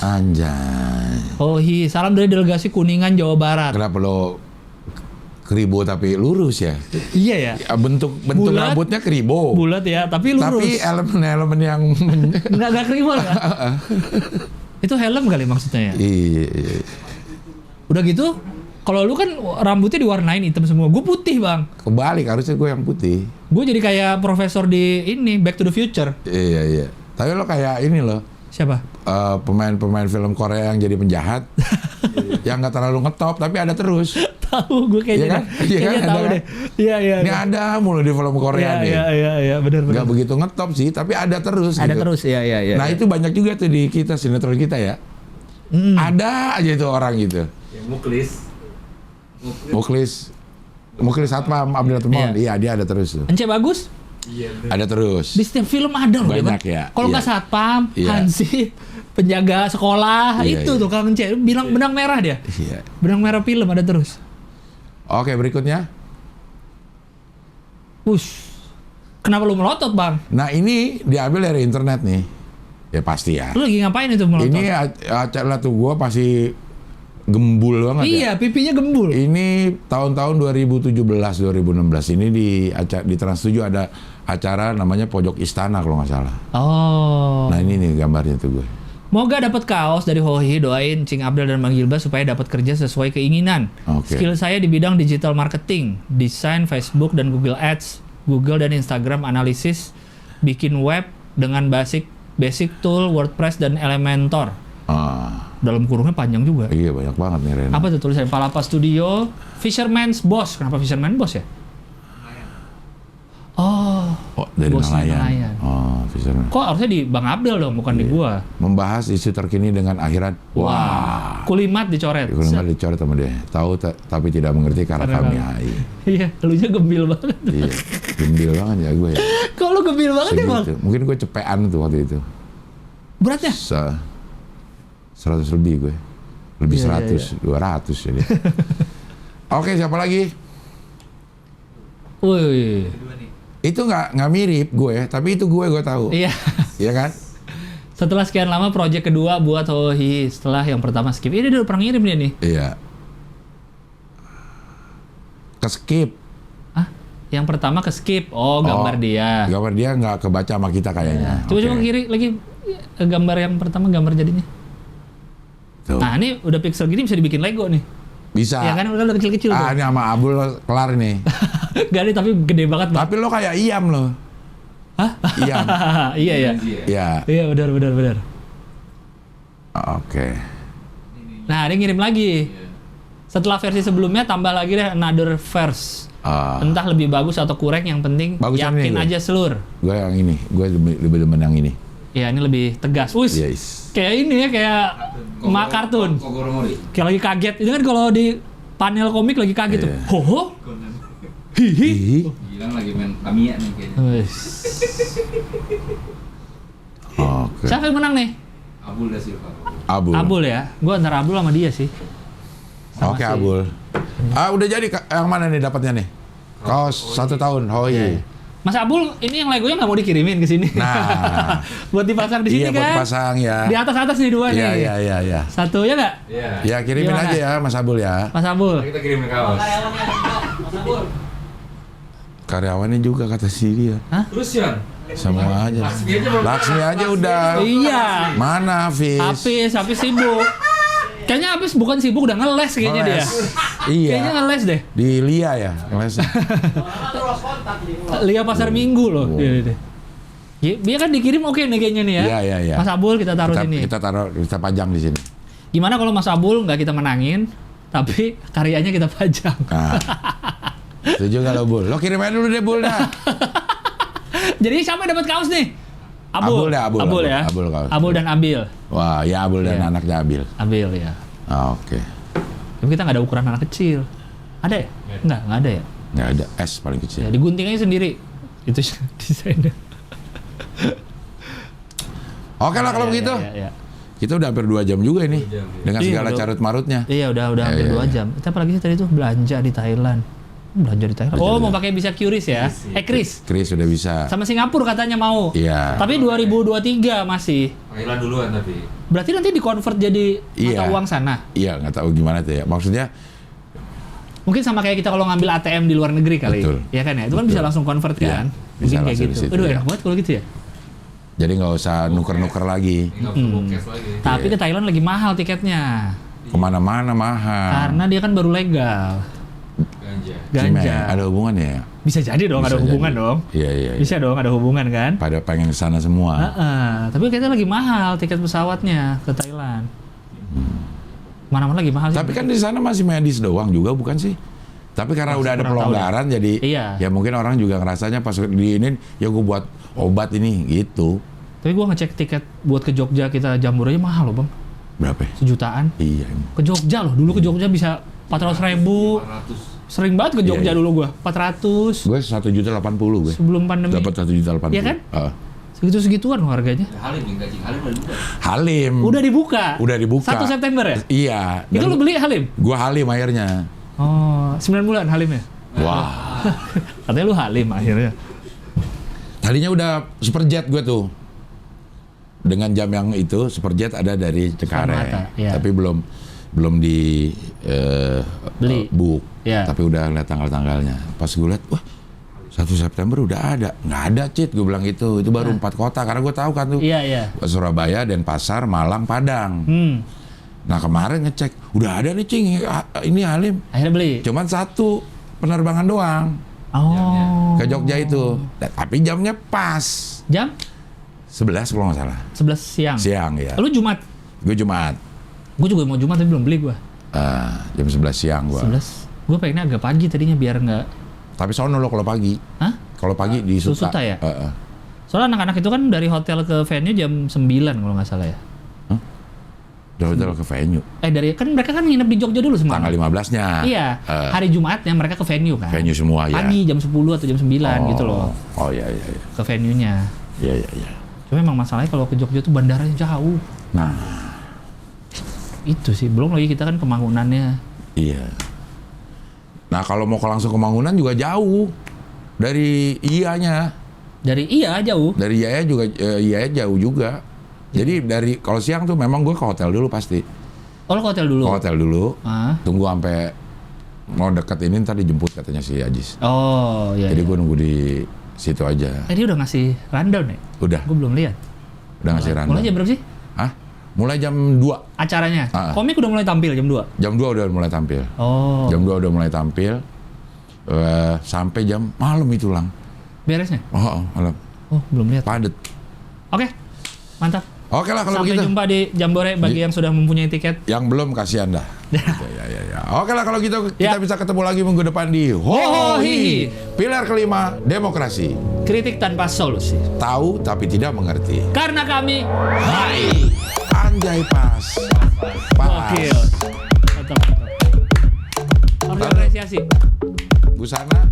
Anjay. Oh salam dari delegasi Kuningan Jawa Barat. Kenapa lo Keribo tapi lurus ya. Iya ya. Ya, bentuk Bulat. rambutnya keribo. Bulat ya, tapi lurus. Tapi elemen-elemen yang Nggak kriwal kan? Itu helm kali maksudnya ya? iya. Udah gitu, kalau lu kan rambutnya diwarnain hitam semua. Gue putih, Bang. Kebalik, harusnya gue yang putih. Gue jadi kayak profesor di ini, Back to the Future. Iya. Tapi lo kayak ini loh. Siapa? Pemain film Korea yang jadi penjahat. Yang nggak terlalu ngetop, tapi ada terus. Tahu gue kayaknya. Iya kan? Kayaknya Iya kan? tahu Ada deh. Iya. Ini ada mulu di film Korea nih. Iya, benar. Nggak begitu ngetop sih, tapi ada terus. Ada gitu. terus, iya. Nah itu banyak juga tuh di kita, sinetron kita ya. Ada aja itu orang gitu. Ya, Muklis. Muklis Satpam Abdul Temon. Iya. Iya, dia ada terus tuh. Ence bagus. Iya. Ada terus. Di setiap film ada loh. Banyak Bang. ya, Kalau iya. nggak satpam, Iya. hansip, penjaga sekolah, Iya, itu iya. tuh Kang Ence. Benang merah dia. Iya. Benang merah film ada terus. Oke, berikutnya. Wush. Kenapa lu melotot, Bang? Nah ini diambil dari internet nih. Ya pasti ya. Lu lagi ngapain itu melotot? Ini acara tuh gua pasti gembul banget ya. Iya, pipinya gembul. Ini tahun-tahun 2017-2016 ini di Trans 7 ada acara namanya Pojok Istana kalau nggak salah. Oh. Nah ini nih gambarnya tuh gue. Moga dapat kaos dari Hohi, doain Cing Abdel dan Bang Gilbas supaya dapat kerja sesuai keinginan. Oke. Skill saya di bidang digital marketing, desain Facebook dan Google Ads, Google dan Instagram analisis, bikin web dengan basic tool WordPress dan Elementor. Dalam kurungnya panjang juga. Iya banyak banget nih Ren. Apa tuh tulisannya? Palapa Studio, Fisherman's Boss. Kenapa Fisherman Boss ya? Oh, Dari bosnya nelayan. nelayan. Fisherman. Kok harusnya di Bang Abdel dong, bukan di gua. Membahas isu terkini dengan akhirat. Wah. Kulimat dicoret. Kurang dicoret sama dia. Tahu tapi tidak mengerti karena Karena kami kami. hai. Iya, elunya gembil banget. Iya. Gembil banget ya gue ya. Kok lu gembil banget ya, Bang? Segitu. Mungkin gue cepean tuh waktu itu. Beratnya? 100 lebih gue. Lebih Iya, 100, 200 ya dia. Oke, siapa lagi? Wih. Itu nggak mirip gue, tapi itu gue tahu. Iya. Iya kan? Setelah sekian lama project kedua buat Hohi, setelah yang pertama skip. Ini dia udah pernah ngirim dia nih. Iya. Ke-skip. Ah, yang pertama ke skip. Oh, gambar dia. Gambar dia nggak kebaca sama kita kayaknya. Coba Oke. kiri lagi gambar yang pertama, gambar jadinya. Tuh. Nah, ini udah pixel gini bisa dibikin Lego nih. Bisa. Ya kan udah kecil-kecil tuh. Ini sama Abul kelar nih. Gak ada tapi gede banget, Bang. Tapi lo kayak Iam lo. Hah? Iam. Iya ya. Iya. Iya, benar. Oke. Nah, dia ngirim lagi. Setelah versi sebelumnya tambah lagi deh another verse. Entah lebih bagus atau kurang, yang penting Bagus yang yakin ini, aja selur. Gue yang ini. Gue lebih demen yang ini. Ya, ini lebih tegas. Wis. Yes. Kayak ini ya, kayak kartun. Kogoromori. Kayak lagi kaget. Itu kan kalau di panel komik lagi kaget tuh. Iya. Hoho. Hihi. Ih. Gilang lagi main Tamiya nih kayaknya. Wis. Oke. Siapa yang menang nih? Abul da Silva. Abul. Abul ya. Gua antara Abul sama dia sih. Sama Oke si- Abul. Udah jadi yang mana nih dapatnya nih? Kaos 1 tahun. Oh iya. Mas Abul, ini yang Legonya nggak mau dikirimin ke sini. Nah. Buat dipasang di sini Iya buat kan? pasang ya. Di atas nih dua nih. Iya. Satu ya nggak? Iya. Ya kirimin Gimana? aja ya Mas Abul ya. Mas Abul. Kita kirimin kaos. Karyawannya juga, Mas Abul. Karyawannya juga kata si dia. Terus Yan. Semua aja. Laksmi aja belum. Laksmi aja udah. Iya. Mana Hafiz? Hafiz sibuk. Kayaknya Hafiz bukan sibuk, udah ngeles kayaknya dia. Ngeles. Iya. Kayaknya ngeles deh. Di Lia ya ngeles. Atau lost kontak di Lihat pasar Minggu loh. Wow. Dia kan dikirim oke nih kayaknya nih ya. Iya. Mas Abul kita taruh sini. Kita pajang di sini. Gimana kalau Mas Abul nggak kita menangin, tapi karyanya kita pajang. Nah. Setuju nggak lo Bul? Lo kirim aja dulu deh Bul dah. Jadi siapa yang dapat kaos nih? Abul dah, Abul ya. Abul kaos. Abul dan Abil. Wah ya Abul dan Iya. anaknya Abil. Abil ya. Oke. Tapi kita nggak ada ukuran anak kecil. Ada ya? Nggak ada ya. Nggak ada S paling Ya, kecil. digunting aja sendiri. Itu desainnya. Oke lah kalau begitu. Iya. Kita udah hampir 2 jam juga ini. 2 jam, ya. Dengan Iya, segala udah. carut marutnya. Iya udah hampir Iya, 2 iya. jam. Kita apalagi sih tadi tuh belanja di Thailand. Belanja di Thailand. Oh, mau pakai bisa Qris ya? Kris. Chris sudah bisa. Sama Singapura katanya mau. Iya. Tapi 2023 masih. Thailand duluan tapi. Berarti nanti di-convert jadi Iya. mata uang sana. Iya nggak tahu gimana tuh ya. Maksudnya Mungkin sama kayak kita kalau ngambil ATM di luar negeri kali. Betul. Ya kan ya? Itu kan bisa langsung convert Iya, kan? bisa Mungkin kayak langsung di gitu. situ, Aduh, ya. enak banget kalau gitu ya. Jadi nggak usah nuker-nuker lagi. Nggak usah bawa cash lagi. Tapi ke Thailand lagi mahal tiketnya. Kemana-mana mahal. Karena dia kan baru legal. Ganja. Cime, ada hubungannya ya? Bisa jadi dong, Bisa ada hubungan jadi. dong. Iya, iya. Bisa dong, ada hubungan kan? Pada pengen ke sana semua. Tapi kayaknya lagi mahal tiket pesawatnya ke Thailand. Mana-mana lagi mahal sih. Tapi kan di sana masih medis doang juga bukan sih? Tapi karena udah ada kurang tahu pelonggaran jadi Iya. ya mungkin orang juga ngerasanya pas diinin ya gue buat obat ini gitu. Tapi gua ngecek tiket buat ke Jogja kita Jambore aja mahal loh bang. Berapa? ya? Sejutaan. Iya. emang. Ke Jogja loh, dulu ke Jogja bisa 400.000. 400. Sering banget ke Iya, Jogja iya. dulu gua, 400 Gue 1.080.000 gue. sebelum pandemi. Dapat 1.080.000. Iya kan? Segitu-segituan loh harganya. Halim nih, gaji Halim udah dibuka. Halim. Udah dibuka. Udah dibuka. 1 September ya? Iya. Itu lu beli Halim? Gue Halim akhirnya. Oh, 9 bulan Halimnya. Wah. Katanya lu Halim akhirnya. Tadinya udah superjet gue tuh. Dengan jam yang itu superjet ada dari Soekarno-Hatta, Cengkareng. iya. Tapi belum di Beli. book. Iya. Tapi udah lihat tanggal-tanggalnya. Pas gue lihat, wah 1 September udah ada. Nggak ada, Cit. Gue bilang gitu. Itu baru 4 kota. Karena gue tahu kan tuh. Iya, iya. Surabaya, Denpasar, Malang, Padang. Nah kemarin ngecek, udah ada nih Cing, ini Halim. Akhirnya beli. Cuman 1 penerbangan doang Oh. ke Jogja itu. Tapi jamnya pas. Jam 11 kalau nggak salah. 11 siang. Siang ya. Lu Jumat. Gue Jumat. Gue juga mau Jumat tapi belum beli gua. Jam 11 siang gue. 11. Gue pengennya agak pagi tadinya biar nggak. Tapi sono lo kalau pagi. Hah? Kalau pagi di Suta. Suta ya? Soalnya anak-anak itu kan dari hotel ke venue jam 9 kalau nggak salah ya. Dari hotel ke venue. Dari kan mereka kan nginep di Jogja dulu semua. Tanggal 15-nya. Iya. Hari Jumatnya mereka ke venue kan. Venue semua ya. Pagi jam 10 atau jam 9 gitu loh. Oh iya iya iya. Ke venue-nya. Iya iya iya. Cuma emang masalahnya kalau ke Jogja tuh bandaranya jauh. Nah, Itu sih. Belum lagi kita kan pembangunannya. iya. Nah, kalau mau langsung ke Mangunan juga jauh. Dari Iyanya. Dari jauh. Dari Iyanya juga jauh juga. Jadi dari kalau siang tuh memang gue ke hotel dulu pasti. Oh, lo ke hotel dulu? Ke hotel dulu. Ah. Tunggu sampai mau deket ini ntar dijemput katanya si Ajis. Oh, iya. Jadi iya. gue nunggu di situ aja. Dia udah ngasih rundown ya? Udah, Gue belum lihat. udah ngasih Mulai rundown. jam berapa sih? Hah? Mulai jam 2. Acaranya? Ah. Komik udah mulai tampil jam 2? Jam 2 udah mulai tampil. Oh. Jam 2 udah mulai tampil. Sampai jam malam itu lang. Beresnya? Oh, malam. Oh, belum lihat. Padet. Oke. Mantap. Oke lah kalau Sampai begitu. jumpa di Jambore bagi yang sudah mempunyai tiket. Yang belum kasihan dah. Ya. Oke lah kalau gitu kita Ya. bisa ketemu lagi minggu depan di Hohi. Pilar kelima, demokrasi. Kritik tanpa solusi. Tahu tapi tidak mengerti. Karena kami Hai. Anjay pas. Pas. gokil. Mantap. Harus apresiasi. Busana